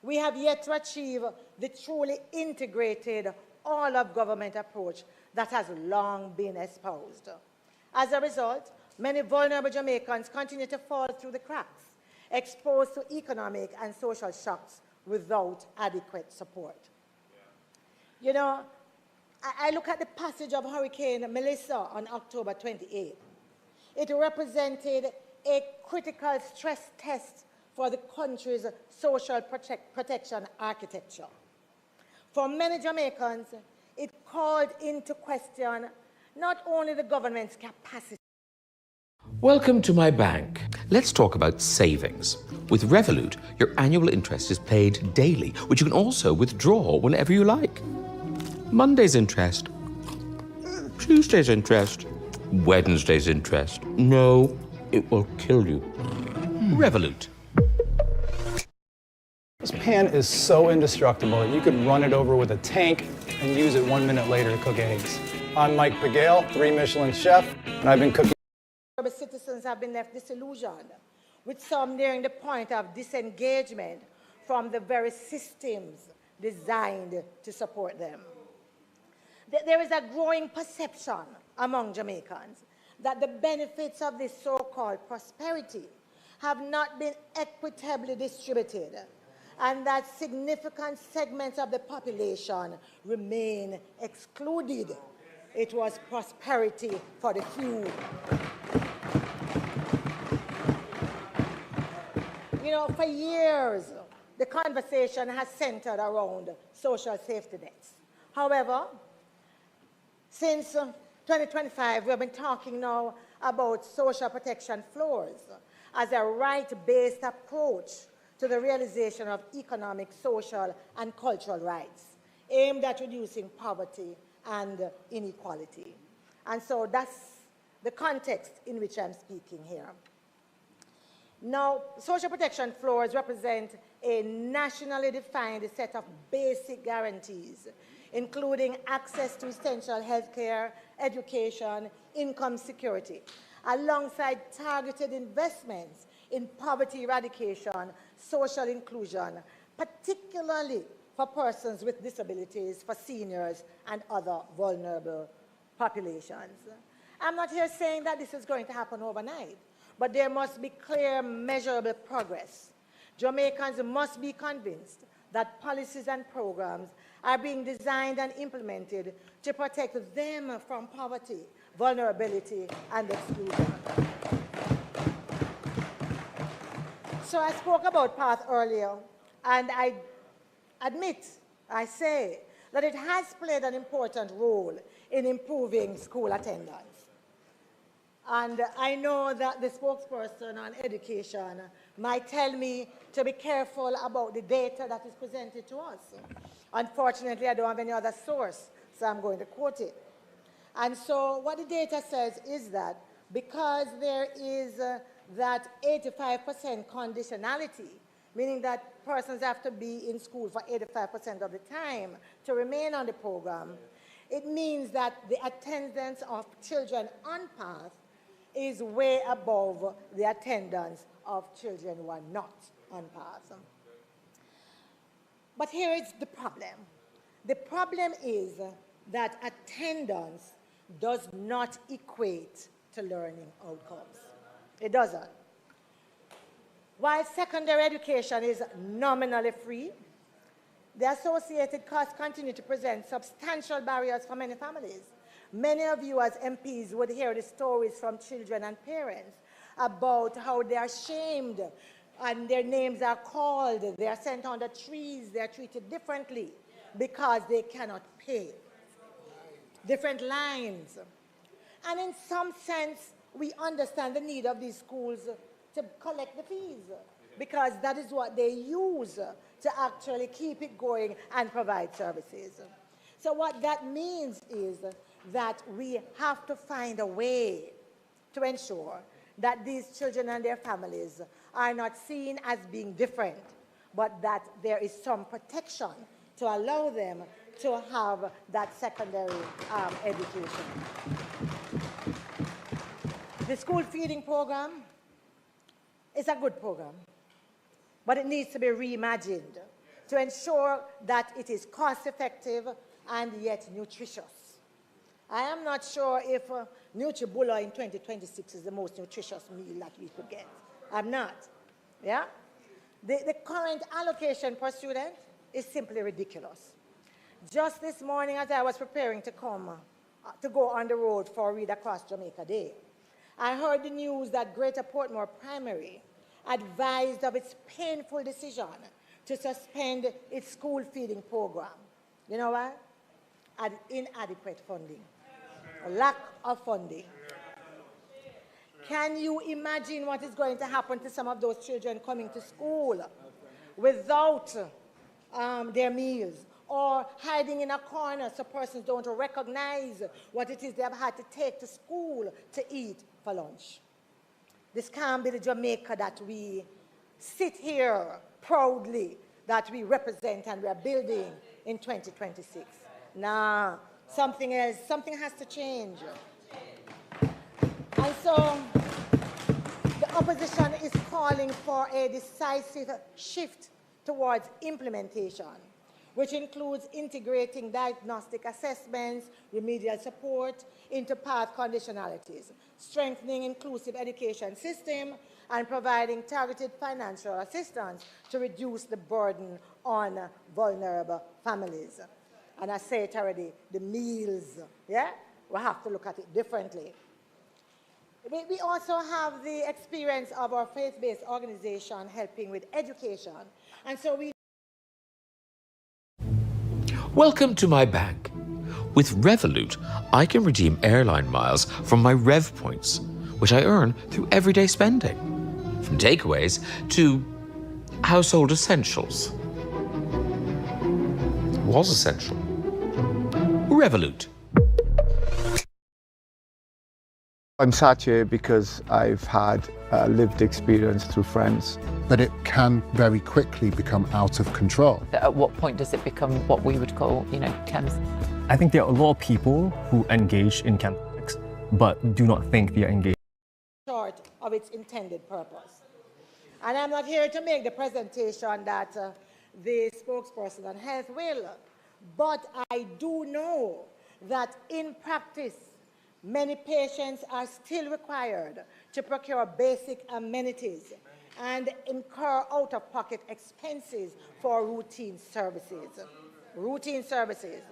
We have yet to achieve the truly integrated all-of-government approach that has long been espoused. As a result, many vulnerable Jamaicans continue to fall through the cracks, exposed to economic and social shocks without adequate support. You know, I look at the passage of Hurricane Melissa on October 28th. It represented a critical stress test for the country's social protection architecture. For many Jamaicans, it called into question not only the government's capacity. Welcome to my bank. Let's talk about savings. With Revolut, your annual interest is paid daily, which you can also withdraw whenever you like. Monday's interest, Tuesday's interest, Wednesday's interest. No, it will kill you. Revolut. This pan is so indestructible that you could run it over with a tank and use it 1 minute later to cook eggs. I'm Mike Pagale, 3 Michelin chef, and I've been cooking. Citizens have been left disillusioned, with some nearing the point of disengagement from the very systems designed to support them. There is a growing perception among Jamaicans that the benefits of this so-called prosperity have not been equitably distributed, and that significant segments of the population remain excluded. It was prosperity for the few. You know, for years, the conversation has centered around social safety nets. However, since 2025, we have been talking now about social protection floors as a right-based approach to the realization of economic, social, and cultural rights aimed at reducing poverty and inequality. And so that's the context in which I'm speaking here. Now, social protection floors represent a nationally defined set of basic guarantees, including access to essential health care, education, income security, alongside targeted investments in poverty eradication, social inclusion, particularly for persons with disabilities, for seniors, and other vulnerable populations. I'm not here saying that this is going to happen overnight, but there must be clear, measurable progress. Jamaicans must be convinced that policies and programs are being designed and implemented to protect them from poverty, vulnerability, and exclusion. So I spoke about PATH earlier, and I say that it has played an important role in improving school attendance. And I know that the spokesperson on education might tell me to be careful about the data that is presented to us. Unfortunately, I don't have any other source, so I'm going to quote it. And so what the data says is that because there is that 85% conditionality, meaning that persons have to be in school for 85% of the time to remain on the program, it means that the attendance of children on PATH is way above the attendance of children who are not on PATH. But here is the problem. The problem is that attendance does not equate to learning outcomes. It doesn't. While secondary education is nominally free, the associated costs continue to present substantial barriers for many families. Many of you as MPs would hear the stories from children and parents about how they are shamed and their names are called, they are sent under trees, they are treated differently because they cannot pay. Different lines. And in some sense, we understand the need of these schools to collect the fees because that is what they use to actually keep it going and provide services. So what that means is that we have to find a way to ensure that these children and their families are not seen as being different, but that there is some protection to allow them to have that secondary education. The school feeding program is a good program, but it needs to be reimagined to ensure that it is cost-effective and yet nutritious. I am not sure if Nutribullah in 2026 is the most nutritious meal that we could get. I'm not. Yeah? The current allocation per student is simply ridiculous. Just this morning, as I was preparing to go on the road for Read Across Jamaica Day, I heard the news that Greater Portmore Primary advised of its painful decision to suspend its school feeding program. You know why? Inadequate funding, lack of funding. Can you imagine what is going to happen to some of those children coming to school without their meals, or hiding in a corner so persons don't recognize what it is they have had to take to school to eat for lunch? This can't be the Jamaica that we sit here proudly, that we represent and we are building in 2026. Nah, something else, something has to change. And so the opposition is calling for a decisive shift towards implementation, which includes integrating diagnostic assessments, remedial support into path conditionalities, strengthening inclusive education system, and providing targeted financial assistance to reduce the burden on vulnerable families. And I say it already, the meals, yeah? We have to look at it differently. We also have the experience of our faith-based organization helping with education. And so we... Welcome to my bank. With Revolut, I can redeem airline miles from my Rev points, which I earn through everyday spending, from takeaways to household essentials. Was essential. Revolut. I'm sat here because I've had lived experience through friends. But it can very quickly become out of control. At what point does it become what we would call, chems? I think there are a lot of people who engage in chem politics, but do not think they are engaged. Short of its intended purpose. And I'm not here to make the presentation that the spokesperson on health will, but I do know that in practice, many patients are still required to procure basic amenities and incur out-of-pocket expenses for routine services. Routine services.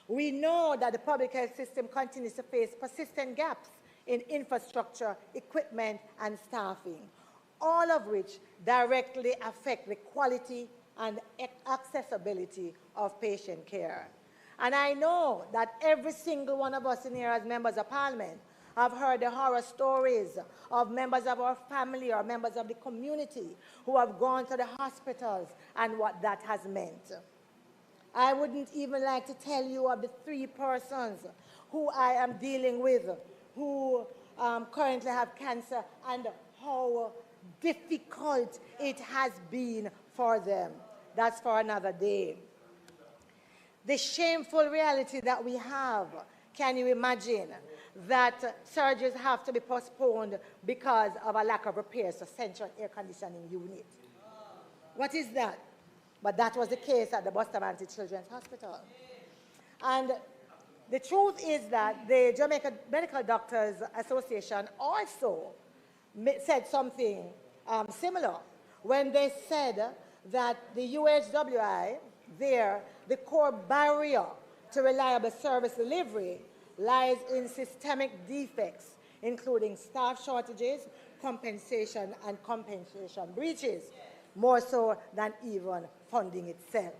We know that the public health system continues to face persistent gaps in infrastructure, equipment, and staffing, all of which directly affect the quality and accessibility of patient care. And I know that every single one of us in here as members of Parliament have heard the horror stories of members of our family or members of the community who have gone to the hospitals and what that has meant. I wouldn't even like to tell you of the 3 persons who I am dealing with who currently have cancer and how difficult it has been for them. That's for another day. The shameful reality that we have, can you imagine that surgeries have to be postponed because of a lack of repairs to central air conditioning unit? What is that? But that was the case at the Bustamante Children's Hospital. And the truth is that the Jamaica Medical Doctors Association also said something similar when they said that the UHWI, the core barrier to reliable service delivery lies in systemic defects, including staff shortages, compensation breaches, more so than even funding itself.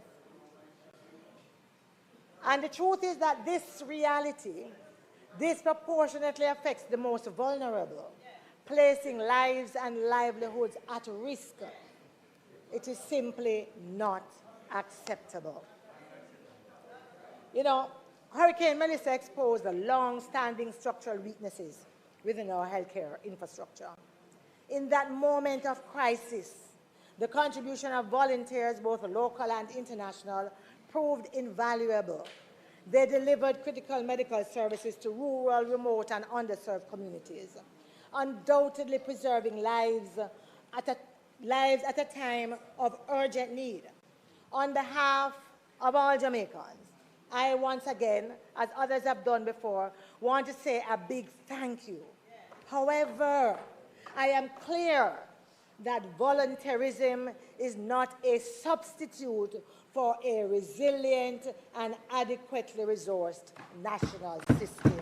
And the truth is that this reality disproportionately affects the most vulnerable, placing lives and livelihoods at risk. It is simply not acceptable. You know, Hurricane Melissa exposed the long-standing structural weaknesses within our healthcare infrastructure. In that moment of crisis, the contribution of volunteers, both local and international, proved invaluable. They delivered critical medical services to rural, remote, and underserved communities, undoubtedly preserving lives at a time of urgent need. On behalf of all Jamaicans, I once again, as others have done before, want to say a big thank you. However, I am clear that voluntarism is not a substitute for a resilient and adequately resourced national system.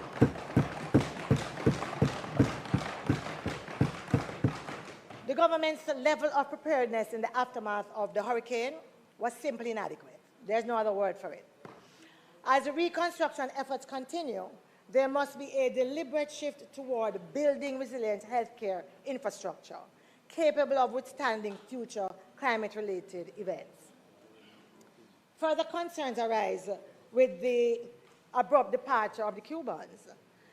The government's level of preparedness in the aftermath of the hurricane was simply inadequate. There's no other word for it. As the reconstruction efforts continue, there must be a deliberate shift toward building resilient healthcare infrastructure capable of withstanding future climate-related events. Further concerns arise with the abrupt departure of the Cubans.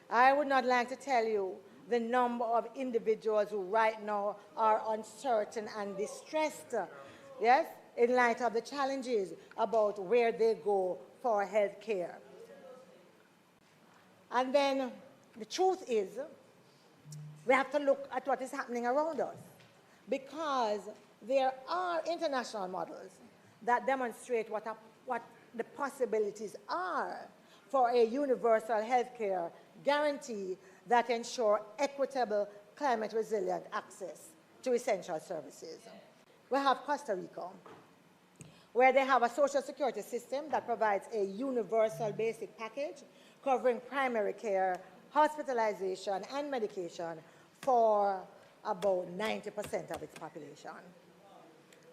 I would not like to tell you the number of individuals who right now are uncertain and distressed, yes, in light of the challenges about where they go for health care. And then the truth is, we have to look at what is happening around us, because there are international models that demonstrate what the possibilities are for a universal health care guarantee that ensure equitable, climate-resilient access to essential services. We have Costa Rica, where they have a social security system that provides a universal basic package covering primary care, hospitalization, and medication for about 90% of its population.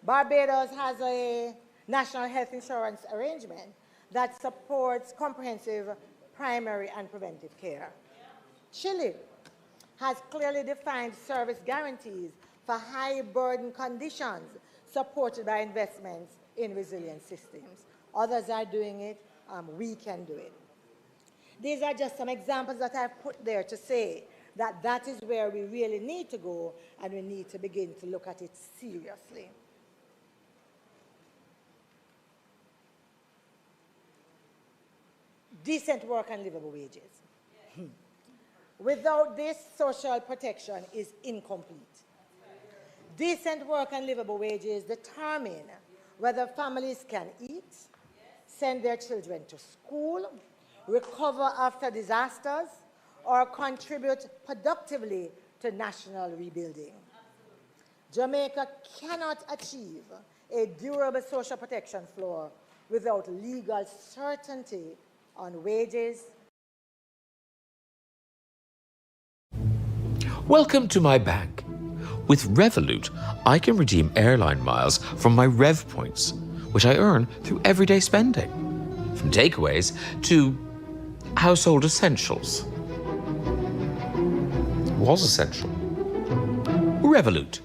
Barbados has a national health insurance arrangement that supports comprehensive primary and preventive care. Chile has clearly defined service guarantees for high-burden conditions supported by investments in resilient systems. Others are doing it. We can do it. These are just some examples that I've put there to say that that is where we really need to go, and we need to begin to look at it seriously. Decent work and livable wages. Without this, social protection is incomplete. Decent work and livable wages determine whether families can eat, send their children to school, recover after disasters, or contribute productively to national rebuilding. Jamaica cannot achieve a durable social protection floor without legal certainty on wages. Welcome to my bank. With Revolut, I can redeem airline miles from my Rev points, which I earn through everyday spending, from takeaways to household essentials. Was essential. Revolut.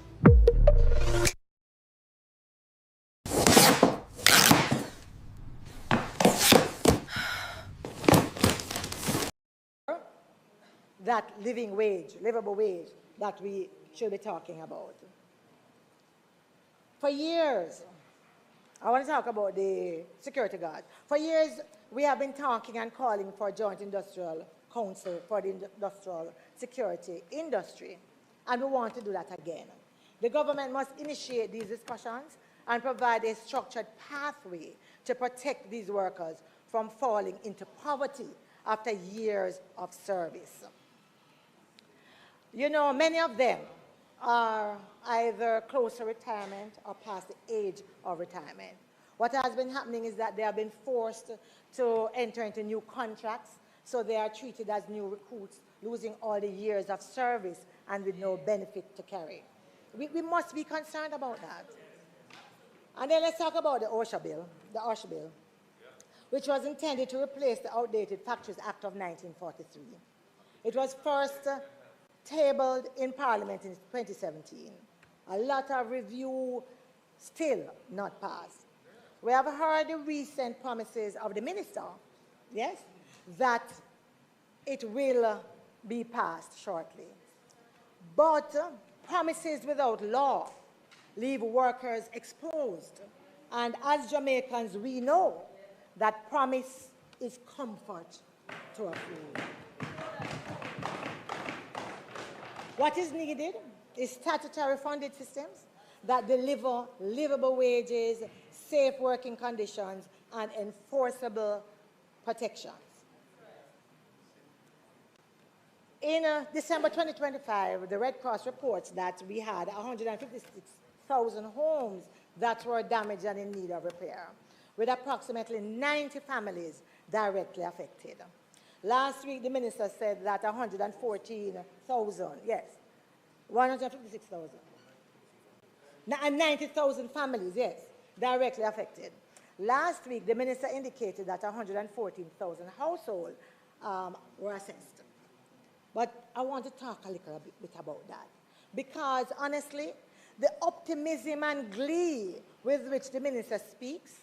That living wage, livable wage that we should be talking about. For years, I want to talk about the security guard. For years, we have been talking and calling for a joint industrial council for the industrial security industry, and we want to do that again. The government must initiate these discussions and provide a structured pathway to protect these workers from falling into poverty after years of service. You know, many of them are either close to retirement or past the age of retirement. What has been happening is that they have been forced to enter into new contracts, so they are treated as new recruits, losing all the years of service and with no benefit to carry. We must be concerned about that. And then let's talk about the OSHA bill, which was intended to replace the outdated Factories Act of 1943. It was first tabled in Parliament in 2017. A lot of review, still not passed. We have heard the recent promises of the minister, yes, that it will be passed shortly. But promises without law leave workers exposed. And as Jamaicans, we know that promise is comfort to a few. What is needed is statutory funded systems that deliver livable wages, safe working conditions, and enforceable protections. In December 2025, the Red Cross reports that we had 156,000 homes that were damaged and in need of repair, with approximately 90 families directly affected. Last week, the minister said that 114,000, yes, 156,000. And 90,000 families, yes, directly affected. Last week, the minister indicated that 114,000 households were assessed. But I want to talk a little bit about that. Because honestly, the optimism and glee with which the minister speaks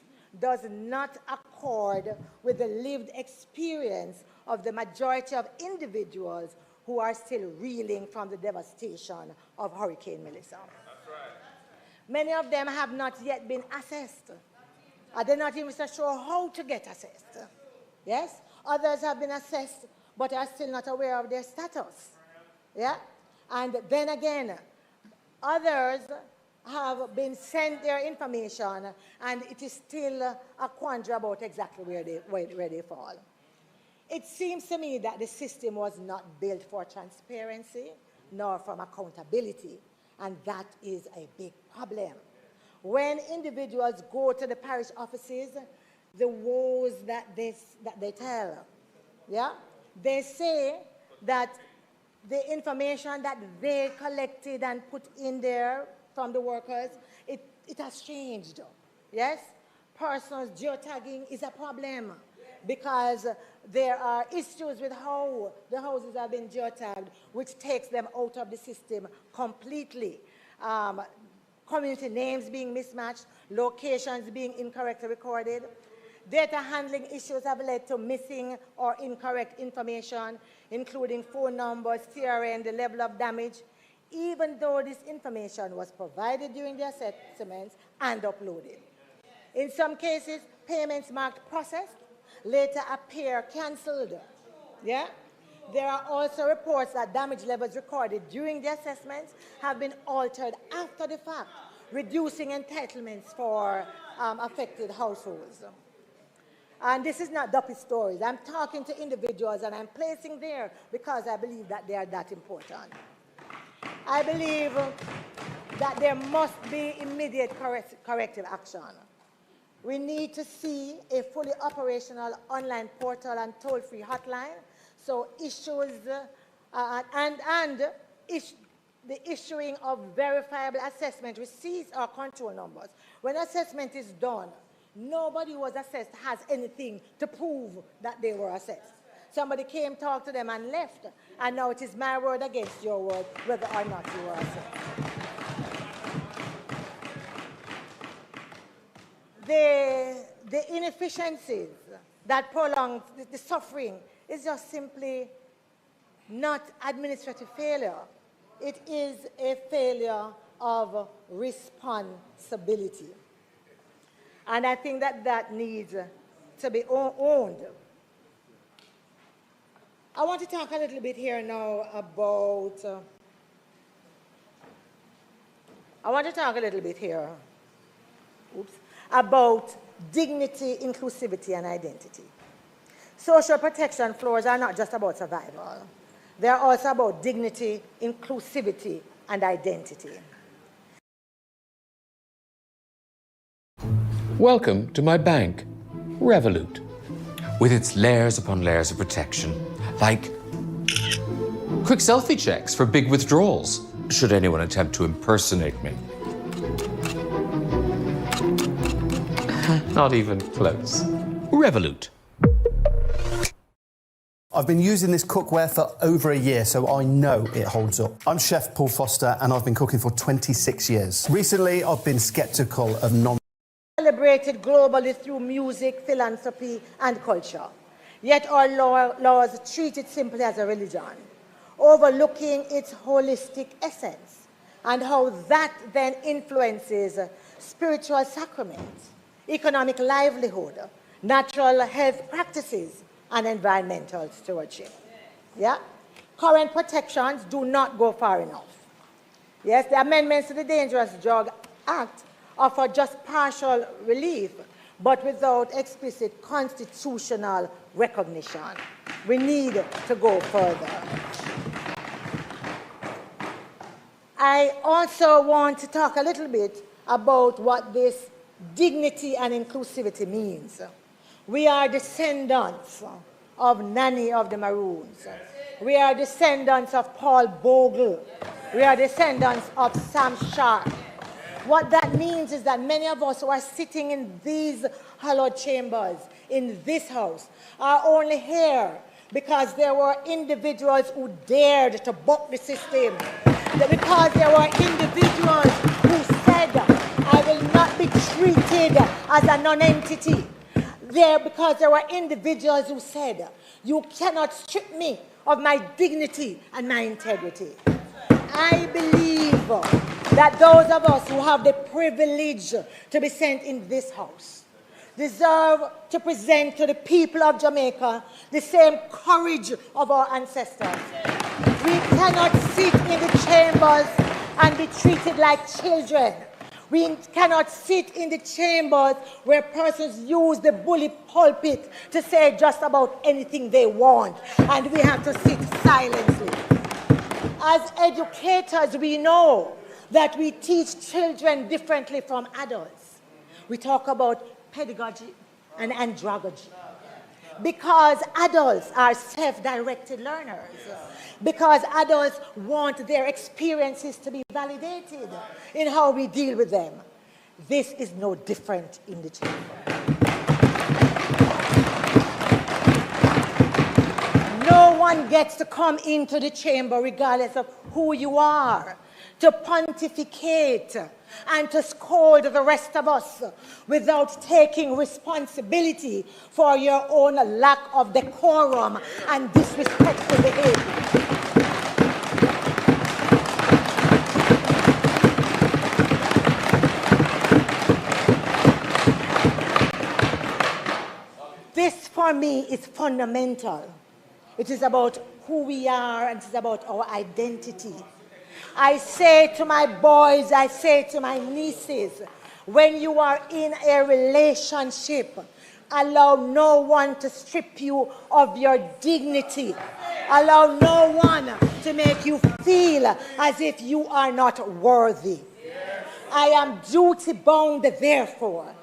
does not accord with the lived experience of the majority of individuals who are still reeling from the devastation of Hurricane Melissa. That's right. Many of them have not yet been assessed. They're not even so sure how to get assessed. Yes? Others have been assessed but are still not aware of their status. Yeah? And then again, others have been sent their information and it is still a quandary about exactly where they fall. It seems to me that the system was not built for transparency nor from accountability, and that is a big problem. When individuals go to the parish offices, the woes that they tell, yeah? They say that the information that they collected and put in there from the workers, it has changed, yes? Personal geotagging is a problem because there are issues with how the houses have been geotagged, which takes them out of the system completely. Community names being mismatched, locations being incorrectly recorded. Data handling issues have led to missing or incorrect information, including phone numbers, CRN, the level of damage, even though this information was provided during the assessments and uploaded. In some cases, payments marked processed later appear cancelled. Yeah? There are also reports that damage levels recorded during the assessments have been altered after the fact, reducing entitlements for affected households. And this is not duppy stories. I'm talking to individuals and I'm placing there because I believe that they are that important. I believe that there must be immediate corrective action. We need to see a fully operational online portal and toll-free hotline, so issues the issuing of verifiable assessment receipts or control numbers. When assessment is done, nobody who was assessed has anything to prove that they were assessed. Somebody came, talked to them, and left, and now it is my word against your word, whether or not you were assessed. The inefficiencies that prolong the suffering is just simply not administrative failure. It is a failure of responsibility. And I think that that needs to be owned. I want to talk a little bit here now about, about dignity, inclusivity, and identity. Social protection floors are not just about survival. They are also about dignity, inclusivity, and identity. Welcome to my bank, Revolut, with its layers upon layers of protection, like quick selfie checks for big withdrawals, should anyone attempt to impersonate me. Not even close. Revolut. I've been using this cookware for over a year, so I know it holds up. I'm Chef Paul Foster, and I've been cooking for 26 years. Recently, I've been skeptical of celebrated globally through music, philanthropy, and culture. Yet our laws treat it simply as a religion, overlooking its holistic essence and how that then influences spiritual sacraments, economic livelihood, natural health practices, and environmental stewardship. Yeah? Current protections do not go far enough. Yes, the amendments to the Dangerous Drug Act offer just partial relief, but without explicit constitutional recognition. We need to go further. I also want to talk a little bit about what this dignity and inclusivity means. We are descendants of Nanny of the Maroons. We are descendants of Paul Bogle. We are descendants of Sam Sharp. What that means is that many of us who are sitting in these hallowed chambers, in this house, are only here because there were individuals who dared to buck the system. Because there were individuals who said, I will not be treated as a non-entity. Because there were individuals who said, you cannot strip me of my dignity and my integrity. I believe that those of us who have the privilege to be sent in this house deserve to present to the people of Jamaica the same courage of our ancestors. We cannot sit in the chambers and be treated like children. We cannot sit in the chambers where persons use the bully pulpit to say just about anything they want, and we have to sit silently. As educators, we know that we teach children differently from adults. We talk about pedagogy and andragogy. Because adults are self-directed learners. Because adults want their experiences to be validated in how we deal with them. This is no different in the chamber. No one gets to come into the chamber regardless of who you are, to pontificate and to scold the rest of us without taking responsibility for your own lack of decorum and disrespectful behavior. This, for me, is fundamental. It is about who we are, and it is about our identity. I say to my boys, I say to my nieces, when you are in a relationship, allow no one to strip you of your dignity. Allow no one to make you feel as if you are not worthy. I am duty-bound, therefore,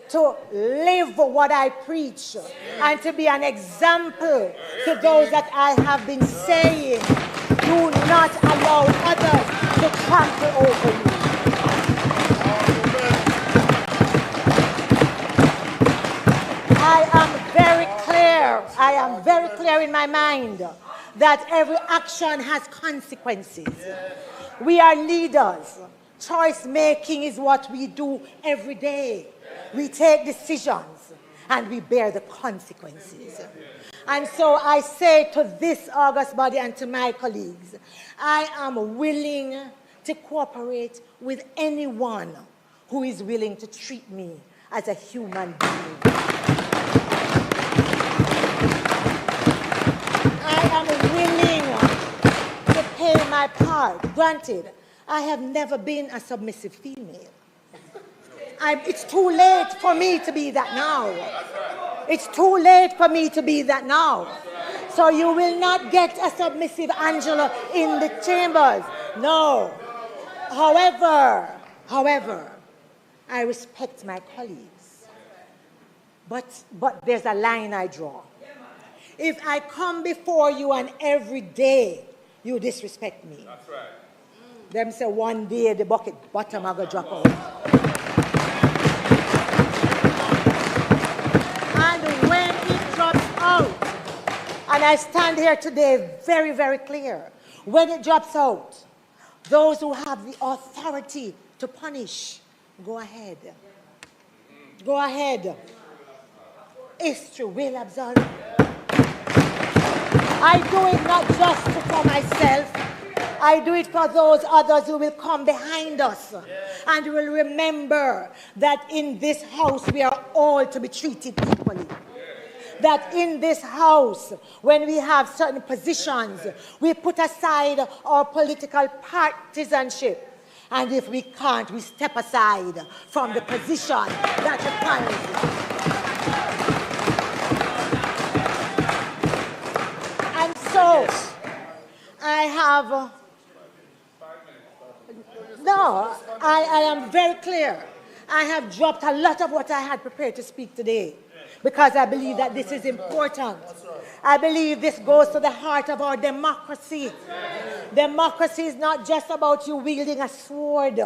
to live what I preach and to be an example to those that I have been saying, do not allow others to trample over you. I am very clear in my mind that every action has consequences. We are leaders. Choice making is what we do every day. We take decisions and we bear the consequences. And so I say to this august body and to my colleagues, I am willing to cooperate with anyone who is willing to treat me as a human being. I am willing to play my part. Granted, I have never been a submissive female. It's too late for me to be that now. It's too late for me to be that now. So you will not get a submissive Angela in the chambers. No. However, I respect my colleagues. But there's a line I draw. If I come before you and every day you disrespect me, that's right. Them say one day the bucket bottom I go drop out. And when it drops out, and I stand here today very, very clear, when it drops out, those who have the authority to punish, go ahead. Go ahead. History will absolve. I do it not just for myself. I do it for those others who will come behind us and will remember that in this house we are all to be treated equally. That in this house, when we have certain positions, we put aside our political partisanship. And if we can't, we step aside from the position that requires it. And so, I have No, I am very clear. I have dropped a lot of what I had prepared to speak today because I believe that this is important. I believe this goes to the heart of our democracy. Democracy is not just about you wielding a sword.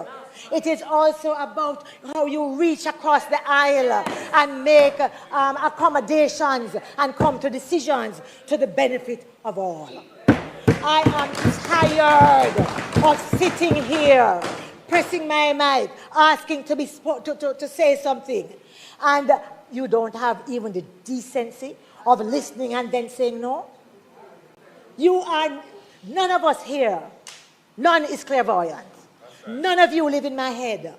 It is also about how you reach across the aisle and make accommodations and come to decisions to the benefit of all. I am tired of sitting here, pressing my mic, asking to be to say something, and you don't have even the decency of listening and then saying no. You are, none of us here, none is clairvoyant. None of you live in my head.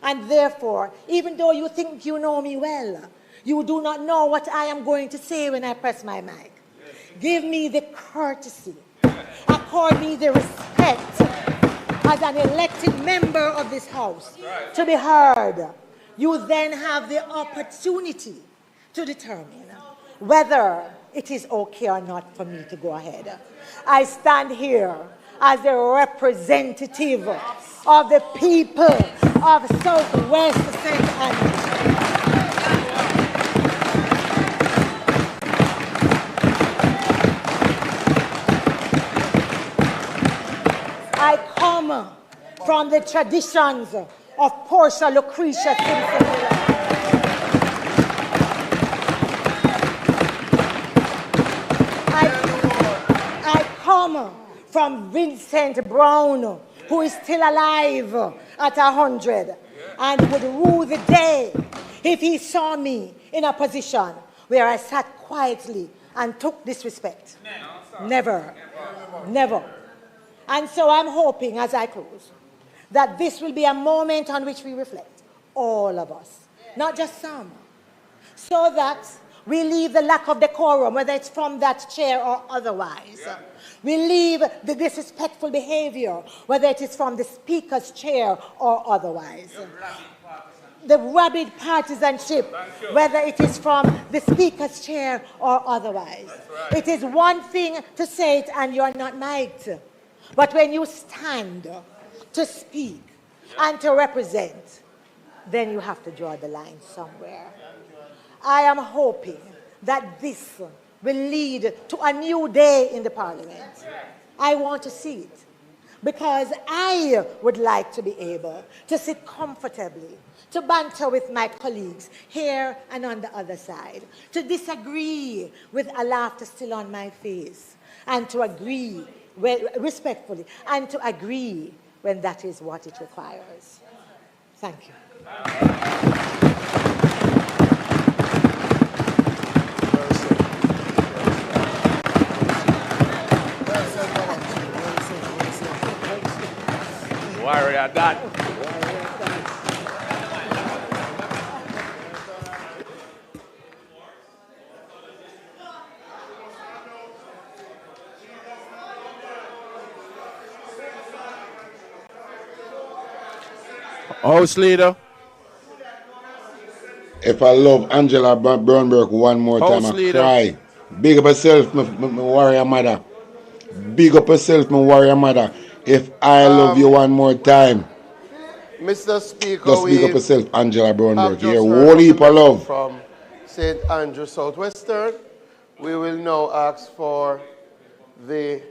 And therefore, even though you think you know me well, you do not know what I am going to say when I press my mic. Give me the courtesy, accord me the respect as an elected member of this house to be heard. You then have the opportunity to determine whether it is okay or not for me to go ahead. I stand here as a representative of the people of Southwest St. Andrews. I come from the traditions of Portia Lucretia Simpson. I come from Vincent Brown, who is still alive at 100 and would rue the day if he saw me in a position where I sat quietly and took disrespect. Never. Never. And so I'm hoping, as I close, that this will be a moment on which we reflect, all of us, not just some, so that we leave the lack of decorum, whether it's from that chair or otherwise. Yeah. We leave the disrespectful behavior, whether it is from the speaker's chair or otherwise. The rabid partisanship, whether it is from the speaker's chair or otherwise. Right. It is one thing to say it and you're not mic'd. But when you stand to speak and to represent, then you have to draw the line somewhere. I am hoping that this will lead to a new day in the Parliament. I want to see it because I would like to be able to sit comfortably, to banter with my colleagues here and on the other side, to disagree with a laughter still on my face, and to agree respectfully, and to agree when that is what it requires. Thank you. Warrior that. House Leader. If I love Angela Brownberg one more time, I cry. Big up yourself, my warrior mother. Big up yourself, my warrior mother. If I love you one more time. Mr. Speaker, just big up yourself, Angela Brownberg. Yeah, whole heap of love. From St. Andrews Southwestern, we will now ask for the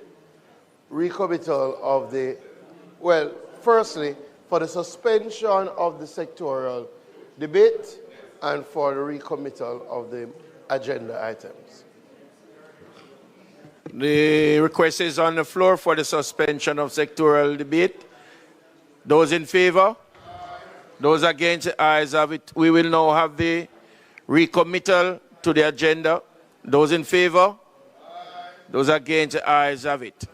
recommittal of the, well, firstly, for the suspension of the sectorial debate and for the recommittal of the agenda items. The request is on the floor for the suspension of sectorial debate. Those in favor? Those against, the ayes have it. We will now have the recommittal to the agenda. Those in favor? Those against, the ayes have it.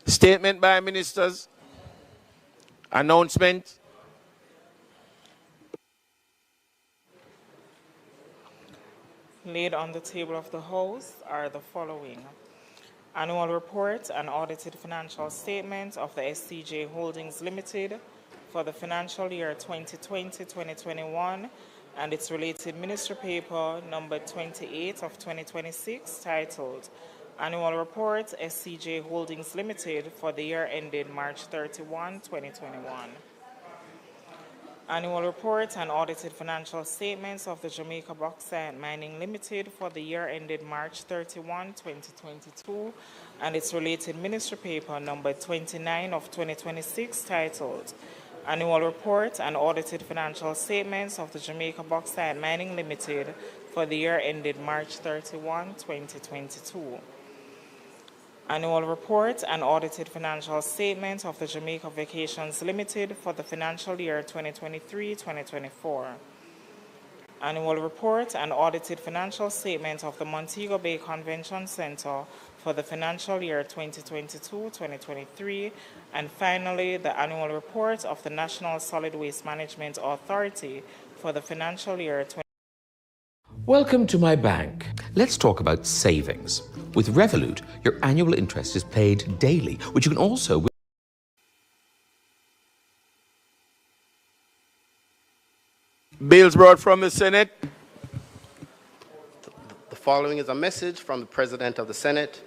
Statement by ministers. Announcement. Laid on the table of the House are the following. Annual report and audited financial statement of the SCJ Holdings Limited for the financial year 2020-2021 and its related ministry paper number 28 of 2026 titled Annual Report SCJ Holdings Limited for the year ended March 31, 2021. Annual report and audited financial statements of the Jamaica Bauxite Mining Limited for the year ended March 31, 2022, and its related ministry paper number 29 of 2026 titled Annual Report and Audited Financial Statements of the Jamaica Bauxite Mining Limited for the year ended March 31, 2022. Annual Report and Audited Financial Statements of the Jamaica Vacations Limited for the financial year 2023-2024. Annual Report and Audited Financial Statements of the Montego Bay Convention Center for the financial year 2022-2023. And finally, the Annual Report of the National Solid Waste Management Authority for the financial year 2023. Welcome to my bank. Let's talk about savings. With Revolut, your annual interest is paid daily, which you can also... Bills brought from the Senate. The following is a message from the President of the Senate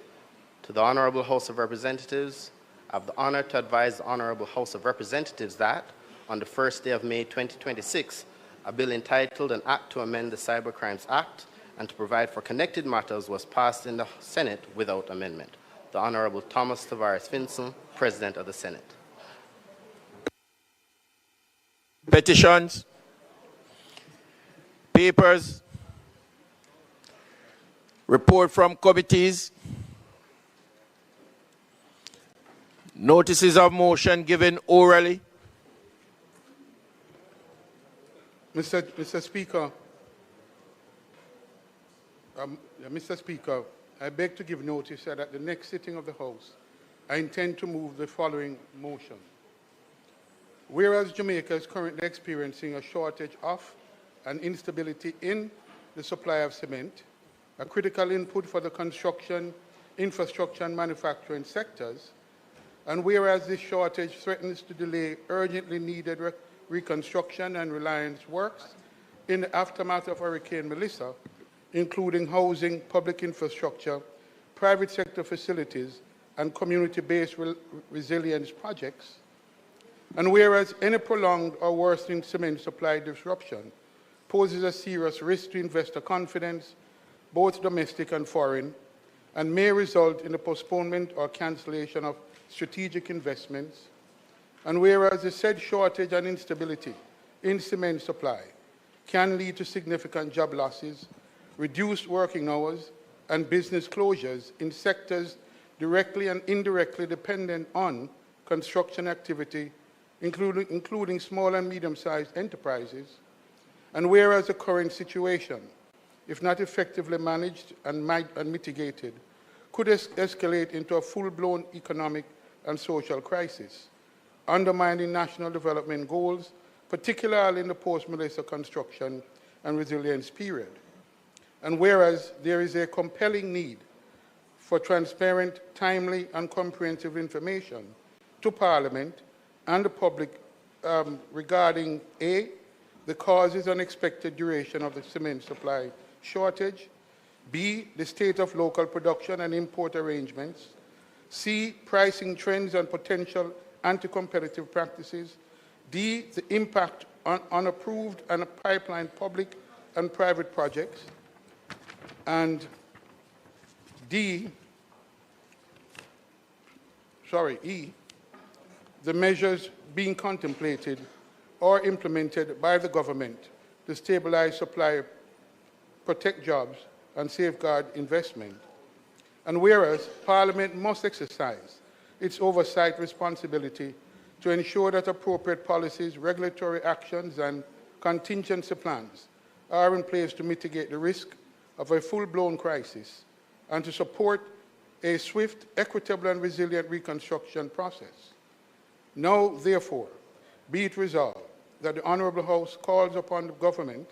to the Honorable House of Representatives. I have the honor to advise the Honorable House of Representatives that on the first day of May 2026, a bill entitled An Act to Amend the Cybercrimes Act and to provide for connected matters was passed in the Senate without amendment. The Honorable Thomas Tavares Finson, President of the Senate. Petitions, papers, report from committees, notices of motion given orally. Mr. Speaker, I beg to give notice that at the next sitting of the House, I intend to move the following motion. Whereas Jamaica is currently experiencing a shortage of and instability in the supply of cement, a critical input for the construction, infrastructure, and manufacturing sectors, and whereas this shortage threatens to delay urgently needed reconstruction and reliance works in the aftermath of Hurricane Melissa, including housing, public infrastructure, private sector facilities, and community-based resilience projects. And whereas any prolonged or worsening cement supply disruption poses a serious risk to investor confidence, both domestic and foreign, and may result in the postponement or cancellation of strategic investments. And whereas the said shortage and instability in cement supply can lead to significant job losses, reduced working hours, and business closures in sectors directly and indirectly dependent on construction activity, including small and medium-sized enterprises, and whereas the current situation, if not effectively managed and mitigated, could escalate into a full-blown economic and social crisis, undermining national development goals, particularly in the post-Melissa construction and resilience period. And whereas there is a compelling need for transparent, timely, and comprehensive information to Parliament and the public regarding A, the causes and expected duration of the cement supply shortage, B, the state of local production and import arrangements, C, pricing trends and potential anti-competitive practices, D, the impact on unapproved and pipeline public and private projects, and E, the measures being contemplated or implemented by the government to stabilize supply, protect jobs, and safeguard investment. And whereas Parliament must exercise its oversight responsibility to ensure that appropriate policies, regulatory actions, and contingency plans are in place to mitigate the risk of a full-blown crisis and to support a swift, equitable, and resilient reconstruction process. Now, therefore, be it resolved that the Honourable House calls upon the Government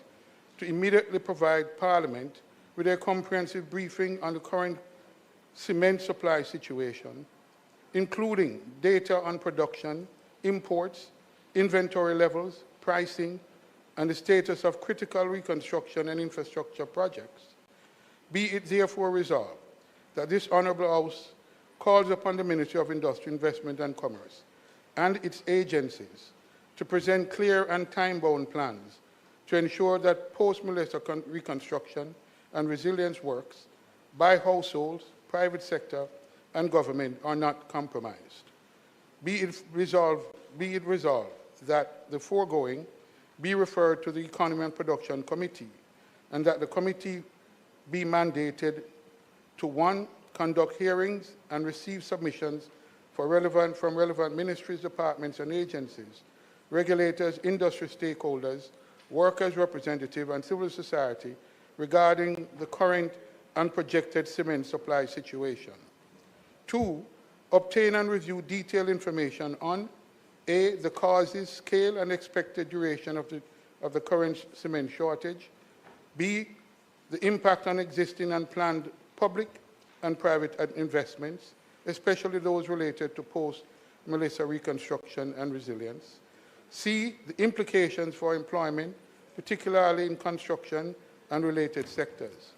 to immediately provide Parliament with a comprehensive briefing on the current cement supply situation, including data on production, imports, inventory levels, pricing, and the status of critical reconstruction and infrastructure projects, be it therefore resolved that this Honourable House calls upon the Ministry of Industry, Investment and Commerce and its agencies to present clear and time-bound plans to ensure that post-Melissa reconstruction and resilience works by households, private sector and government are not compromised. Be it resolved that the foregoing be referred to the Economy and Production Committee, and that the committee be mandated to 1. Conduct hearings and receive submissions from relevant ministries, departments and agencies, regulators, industry stakeholders, workers' representatives and civil society regarding the current and projected cement supply situation. 2. Obtain and review detailed information on A, the causes, scale and expected duration of the current cement shortage, B, the impact on existing and planned public and private investments, especially those related to post-Melissa reconstruction and resilience. C, the implications for employment, particularly in construction and related sectors.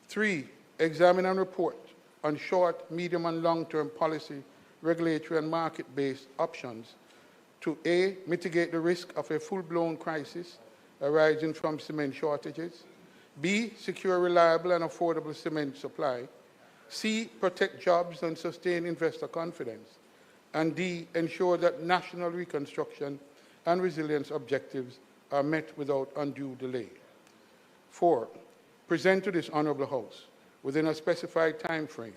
3, examine and report on short, medium and long-term policy, regulatory and market-based options to A, mitigate the risk of a full-blown crisis arising from cement shortages, B, secure reliable and affordable cement supply, C, protect jobs and sustain investor confidence, and D, ensure that national reconstruction and resilience objectives are met without undue delay. 4, present to this Honourable House, within a specified time frame,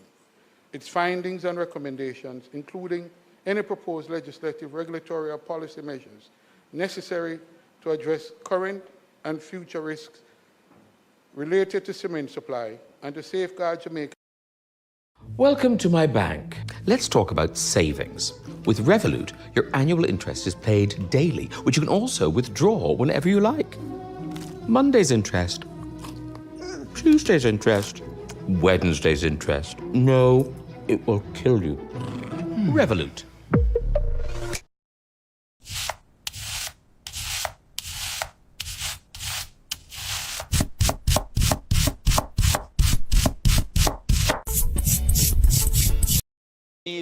its findings and recommendations, including any proposed legislative, regulatory or policy measures necessary to address current and future risks related to cement supply and to safeguard Jamaica. Welcome to my bank. Let's talk about savings. With Revolut, your annual interest is paid daily, which you can also withdraw whenever you like. Monday's interest, Tuesday's interest, Wednesday's interest. No, it will kill you. Revolut.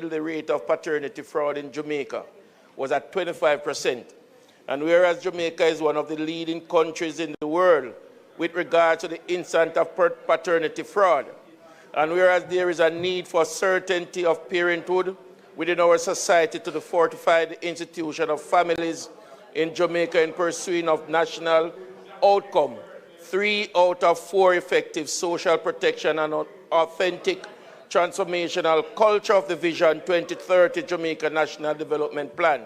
The rate of paternity fraud in Jamaica was at 25%. And whereas Jamaica is one of the leading countries in the world with regard to the incidence of paternity fraud, and whereas there is a need for certainty of parenthood within our society to fortify the institution of families in Jamaica in pursuit of national outcome, 3 out of 4 effective social protection and authentic transformational culture of the Vision 2030 Jamaica National Development Plan.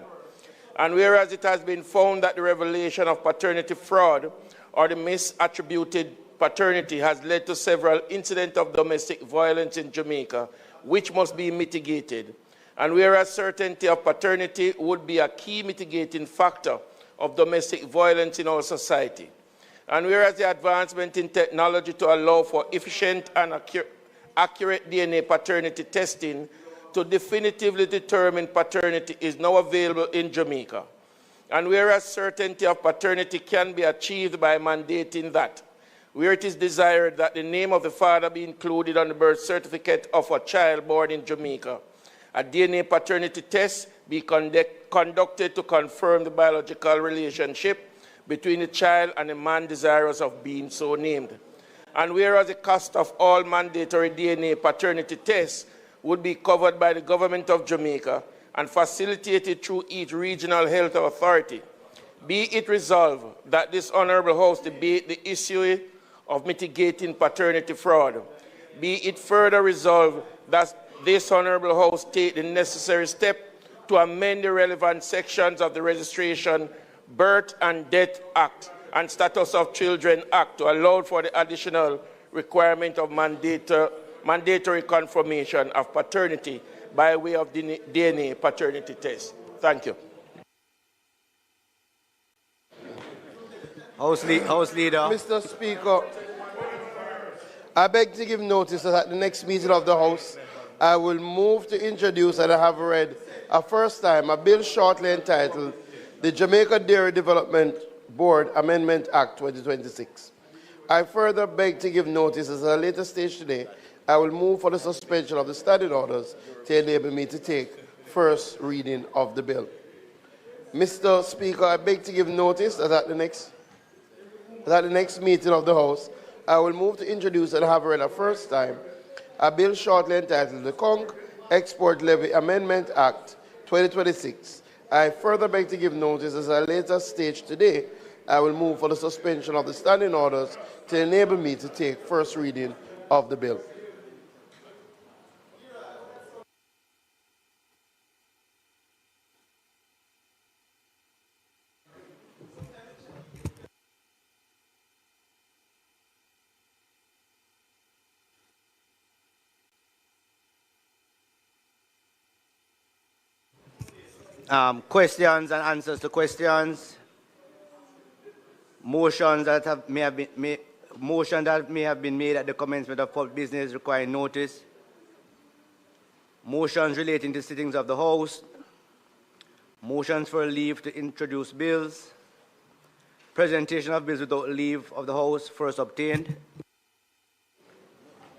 And whereas it has been found that the revelation of paternity fraud or the misattributed paternity has led to several incidents of domestic violence in Jamaica, which must be mitigated. And whereas certainty of paternity would be a key mitigating factor of domestic violence in our society. And whereas the advancement in technology to allow for efficient and accurate DNA paternity testing to definitively determine paternity is now available in Jamaica. And whereas certainty of paternity can be achieved by mandating that, where it is desired that the name of the father be included on the birth certificate of a child born in Jamaica, a DNA paternity test be conducted to confirm the biological relationship between the child and the man desirous of being so named. And whereas the cost of all mandatory DNA paternity tests would be covered by the government of Jamaica and facilitated through each regional health authority, be it resolved that this Honourable House debate the issue of mitigating paternity fraud. Be it further resolved that this Honourable House take the necessary step to amend the relevant sections of the Registration, Birth and Death Act and Status of Children Act to allow for the additional requirement of mandatory confirmation of paternity by way of DNA paternity test. Thank you. House Leader. Mr. Speaker, I beg to give notice that at the next meeting of the House, I will move to introduce, and I have read a first time, a bill shortly entitled the Jamaica Dairy Development Board Amendment Act 2026. I further beg to give notice at a later stage today. I will move for the suspension of the standing orders to enable me to take first reading of the bill. Mr. Speaker, I beg to give notice that at the next meeting of the House, I will move to introduce and have read a first time a bill shortly entitled the Conch Export Levy Amendment Act 2026. I further beg to give notice at a later stage today. I will move for the suspension of the standing orders to enable me to take first reading of the bill. Questions and answers to questions. Motions that may have been made at the commencement of public business requiring notice. Motions relating to sittings of the House. Motions for leave to introduce bills. Presentation of bills without leave of the House first obtained.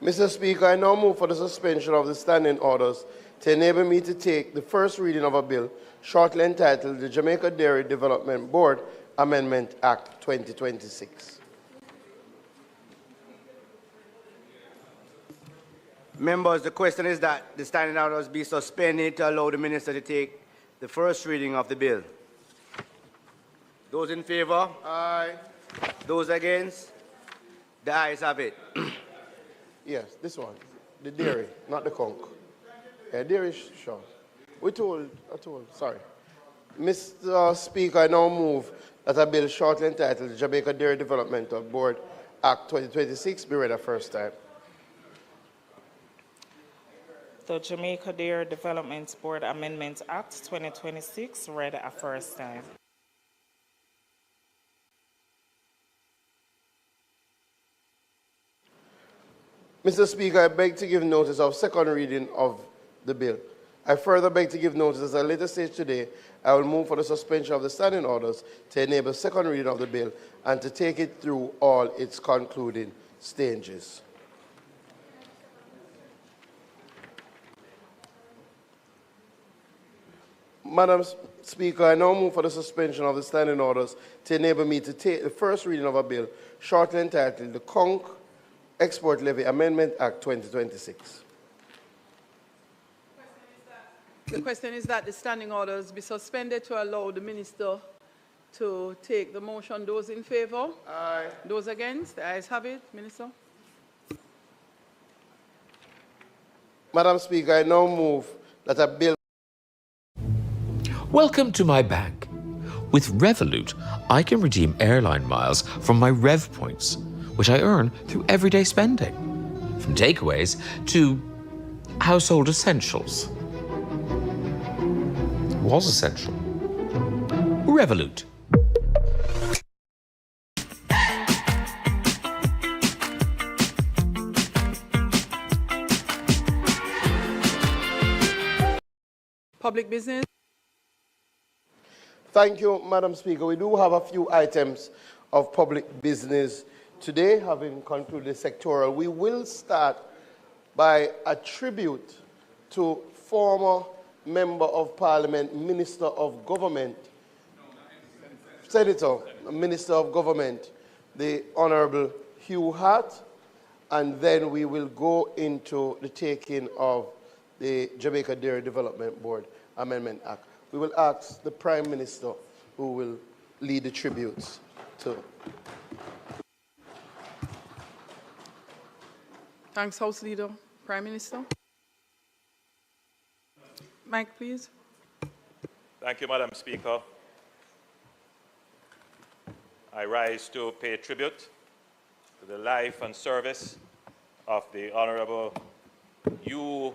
Mr. Speaker, I now move for the suspension of the standing orders to enable me to take the first reading of a bill shortly entitled the Jamaica Dairy Development Board Amendment Act 2026. Members, the question is that the standing orders be suspended to allow the minister to take the first reading of the bill. Those in favor? Aye. Those against? The ayes have it. Yes, this one. The dairy, not the conch. Yeah, dairy, sure. Sorry. Mr. Speaker, I now move that a bill shortly entitled the Jamaica Dairy Developmental Board Act 2026 be read a first time. The Jamaica Dairy Development Board Amendment Act 2026 read a first time. Mr. Speaker, I beg to give notice of second reading of the bill. I further beg to give notice at a later stage today. I will move for the suspension of the standing orders to enable second reading of the bill and to take it through all its concluding stages. Madam Speaker, I now move for the suspension of the standing orders to enable me to take the first reading of a bill shortly entitled the Conch Export Levy Amendment Act 2026. The question is that the standing orders be suspended to allow the minister to take the motion. Those in favor? Aye. Those against? The ayes have it. Minister? Madam Speaker, I now move that a bill. Welcome to my bank. With Revolut, I can redeem airline miles from my Rev points, which I earn through everyday spending, from takeaways to household essentials. Was essential. Revolut. Public business. Thank you, Madam Speaker. We do have a few items of public business today, having concluded the sectoral. We will start by a tribute to former Member of Parliament, Minister of Government, Senator, Minister of Government, the Honourable Hugh Hart, and then we will go into the taking of the Jamaica Dairy Development Board Amendment Act. We will ask the Prime Minister who will lead the tributes to. Thanks, House Leader. Prime Minister. Mike, please. Thank you, Madam Speaker. I rise to pay tribute to the life and service of the Honourable Hugh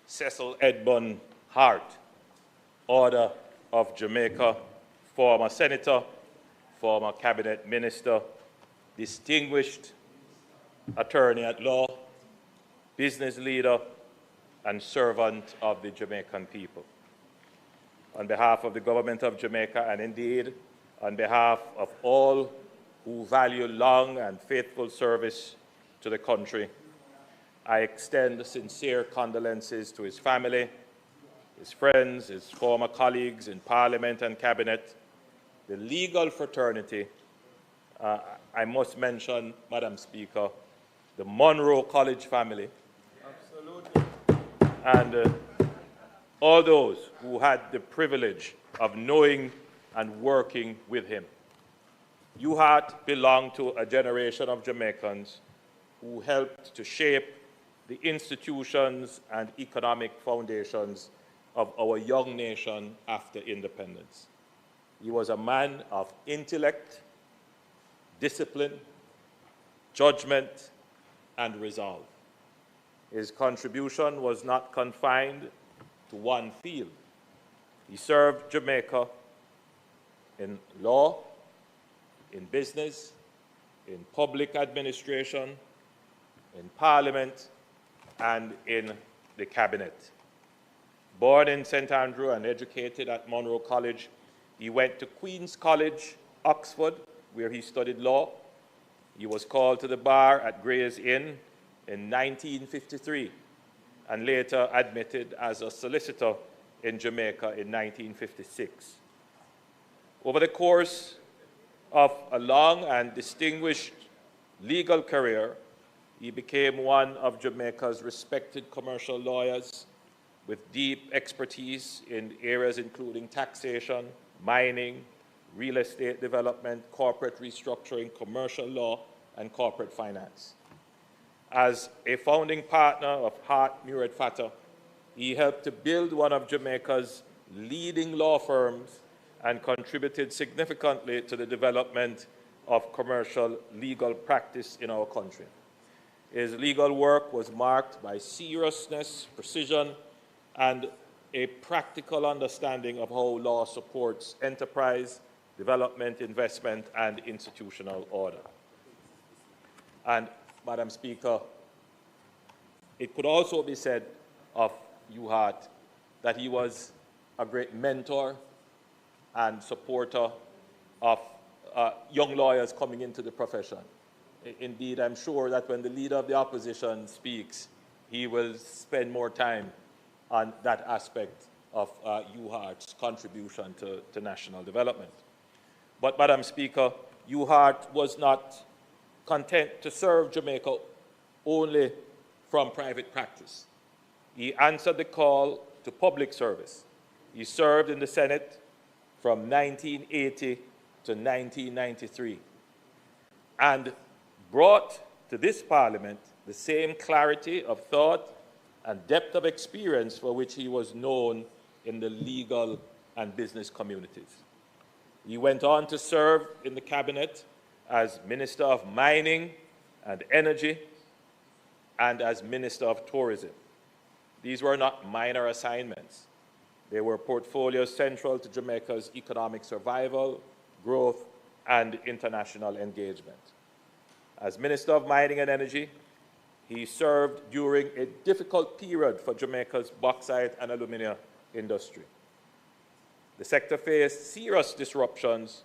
Cecil Edmund Hart, Order of Jamaica, former Senator, former Cabinet Minister, distinguished attorney at law, business leader, and servant of the Jamaican people. On behalf of the government of Jamaica, and indeed on behalf of all who value long and faithful service to the country, I extend sincere condolences to his family, his friends, his former colleagues in Parliament and Cabinet, the legal fraternity. I must mention, Madam Speaker, the Monroe College family, and all those who had the privilege of knowing and working with him. UHART belonged to a generation of Jamaicans who helped to shape the institutions and economic foundations of our young nation after independence. He was a man of intellect, discipline, judgment, and resolve. His contribution was not confined to one field. He served Jamaica in law, in business, in public administration, in Parliament, and in the Cabinet. Born in St. Andrew and educated at Monroe College, he went to Queen's College, Oxford, where he studied law. He was called to the bar at Gray's Inn in 1953 and later admitted as a solicitor in Jamaica in 1956. Over the course of a long and distinguished legal career, he became one of Jamaica's respected commercial lawyers with deep expertise in areas including taxation, mining, real estate development, corporate restructuring, commercial law, and corporate finance. As a founding partner of Hart, Murad Fattah, he helped to build one of Jamaica's leading law firms and contributed significantly to the development of commercial legal practice in our country. His legal work was marked by seriousness, precision, and a practical understanding of how law supports enterprise, development, investment, and institutional order. And, Madam Speaker, it could also be said of UHART that he was a great mentor and supporter of young lawyers coming into the profession. Indeed, I'm sure that when the leader of the opposition speaks, he will spend more time on that aspect of UHART's contribution to national development. But, Madam Speaker, UHART was not content to serve Jamaica only from private practice. He answered the call to public service. He served in the Senate from 1980 to 1993 and brought to this Parliament the same clarity of thought and depth of experience for which he was known in the legal and business communities. He went on to serve in the Cabinet as Minister of Mining and Energy and as Minister of Tourism. These were not minor assignments. They were portfolios central to Jamaica's economic survival, growth, and international engagement. As Minister of Mining and Energy, he served during a difficult period for Jamaica's bauxite and alumina industry. The sector faced serious disruptions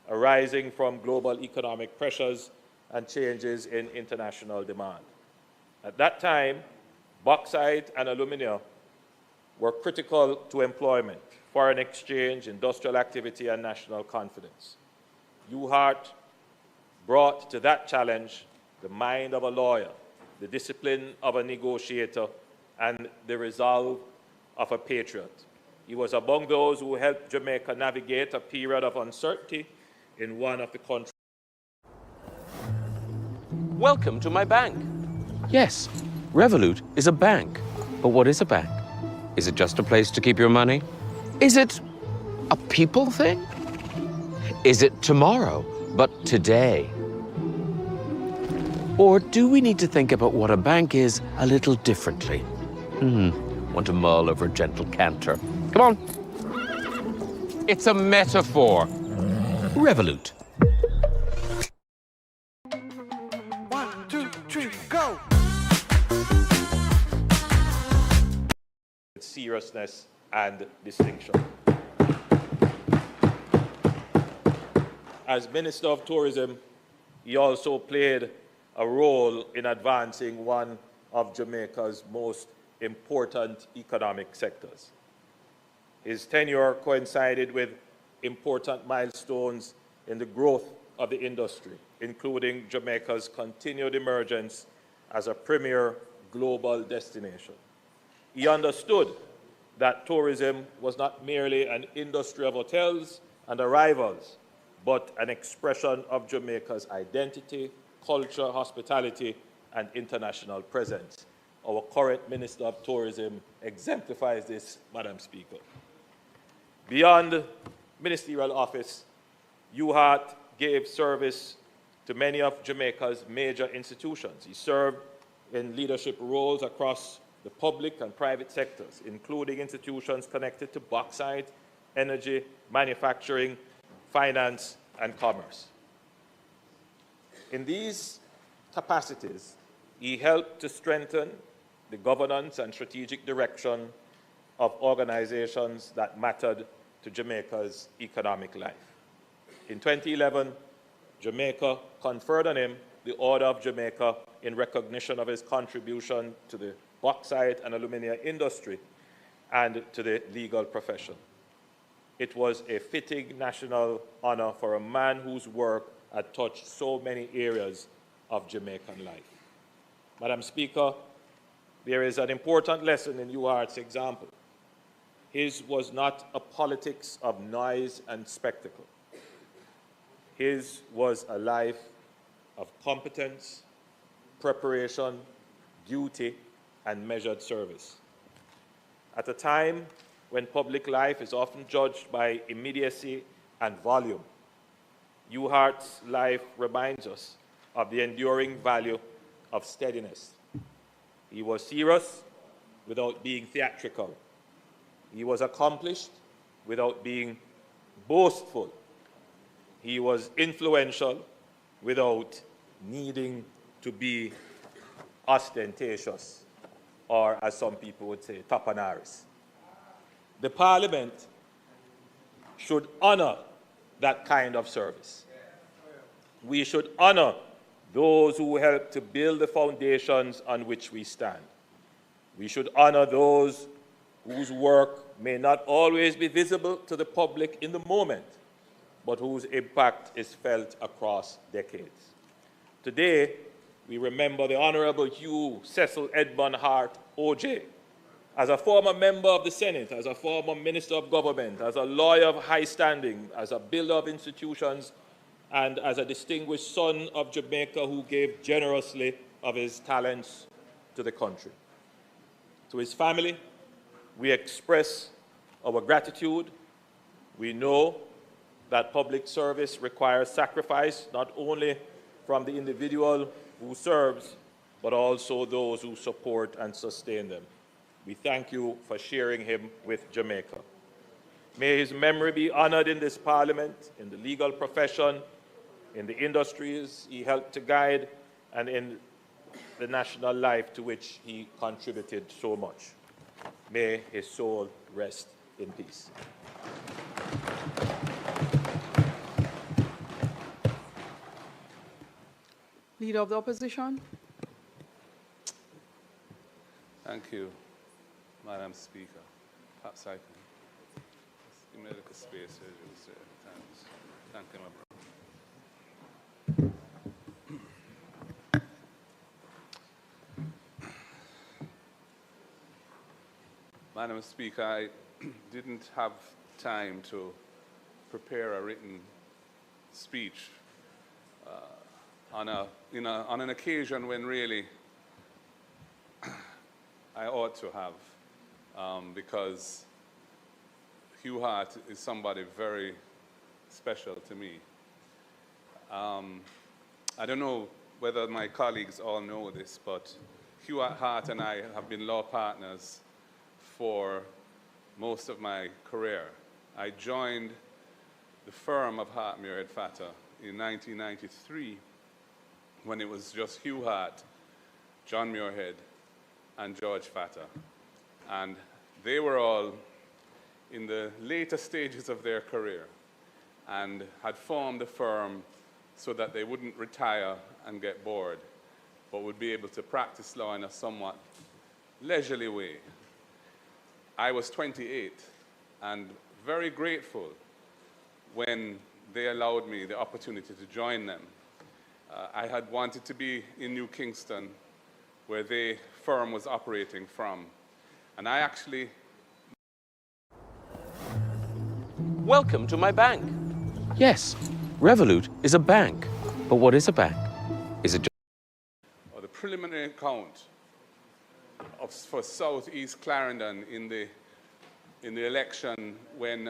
arising from global economic pressures and changes in international demand. At that time, bauxite and alumina were critical to employment, foreign exchange, industrial activity, and national confidence. UHART brought to that challenge the mind of a lawyer, the discipline of a negotiator, and the resolve of a patriot. He was among those who helped Jamaica navigate a period of uncertainty in one of the country's. Welcome to my bank. Yes, Revolut is a bank. But what is a bank? Is it just a place to keep your money? Is it a people thing? Is it tomorrow, but today? Or do we need to think about what a bank is a little differently? Want to mull over a gentle canter. Come on. It's a metaphor. Revolut. 1, 2, 3, go! Seriousness and distinction. As Minister of Tourism, he also played a role in advancing one of Jamaica's most important economic sectors. His tenure coincided with important milestones in the growth of the industry, including Jamaica's continued emergence as a premier global destination. He understood that tourism was not merely an industry of hotels and arrivals, but an expression of Jamaica's identity, culture, hospitality, and international presence. Our current Minister of Tourism exemplifies this, Madam Speaker. Beyond ministerial office, UHAT gave service to many of Jamaica's major institutions. He served in leadership roles across the public and private sectors, including institutions connected to bauxite, energy, manufacturing, finance, and commerce. In these capacities, he helped to strengthen the governance and strategic direction of organizations that mattered to Jamaica's economic life. In 2011, Jamaica conferred on him the Order of Jamaica in recognition of his contribution to the bauxite and aluminium industry and to the legal profession. It was a fitting national honor for a man whose work had touched so many areas of Jamaican life. Madam Speaker, there is an important lesson in UHAT's example. His was not a politics of noise and spectacle. His was a life of competence, preparation, duty, and measured service. At a time when public life is often judged by immediacy and volume, UHAT's life reminds us of the enduring value of steadiness. He was serious without being theatrical. He was accomplished without being boastful. He was influential without needing to be ostentatious, or as some people would say, tapanaris. The Parliament should honor that kind of service. We should honor those who help to build the foundations on which we stand. We should honor those whose work may not always be visible to the public in the moment, but whose impact is felt across decades. Today, we remember the Honorable Hugh Cecil Edmund Hart, OJ. As a former member of the Senate, as a former Minister of Government, as a lawyer of high standing, as a builder of institutions, and as a distinguished son of Jamaica who gave generously of his talents to the country. To his family, we express our gratitude. We know that public service requires sacrifice, not only from the individual who serves, but also those who support and sustain them. We thank you for sharing him with Jamaica. May his memory be honored in this Parliament, in the legal profession, in the industries he helped to guide, and in the national life to which he contributed so much. May his soul rest in peace. Leader of the Opposition. Thank you, Madam Speaker. Perhaps I can just give me a little space here, just thanks. Thank you, my brother. Madam Speaker, I didn't have time to prepare a written speech on an occasion when really I ought to have, because Hugh Hart is somebody very special to me. I don't know whether my colleagues all know this, but Hugh Hart and I have been law partners for most of my career. I joined the firm of Hart, Muirhead, Fatter in 1993 when it was just Hugh Hart, John Muirhead, and George Fatter. And they were all in the later stages of their career. and had formed the firm so that they wouldn't retire and get bored, but would be able to practice law in a somewhat leisurely way. I was 28 and very grateful when they allowed me the opportunity to join them. I had wanted to be in New Kingston, where the firm was operating from, and I actually... Welcome to my bank. Yes, Revolut is a bank. But what is a bank? Is it just... The preliminary count for Southeast Clarendon in the election when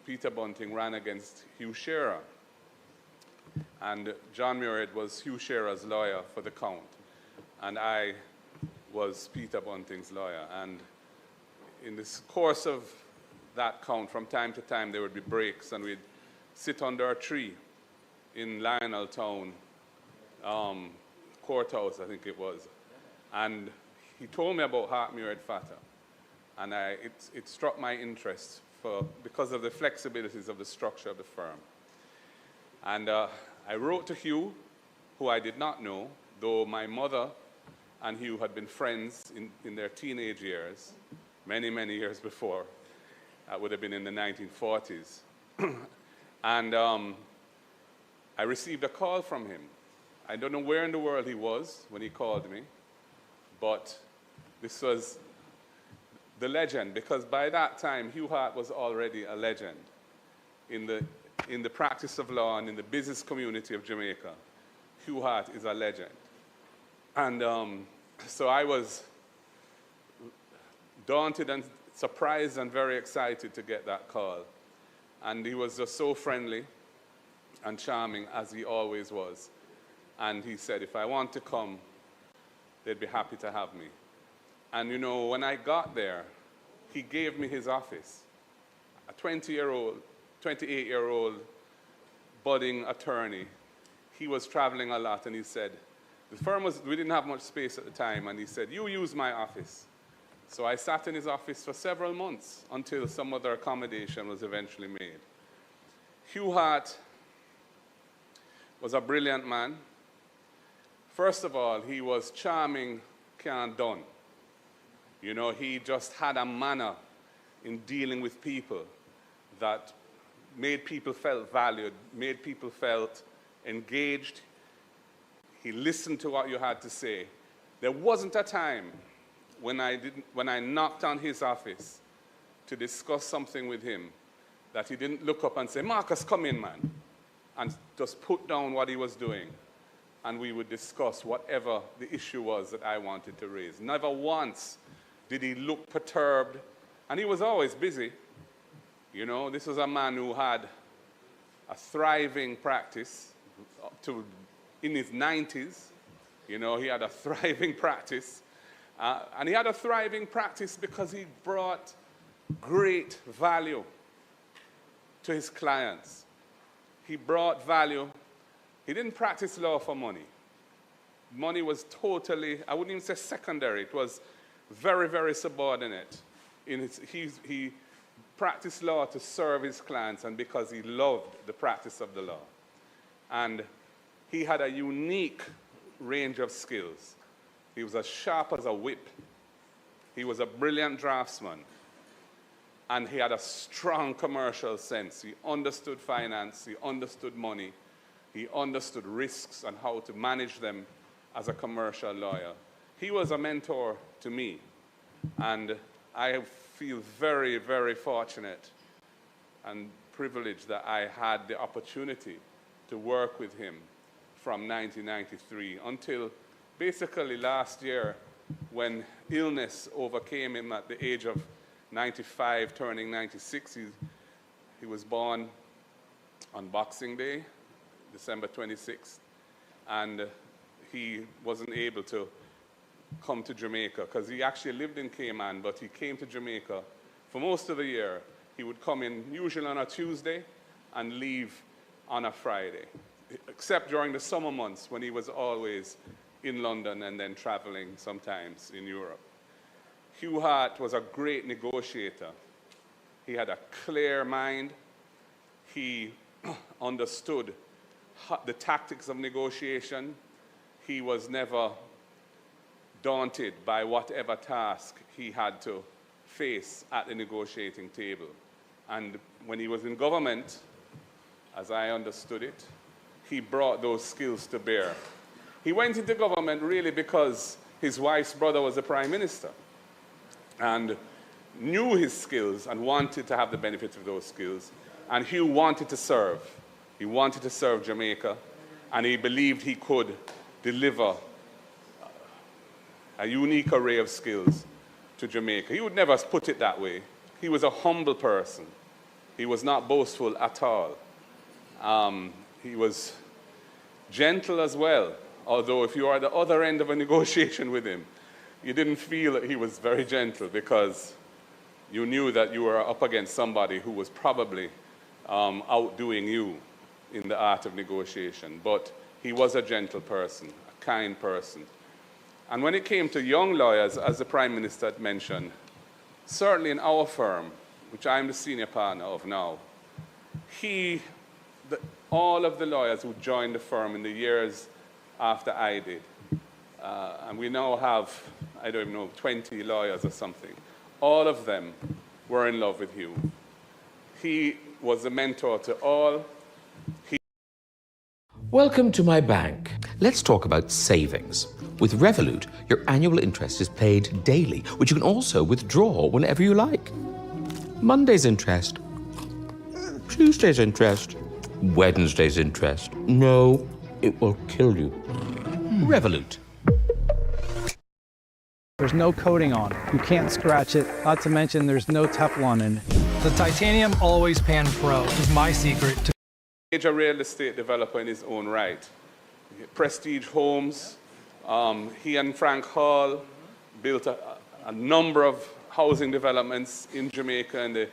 Peter Bunting ran against Hugh Shearer. And John Murray was Hugh Shearer's lawyer for the count. And I was Peter Bunting's lawyer. And in this course of that count, from time to time, there would be breaks, and we'd sit under a tree in Lionel Town, courthouse, I think it was. And he told me about Hart Murray Fata. And it struck my interest because of the flexibilities of the structure of the firm. And I wrote to Hugh, who I did not know, though my mother and Hugh had been friends in their teenage years, many, many years before. That would have been in the 1940s. And I received a call from him. I don't know where in the world he was when he called me, but this was the legend, because by that time, Hugh Hart was already a legend in the practice of law and in the business community of Jamaica. Hugh Hart is a legend. And so I was daunted and surprised and very excited to get that call. And he was just so friendly and charming, as he always was. And he said, if I want to come, they'd be happy to have me. And you know, when I got there, he gave me his office. A 28-year-old budding attorney. He was traveling a lot, and he said, we didn't have much space at the time, and he said, you use my office. So I sat in his office for several months until some other accommodation was eventually made. Hugh Hart was a brilliant man. First of all, he was charming, can't done. You know, he just had a manner in dealing with people that made people felt valued, made people felt engaged. He listened to what you had to say. There wasn't a time when I knocked on his office to discuss something with him that he didn't look up and say, Marcus, come in, man, and just put down what he was doing. And we would discuss whatever the issue was that I wanted to raise. Never once did he look perturbed, and he was always busy. You know, this was a man who had a thriving practice in his 90s. You know, he had a thriving practice. And he had a thriving practice because he brought great value to his clients. He brought value. He didn't practice law for money. Money was totally, I wouldn't even say secondary. It was very, very subordinate. He practiced law to serve his clients and because he loved the practice of the law. And he had a unique range of skills. He was as sharp as a whip. He was a brilliant draftsman. And he had a strong commercial sense. He understood finance, he understood money, he understood risks and how to manage them as a commercial lawyer. He was a mentor to me. And I feel very, very fortunate and privileged that I had the opportunity to work with him from 1993 until basically last year, when illness overcame him at the age of 95, turning 96. He was born on Boxing Day, December 26th, and he wasn't able to come to Jamaica because he actually lived in Cayman, but he came to Jamaica for most of the year. He would come in usually on a Tuesday and leave on a Friday, except during the summer months when he was always in London and then traveling sometimes in Europe. Hugh Hart was a great negotiator. He had a clear mind. He understood the tactics of negotiation. He was never daunted by whatever task he had to face at the negotiating table. And when he was in government, as I understood it, he brought those skills to bear. He went into government really because his wife's brother was the prime minister and knew his skills and wanted to have the benefit of those skills. And Hugh wanted to serve. He wanted to serve Jamaica, and he believed he could deliver a unique array of skills to Jamaica. He would never put it that way. He was a humble person. He was not boastful at all. He was gentle as well, although if you are at the other end of a negotiation with him, you didn't feel that he was very gentle because you knew that you were up against somebody who was probably outdoing you in the art of negotiation. But he was a gentle person, a kind person. And when it came to young lawyers, as the Prime Minister had mentioned, certainly in our firm, which I'm the senior partner of now, all of the lawyers who joined the firm in the years after I did, and we now have, I don't even know, 20 lawyers or something, all of them were in love with Hugh. He was a mentor to all. Welcome to my bank. Let's talk about savings. With Revolut, your annual interest is paid daily, which you can also withdraw whenever you like. Monday's interest, Tuesday's interest, Wednesday's interest. No, it will kill you. Revolut. There's no coating on it. You can't scratch it. Not to mention there's no Teflon in it. The titanium always pan pro is my secret to Major real estate developer in his own right. Prestige homes. He and Frank Hall built a number of housing developments in Jamaica in the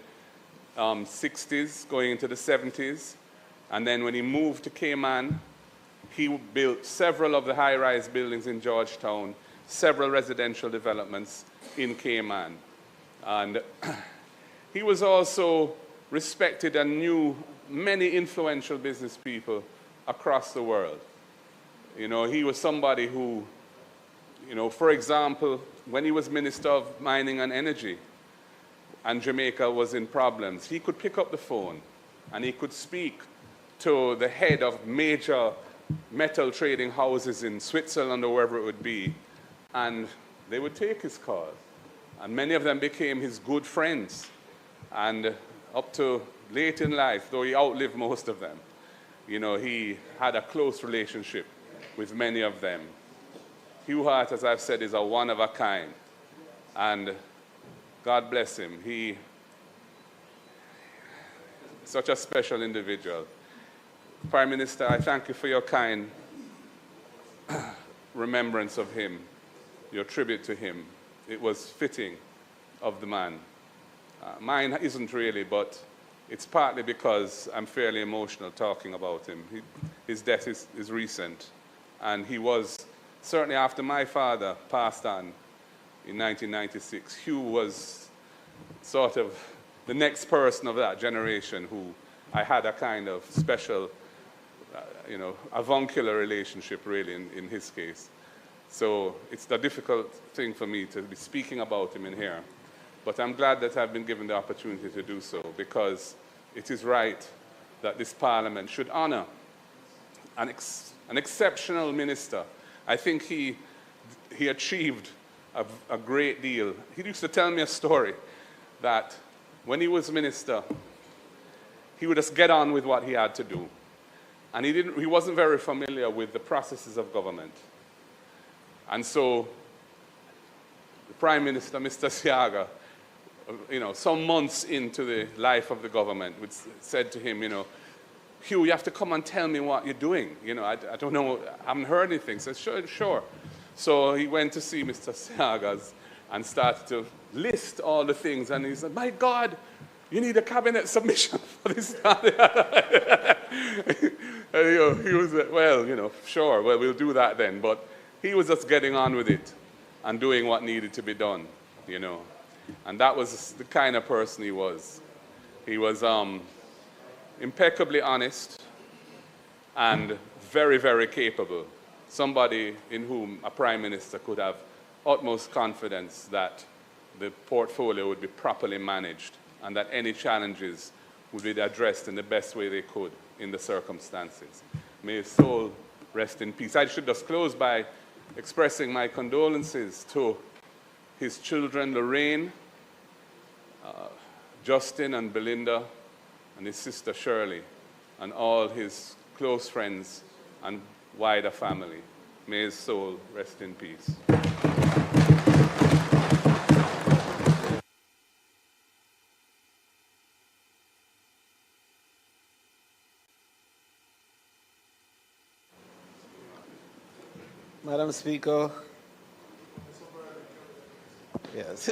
60s, going into the 70s. And then when he moved to Cayman, he built several of the high-rise buildings in Georgetown, several residential developments in Cayman. And he was also respected and knew many influential business people across the world. You know, he was somebody who, you know, for example, when he was Minister of Mining and Energy and Jamaica was in problems, he could pick up the phone and he could speak to the head of major metal trading houses in Switzerland or wherever it would be, and they would take his call. And many of them became his good friends. And up to late in life, though he outlived most of them, you know, he had a close relationship with many of them. Hugh Hart, as I've said, is a one of a kind. And God bless him. He's such a special individual. Prime Minister, I thank you for your kind remembrance of him, your tribute to him. It was fitting of the man. Mine isn't really, but it's partly because I'm fairly emotional talking about him. His death is recent, and he was, certainly after my father passed on in 1996, Hugh was sort of the next person of that generation who I had a kind of special, you know, avuncular relationship really in his case. So it's a difficult thing for me to be speaking about him in here. But I'm glad that I've been given the opportunity to do so, because it is right that this Parliament should honor an exceptional minister. I think he achieved a great deal. He used to tell me a story that when he was minister, he would just get on with what he had to do. And he wasn't very familiar with the processes of government. And so the Prime Minister, Mr. Siaga, you know, some months into the life of the government, said to him, you know, Hugh, you have to come and tell me what you're doing. You know, I don't know, I haven't heard anything. He said, sure. So he went to see Mr. Siagas and started to list all the things. And he said, my God, you need a cabinet submission for this. And, you know, he was, well, you know, sure, well, we'll do that then. But he was just getting on with it and doing what needed to be done, you know. And that was the kind of person he was. He was impeccably honest and very, very capable. Somebody in whom a Prime Minister could have utmost confidence that the portfolio would be properly managed and that any challenges would be addressed in the best way they could in the circumstances. May his soul rest in peace. I should just close by expressing my condolences to his children, Lorraine, Justin and Belinda, and his sister Shirley, and all his close friends and wider family. May his soul rest in peace. Madam Speaker, yes,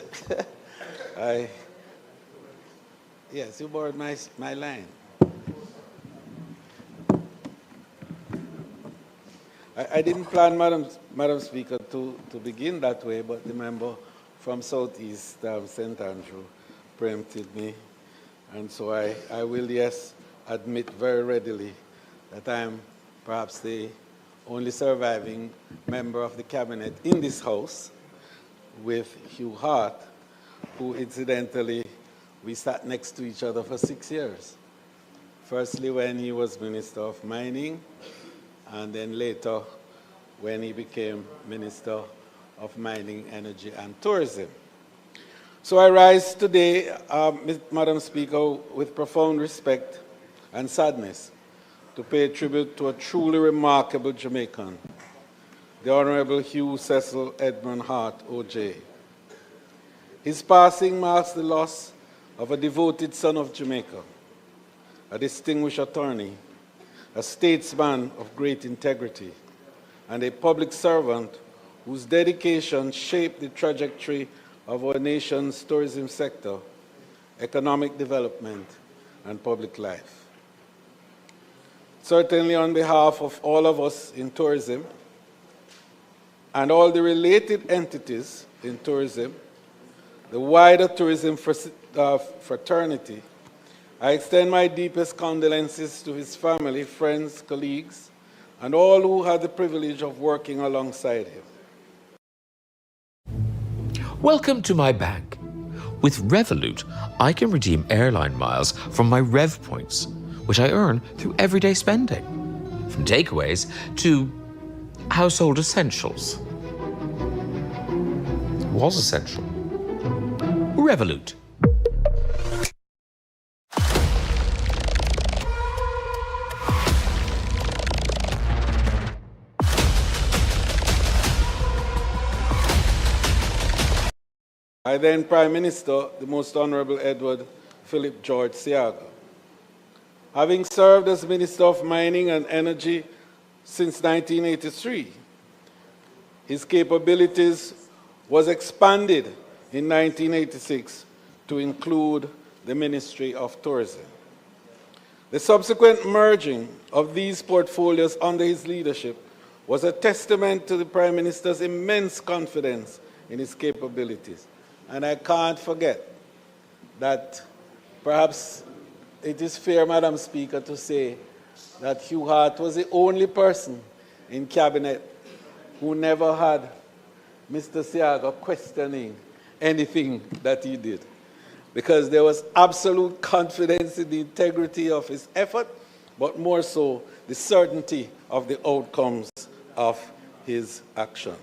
yes, you borrowed my line. I didn't plan, Madam Speaker, to begin that way, but the member from Southeast St. Andrew preempted me, and so I will, yes, admit very readily that I'm perhaps the only surviving member of the cabinet in this House, with Hugh Hart, who incidentally, we sat next to each other for 6 years. Firstly, when he was Minister of Mining, and then later when he became Minister of Mining, Energy and Tourism. So I rise today, Madam Speaker, with profound respect and sadness to pay tribute to a truly remarkable Jamaican, the Honorable Hugh Cecil Edmund Hart, OJ. His passing marks the loss of a devoted son of Jamaica, a distinguished attorney, a statesman of great integrity, and a public servant whose dedication shaped the trajectory of our nation's tourism sector, economic development, and public life. Certainly on behalf of all of us in tourism and all the related entities in tourism, the wider tourism fraternity, I extend my deepest condolences to his family, friends, colleagues, and all who had the privilege of working alongside him. Welcome to my bank. With Revolut, I can redeem airline miles from my Rev points, which I earn through everyday spending, from takeaways to household essentials. Was essential. Revolut. I then Prime Minister, the Most Honorable Edward Philip George Seaga. Having served as Minister of Mining and Energy since 1983, his capabilities was expanded in 1986 to include the Ministry of Tourism. The subsequent merging of these portfolios under his leadership was a testament to the Prime Minister's immense confidence in his capabilities. And I can't forget that perhaps it is fair, Madam Speaker, to say that Hugh Hart was the only person in Cabinet who never had Mr. Seaga questioning anything that he did, because there was absolute confidence in the integrity of his effort, but more so the certainty of the outcomes of his actions.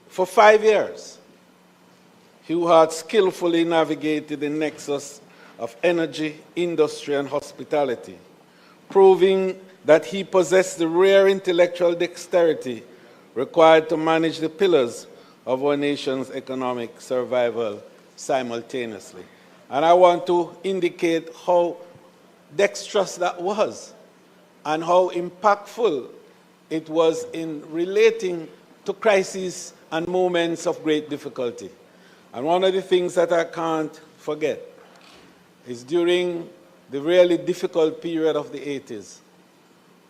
For 5 years, Hugh Hart skillfully navigated the nexus of energy, industry, and hospitality, proving that he possessed the rare intellectual dexterity required to manage the pillars of our nation's economic survival simultaneously. And I want to indicate how dexterous that was and how impactful it was in relating to crises and moments of great difficulty. And one of the things that I can't forget is during the really difficult period of the 80s,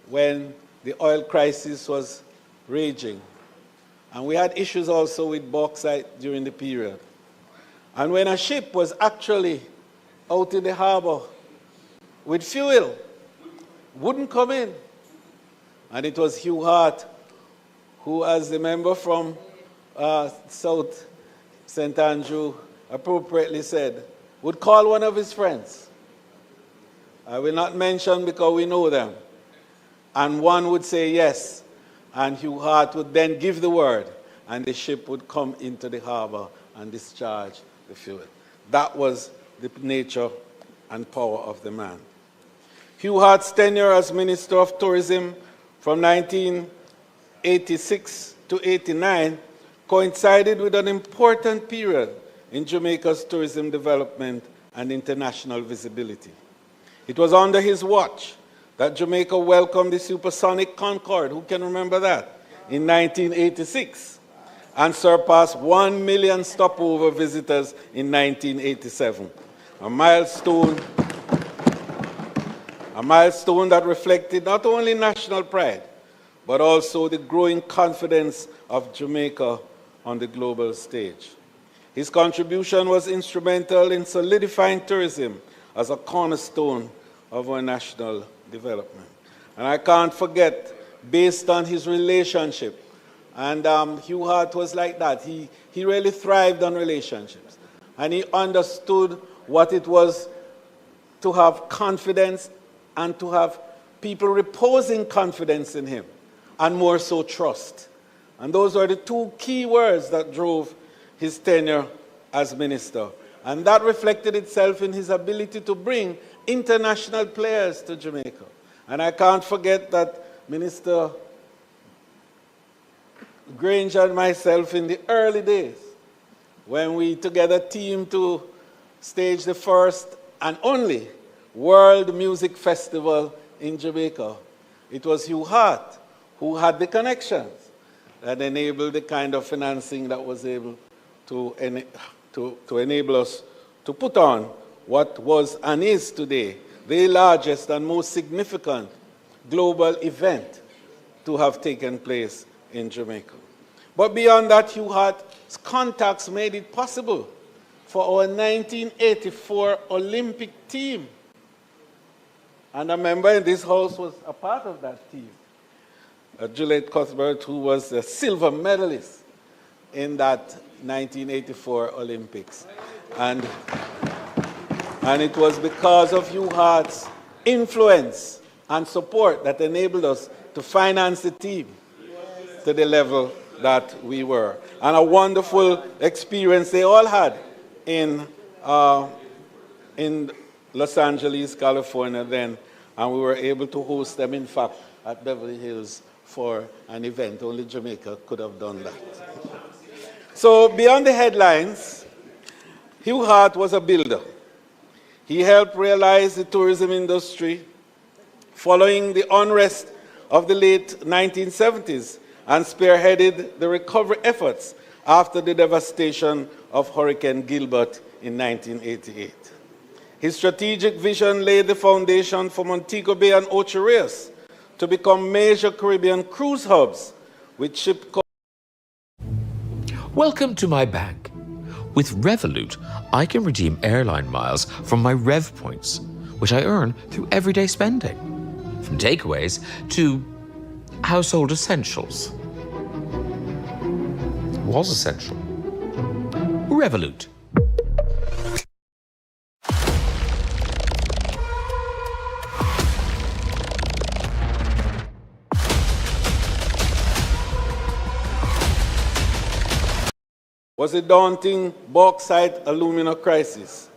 when the oil crisis was raging, and we had issues also with bauxite during the period. And when a ship was actually out in the harbor with fuel, wouldn't come in. And it was Hugh Hart who, as the member from South St. Andrew appropriately said, would call one of his friends. I will not mention because we know them. And one would say yes, and Hugh Hart would then give the word, and the ship would come into the harbor and discharge the fuel. That was the nature and power of the man. Hugh Hart's tenure as Minister of Tourism from 1986 to 89 coincided with an important period in Jamaica's tourism development and international visibility. It was under his watch that Jamaica welcomed the supersonic Concorde, who can remember that, in 1986, and surpassed 1 million stopover visitors in 1987, a milestone that reflected not only national pride, but also the growing confidence of Jamaica on the global stage. His contribution was instrumental in solidifying tourism as a cornerstone of our national development. And I can't forget, based on his relationship, and Hugh Hart was like that. He really thrived on relationships. And he understood what it was to have confidence and to have people reposing confidence in him, and more so trust. And those were the two key words that drove his tenure as minister. And that reflected itself in his ability to bring international players to Jamaica. And I can't forget that Minister Granger and myself in the early days, when we together teamed to stage the first and only World Music Festival in Jamaica. It was Hugh Hart who had the connections that enabled the kind of financing that was able to enable us to put on what was and is today the largest and most significant global event to have taken place in Jamaica. But beyond that, Hugh Hart's contacts made it possible for our 1984 Olympic team. And a member in this house was a part of that team. Juliet Cuthbert, who was a silver medalist in that 1984 Olympics. And it was because of Hugh Hart's influence and support that enabled us to finance the team to the level that we were. And a wonderful experience they all had in Los Angeles, California then, and we were able to host them, in fact, at Beverly Hills for an event. Only Jamaica could have done that. So beyond the headlines, Hugh Hart was a builder. He helped realize the tourism industry following the unrest of the late 1970s and spearheaded the recovery efforts after the devastation of Hurricane Gilbert in 1988. His strategic vision laid the foundation for Montego Bay and Ocho Rios to become major Caribbean cruise hubs with ship. Welcome to my bank. With Revolut, I can redeem airline miles from my Rev points, which I earn through everyday spending, from takeaways to household essentials. Was essential. Revolut. Was a daunting bauxite alumina crisis,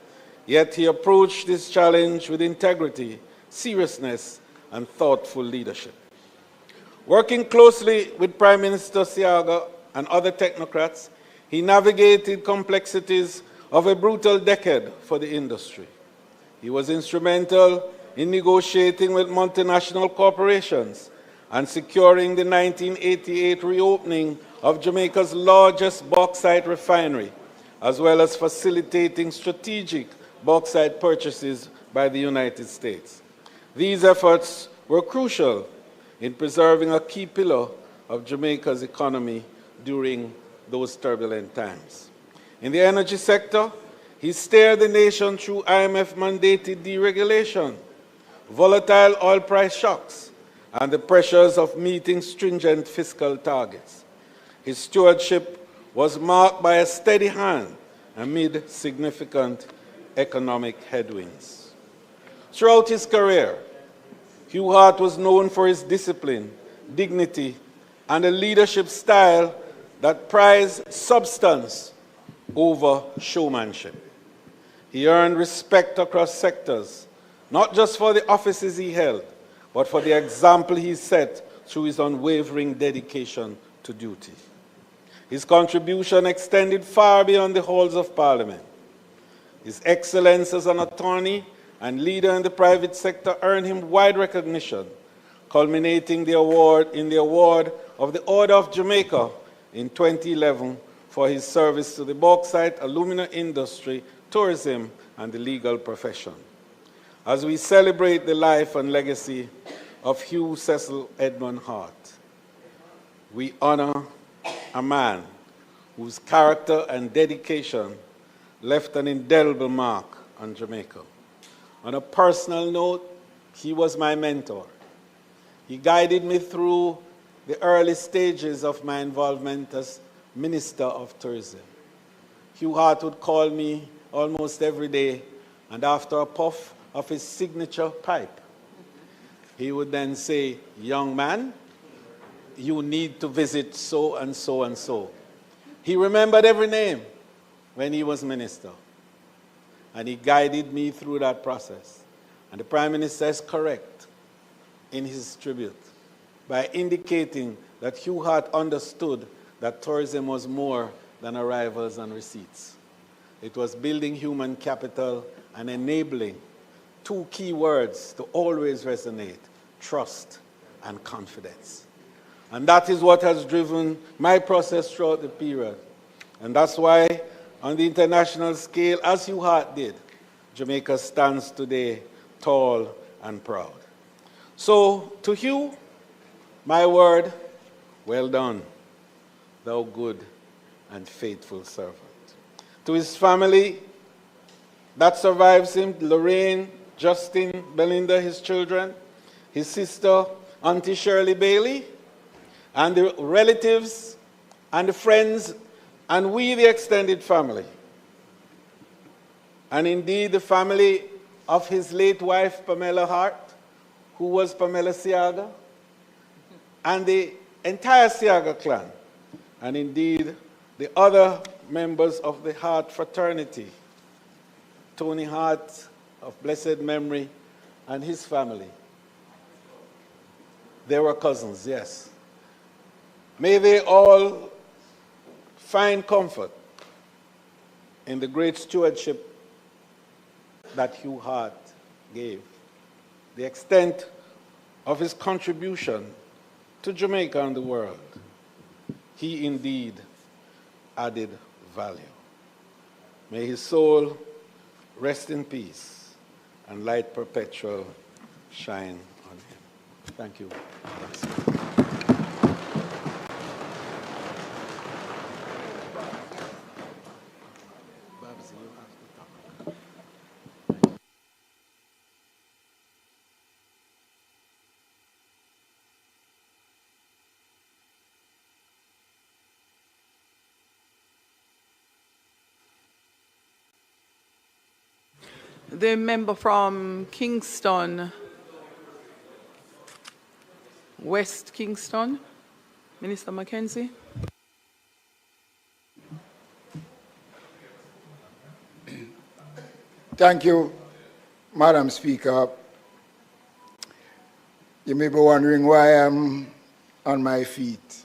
yet he approached this challenge with integrity, seriousness, and thoughtful leadership. Working closely with Prime Minister Siaga and other technocrats, he navigated complexities of a brutal decade for the industry. He was instrumental in negotiating with multinational corporations and securing the 1988 reopening of Jamaica's largest bauxite refinery, as well as facilitating strategic bauxite purchases by the United States. These efforts were crucial in preserving a key pillar of Jamaica's economy during those turbulent times. In the energy sector, He steered the nation through IMF-mandated deregulation, volatile oil price shocks, and the pressures of meeting stringent fiscal targets. His stewardship was marked by a steady hand amid significant economic headwinds. Throughout his career, Hugh Hart was known for his discipline, dignity, and a leadership style that prized substance over showmanship. He earned respect across sectors, not just for the offices he held, but for the example he set through his unwavering dedication to duty. His contribution extended far beyond the halls of Parliament. His excellence as an attorney and leader in the private sector earned him wide recognition, culminating in the award of the Order of Jamaica in 2011 for his service to the bauxite, alumina industry, tourism, and the legal profession. As we celebrate the life and legacy of Hugh Cecil Edmund Hart, we honor a man whose character and dedication left an indelible mark on Jamaica. On a personal note, he was my mentor. He guided me through the early stages of my involvement as Minister of Tourism. Hugh Hart would call me almost every day, and after a puff of his signature pipe, he would then say, "Young man, you need to visit so and so and so." He remembered every name when he was minister, and he guided me through that process. And the Prime Minister is correct in his tribute by indicating that Hugh Hart understood that tourism was more than arrivals and receipts. It was building human capital and enabling two key words to always resonate: trust and confidence. And that is what has driven my process throughout the period. And that's why, on the international scale, as Hugh Hart did, Jamaica stands today tall and proud. So, to Hugh, my word, well done, thou good and faithful servant. To his family that survives him, Lorraine, Justin, Belinda, his children, his sister, Auntie Shirley Bailey, and the relatives and the friends, and we, the extended family. And indeed, the family of his late wife, Pamela Hart, who was Pamela Siaga, and the entire Siaga clan, and indeed, the other members of the Hart fraternity, Tony Hart, of blessed memory, and his family. They were cousins, yes. May they all find comfort in the great stewardship that Hugh Hart gave, the extent of his contribution to Jamaica and the world. He indeed added value. May his soul rest in peace and light perpetual shine on him. Thank you. The member from Kingston, West Kingston, Minister Mackenzie. Thank you, Madam Speaker. You may be wondering why I'm on my feet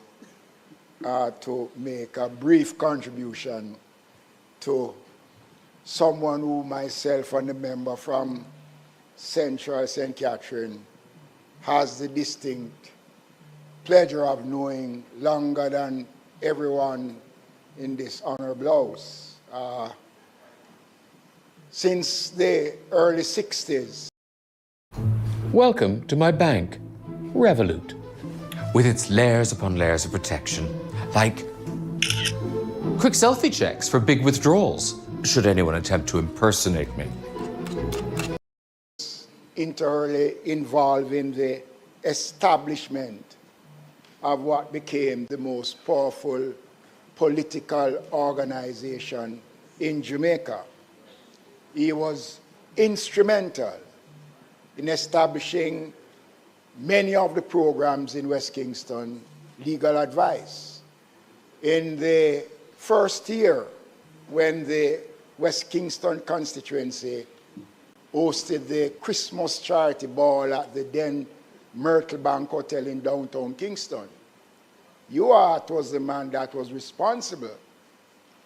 to make a brief contribution to someone who myself and the member from Central St. Catherine has the distinct pleasure of knowing longer than everyone in this honorable house. Since the early 60s. Welcome to my bank, Revolut, with its layers upon layers of protection, like quick selfie checks for big withdrawals, should anyone attempt to impersonate me. Entirely involved in the establishment of what became the most powerful political organization in Jamaica. He was instrumental in establishing many of the programs in West Kingston, legal advice. In the first year, when the West Kingston constituency hosted the Christmas charity ball at the then Myrtle Bank Hotel in downtown Kingston, Ewart was the man that was responsible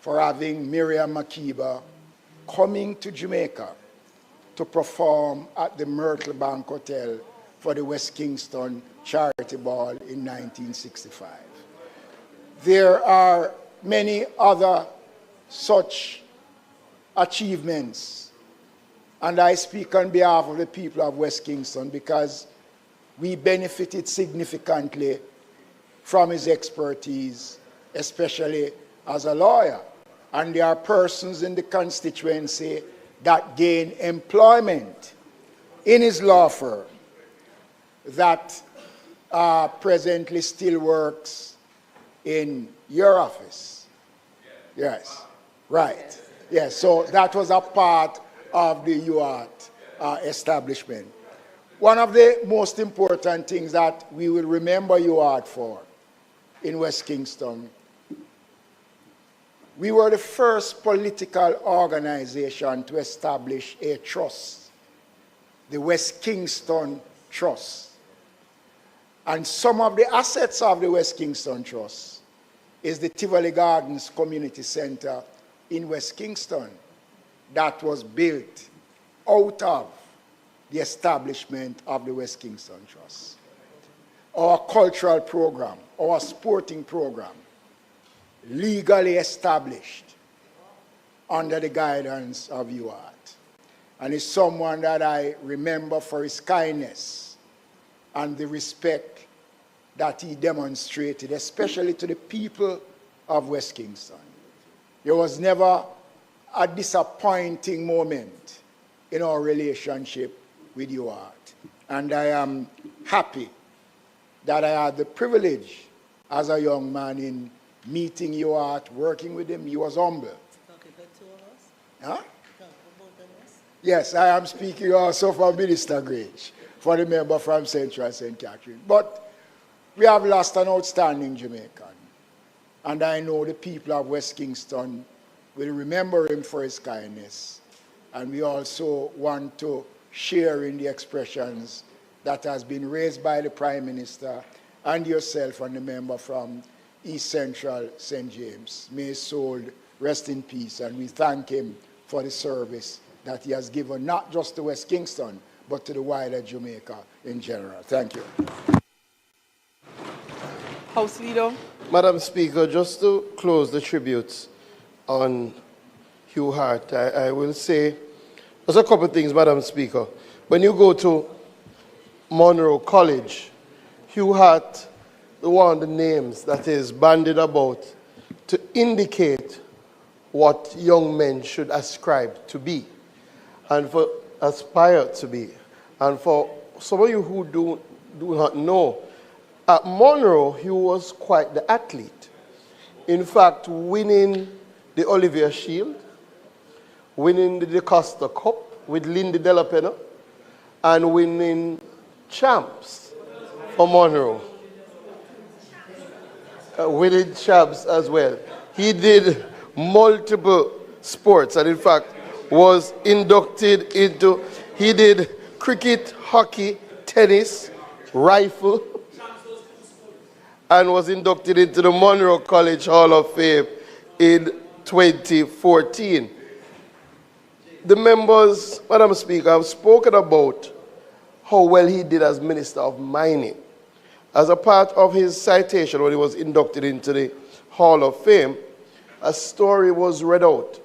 for having Miriam Makeba coming to Jamaica to perform at the Myrtle Bank Hotel for the West Kingston charity ball in 1965. There are many other such achievements, and I speak on behalf of the people of West Kingston because we benefited significantly from his expertise, especially as a lawyer. And there are persons in the constituency that gain employment in his law firm that presently still works in your office. Yes, right. Yes, so that was a part of the UART establishment. One of the most important things that we will remember UART for in West Kingston, we were the first political organization to establish a trust, the West Kingston Trust. And some of the assets of the West Kingston Trust is the Tivoli Gardens Community Center in West Kingston that was built out of the establishment of the West Kingston Trust. Our cultural program, our sporting program, legally established under the guidance of UART. And is someone that I remember for his kindness and the respect that he demonstrated, especially to the people of West Kingston. There was never a disappointing moment in our relationship with UART. And I am happy that I had the privilege as a young man in meeting UART, working with him. He was humble. Huh? Yes, I am speaking also for Minister Grange, for the member from Central St. Catherine. But we have lost an outstanding Jamaican. And I know the people of West Kingston will remember him for his kindness. And we also want to share in the expressions that has been raised by the Prime Minister and yourself and the member from East Central St. James. May his soul rest in peace, and we thank him for the service that he has given, not just to West Kingston, but to the wider Jamaica in general. Thank you. House Leader. Madam Speaker, just to close the tributes on Hugh Hart, I will say there's a couple of things, Madam Speaker. When you go to Monroe College, Hugh Hart, one of the names that is bandied about to indicate what young men should ascribe to be and for aspire to be. And for some of you who do not know, at Monroe, he was quite the athlete. In fact, winning the Olivier Shield, winning the DeCosta Cup with Lindy Delapena, and winning champs for Monroe. Winning champs as well. He did multiple sports, and in fact was inducted into, he did cricket, hockey, tennis, rifle, and was inducted into the Monroe College Hall of Fame in 2014. The members, Madam Speaker, have spoken about how well he did as Minister of Mining. As a part of his citation when he was inducted into the Hall of Fame, a story was read out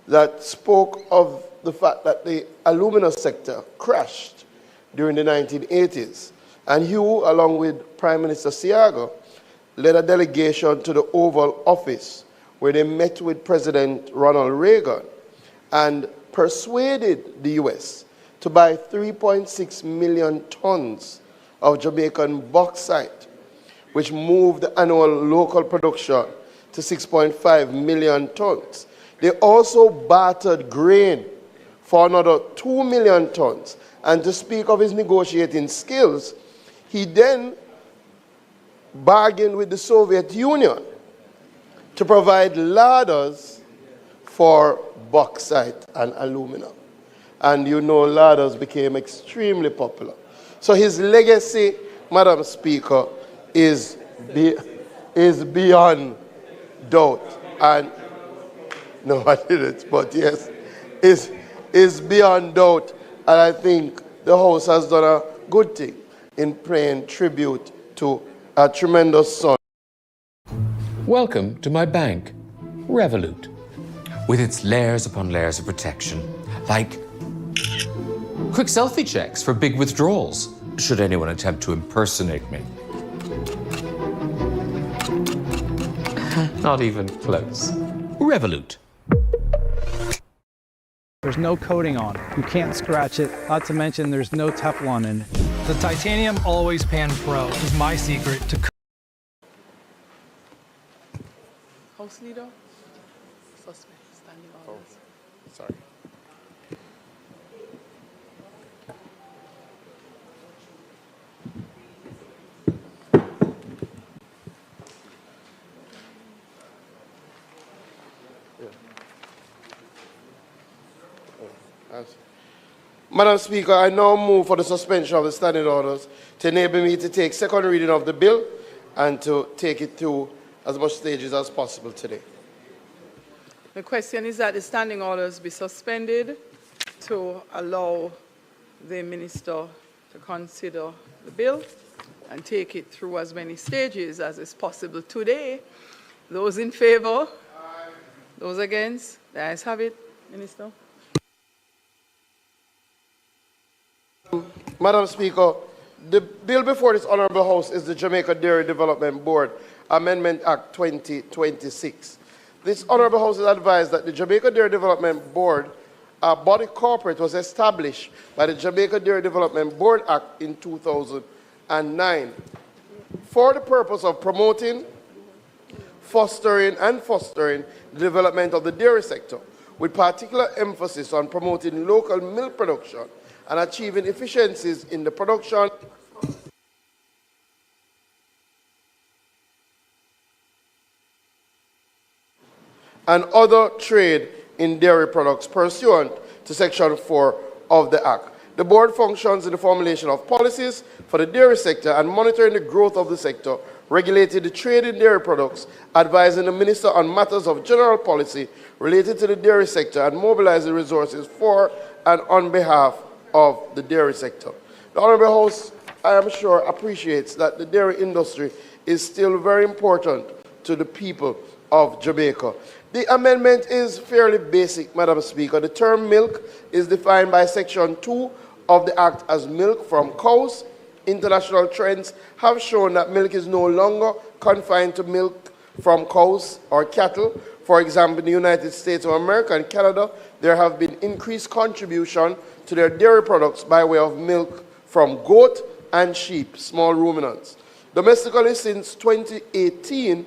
that spoke of the fact that the alumina sector crashed during the 1980s. And Hugh, along with Prime Minister Siaga, led a delegation to the Oval Office where they met with President Ronald Reagan and persuaded the US to buy 3.6 million tons of Jamaican bauxite, which moved the annual local production to 6.5 million tons. They also bartered grain for another 2 million tons. And to speak of his negotiating skills, he then bargained with the Soviet Union to provide ladders for bauxite and aluminum. And you know, ladders became extremely popular. So his legacy, Madam Speaker, is beyond doubt. And no, I didn't, but yes, is beyond doubt. And I think the House has done a good thing in paying tribute to a tremendous son. Welcome to my bank, Revolut, with its layers upon layers of protection, like quick selfie checks for big withdrawals, should anyone attempt to impersonate me. Not even close. Revolut. There's no coating on it. You can't scratch it. Not to mention there's no Teflon in it. The Titanium Always Pan Pro is my secret to House Leader? Suspect, standing orders. Sorry. Madam Speaker, I now move for the suspension of the standing orders to enable me to take second reading of the bill and to take it through as much stages as possible today. The question is that the standing orders be suspended to allow the minister to consider the bill and take it through as many stages as is possible today. Those in favor? Aye. Those against? The ayes have it, Minister. Madam Speaker, the bill before this Honourable House is the Jamaica Dairy Development Board Amendment Act 2026. This Honourable House is advised that the Jamaica Dairy Development Board, a body corporate, was established by the Jamaica Dairy Development Board Act in 2009 for the purpose of promoting, fostering the development of the dairy sector, with particular emphasis on promoting local milk production and achieving efficiencies in the production and other trade in dairy products pursuant to Section 4 of the Act. The board functions in the formulation of policies for the dairy sector and monitoring the growth of the sector, regulating the trade in dairy products, advising the minister on matters of general policy related to the dairy sector, and mobilizing resources for and on behalf of the dairy sector. The Honourable House, I am sure, appreciates that the dairy industry is still very important to the people of Jamaica. The amendment is fairly basic, Madam Speaker. The term milk is defined by Section 2 of the Act as milk from cows. International trends have shown that milk is no longer confined to milk from cows or cattle. For example, in the United States of America and Canada, there have been increased contribution to their dairy products by way of milk from goat and sheep, small ruminants. Domestically, since 2018,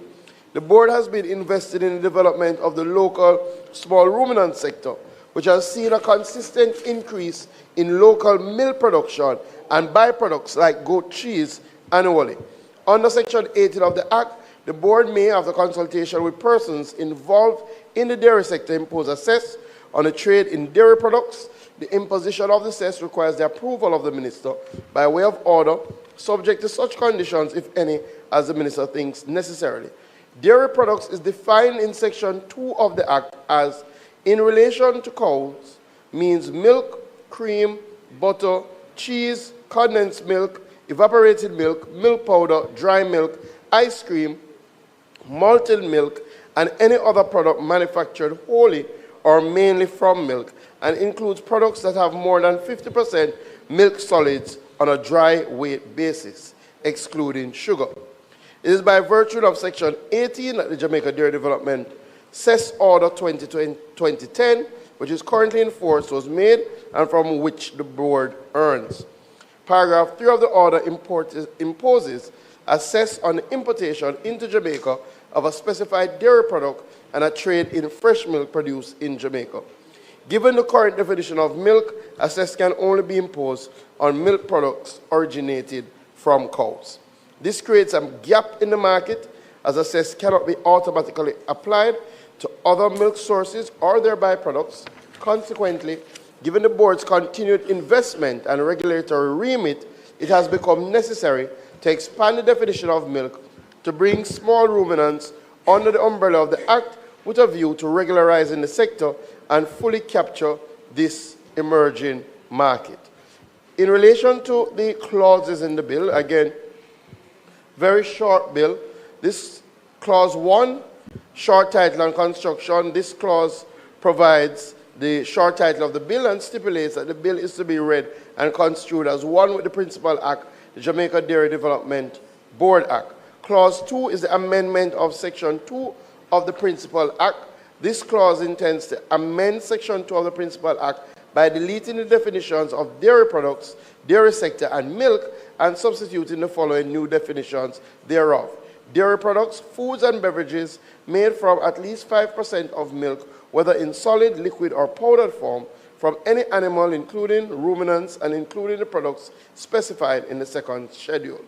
the board has been invested in the development of the local small ruminant sector, which has seen a consistent increase in local milk production and byproducts like goat cheese annually. Under Section 18 of the Act, the board may, after consultation with persons involved in the dairy sector, impose a cess on the trade in dairy products. The imposition of the cess requires the approval of the minister by way of order, subject to such conditions, if any, as the minister thinks necessarily. Dairy products is defined in Section 2 of the Act as, in relation to cows, means milk, cream, butter, cheese, condensed milk, evaporated milk, milk powder, dry milk, ice cream, malted milk, and any other product manufactured wholly or mainly from milk, and includes products that have more than 50% milk solids on a dry weight basis, excluding sugar. It is by virtue of Section 18 that the Jamaica Dairy Development Cess Order 2010 which is currently in force was made and from which the board earns. Paragraph 3 of the order imposes a cess on the importation into Jamaica of a specified dairy product and a trade in fresh milk produced in Jamaica. Given the current definition of milk, a cess can only be imposed on milk products originated from cows. This creates a gap in the market, as a cess cannot be automatically applied to other milk sources or their byproducts. Consequently, given the board's continued investment and regulatory remit, it has become necessary to expand the definition of milk to bring small ruminants under the umbrella of the Act with a view to regularizing the sector and fully capture this emerging market. In relation to the clauses in the bill, again, very short bill. This clause 1, short title and construction, this clause provides the short title of the bill and stipulates that the bill is to be read and construed as one with the Principal Act, the Jamaica Dairy Development Board Act. Clause 2 is the amendment of Section 2 of the Principal Act. This clause intends to amend Section 2 of the Principal Act by deleting the definitions of dairy products, dairy sector, and milk, and substituting the following new definitions thereof. Dairy products, foods and beverages made from at least 5% of milk, whether in solid, liquid, or powdered form, from any animal, including ruminants and including the products specified in the second schedule.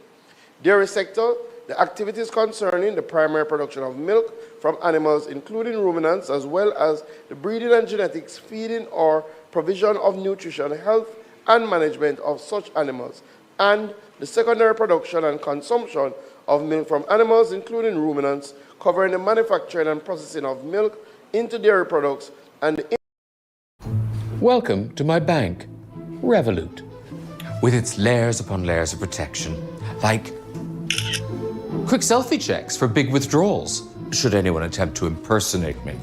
Dairy sector, the activities concerning the primary production of milk from animals, including ruminants, as well as the breeding and genetics, feeding, or provision of nutrition, health, and management of such animals, and the secondary production and consumption of milk from animals, including ruminants, covering the manufacturing and processing of milk into dairy products and the Welcome to my bank, Revolut, with its layers upon layers of protection, like quick selfie checks for big withdrawals, should anyone attempt to impersonate me.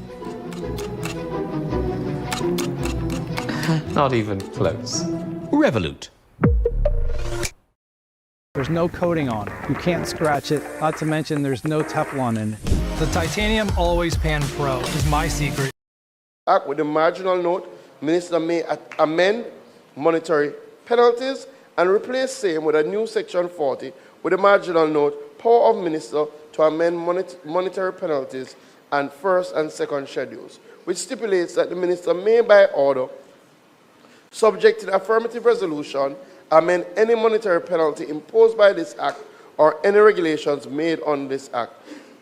Not even close. Revolut. There's no coating on it. You can't scratch it. Not to mention there's no Teflon in it. The titanium Always Pan Pro is my secret. Act with the marginal note, Minister may amend monetary penalties and replace same with a new Section 40 with a marginal note, power of Minister to amend monetary penalties and first and second schedules, which stipulates that the Minister may by order, subject to the affirmative resolution, amend any monetary penalty imposed by this Act or any regulations made on this Act,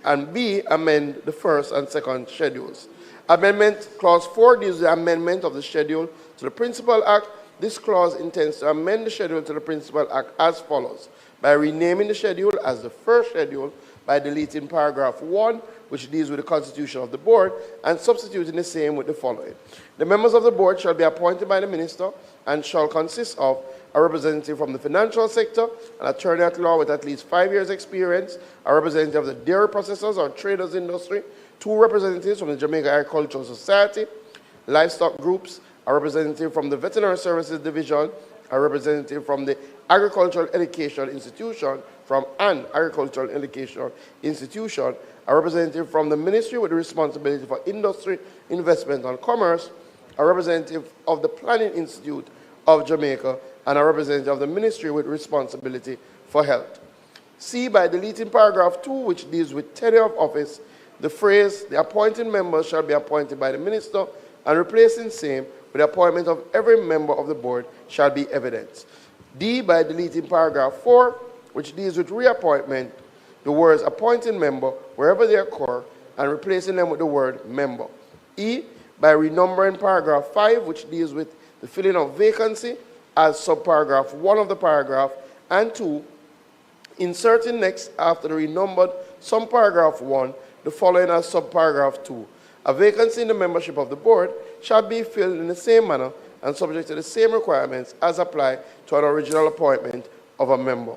and B, amend the first and second schedules. Amendment Clause 4 deals with the amendment of the schedule to the Principal Act. This clause intends to amend the schedule to the Principal Act as follows: by renaming the schedule as the first schedule, by deleting paragraph 1, which deals with the constitution of the board, and substituting the same with the following. The members of the board shall be appointed by the minister and shall consist of a representative from the financial sector, an attorney at law with at least 5 years' experience, a representative of the dairy processors or traders industry, 2 representatives from the Jamaica Agricultural Society, livestock groups, a representative from the Veterinary Services Division, a representative from the Agricultural Education Institution, from an Agricultural Education Institution, a representative from the Ministry with the responsibility for industry, investment, and commerce, a representative of the Planning Institute of Jamaica, and a representative of the Ministry with responsibility for health. C, by deleting paragraph 2, which deals with tenure of office, the phrase, the appointed members shall be appointed by the minister, and replacing same with the appointment of every member of the board shall be evidenced. D, by deleting paragraph 4, which deals with reappointment, the words appointing member wherever they occur, and replacing them with the word member. E, by renumbering paragraph 5, which deals with the filling of vacancy as subparagraph 1 of the paragraph, and 2, inserting next after the renumbered subparagraph 1, the following as subparagraph 2. A vacancy in the membership of the board shall be filled in the same manner and subject to the same requirements as apply to an original appointment of a member.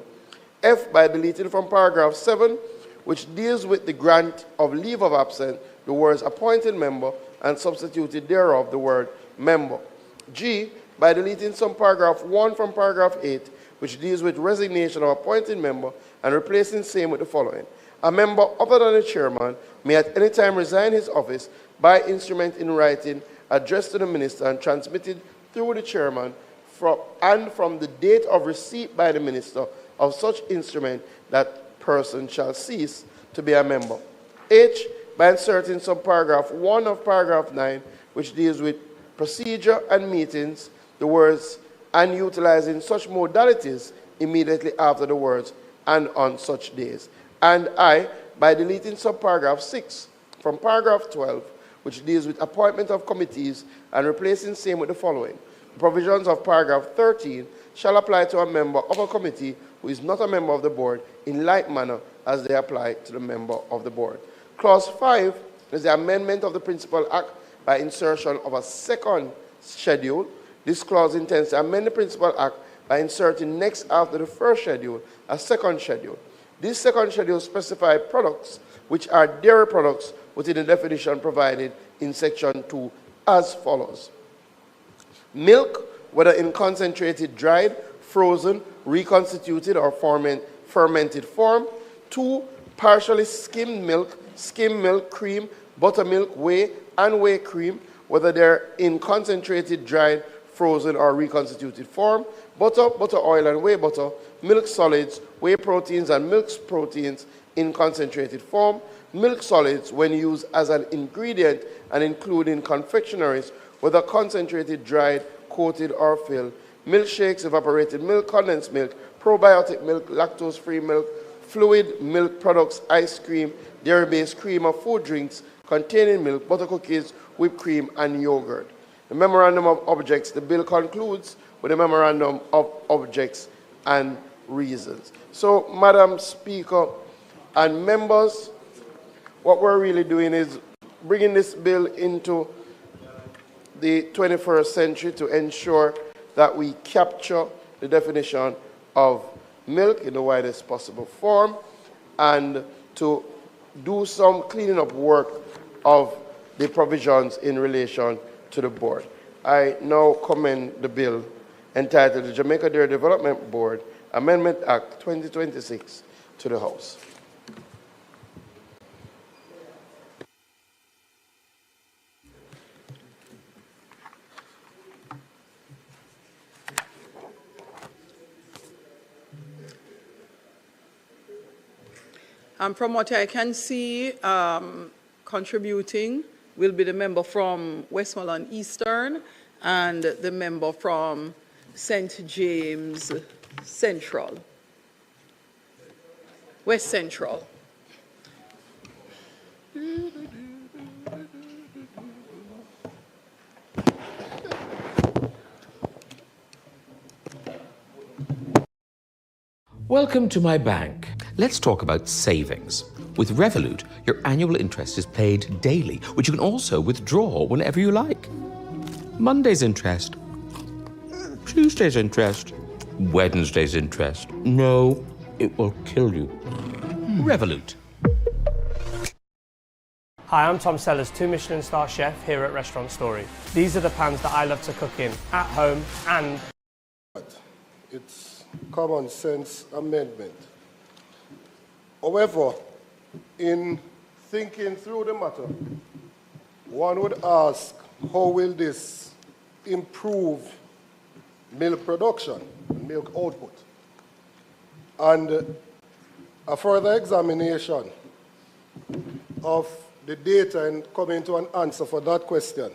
F, by deleting from paragraph 7, which deals with the grant of leave of absence, the words appointed member, and substituted thereof the word member. G, by deleting some paragraph 1 from paragraph 8, which deals with resignation of appointed member, and replacing same with the following. A member other than the chairman may at any time resign his office by instrument in writing addressed to the minister and transmitted through the chairman from the date of receipt by the minister of such instrument, that person shall cease to be a member. H, by inserting subparagraph 1 of paragraph 9, which deals with procedure and meetings, the words "and utilizing such modalities" immediately after the words "and on such days." And I, by deleting subparagraph 6 from paragraph 12, which deals with appointment of committees, and replacing same with the following: the provisions of paragraph 13 shall apply to a member of a committee who is not a member of the board in like manner as they apply to the member of the board. Clause 5 is the amendment of the Principal Act by insertion of a second schedule. This clause intends to amend the Principal Act by inserting next after the first schedule a second schedule. This second schedule specifies products which are dairy products within the definition provided in section 2 as follows: milk, whether in concentrated, dried, frozen, reconstituted, or fermented form. 2, partially skimmed milk, cream, buttermilk, whey, and whey cream, whether they're in concentrated, dried, frozen, or reconstituted form. Butter, butter oil, and whey butter. Milk solids, whey proteins, and milk proteins in concentrated form. Milk solids when used as an ingredient and including confectionaries, whether concentrated, dried, coated, or filled. Milkshakes, evaporated milk, condensed milk, probiotic milk, lactose-free milk, fluid milk products, ice cream, dairy-based cream, or food drinks containing milk, butter cookies, whipped cream, and yogurt. The memorandum of objects, the bill concludes with a memorandum of objects and reasons. So, Madam Speaker and members, what we're really doing is bringing this bill into the 21st century to ensure that we capture the definition of milk in the widest possible form and to do some cleaning up work of the provisions in relation to the board. I now commend the bill entitled the Jamaica Dairy Development Board Amendment Act 2026 to the House. From what I can see, contributing will be the member from Westmoreland Eastern and the member from St. James Central, West Central. Welcome to my bank. Let's talk about savings. With Revolut, your annual interest is paid daily, which you can also withdraw whenever you like. Monday's interest, Tuesday's interest, Wednesday's interest. No, it will kill you. Revolut. Hi, I'm Tom Sellers, 2 Michelin star chef here at Restaurant Story. These are the pans that I love to cook in, at home and... It's common sense amendment. However, in thinking through the matter, one would ask, how will this improve milk production, milk output? And a further examination of the data and coming to an answer for that question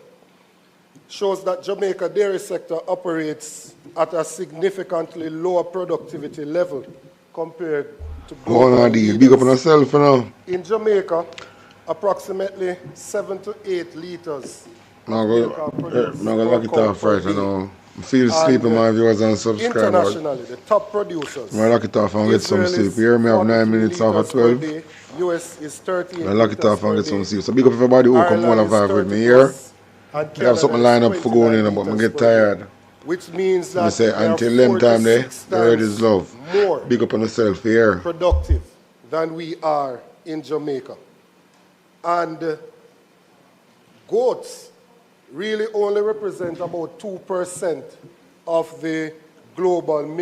shows that Jamaica dairy sector operates at a significantly lower productivity level compared to global leaders. Big up on yourself now. In Jamaica, approximately 7 to 8 liters I'm going to lock it off right now. Feel sleepy, my viewers and subscribers. Internationally, the top producers. I'm going to lock it off and get some sleep. You hear me have 9 minutes after 12. US is 13. I lock it off and get some sleep. So big up everybody who come on and vibe with me here. I have something lined up for going in, but I get tired. Which means that I say until them time there, the word is love. Big up on yourself here. Productive than we are in Jamaica. And goats really only represent about 2% of the global milk.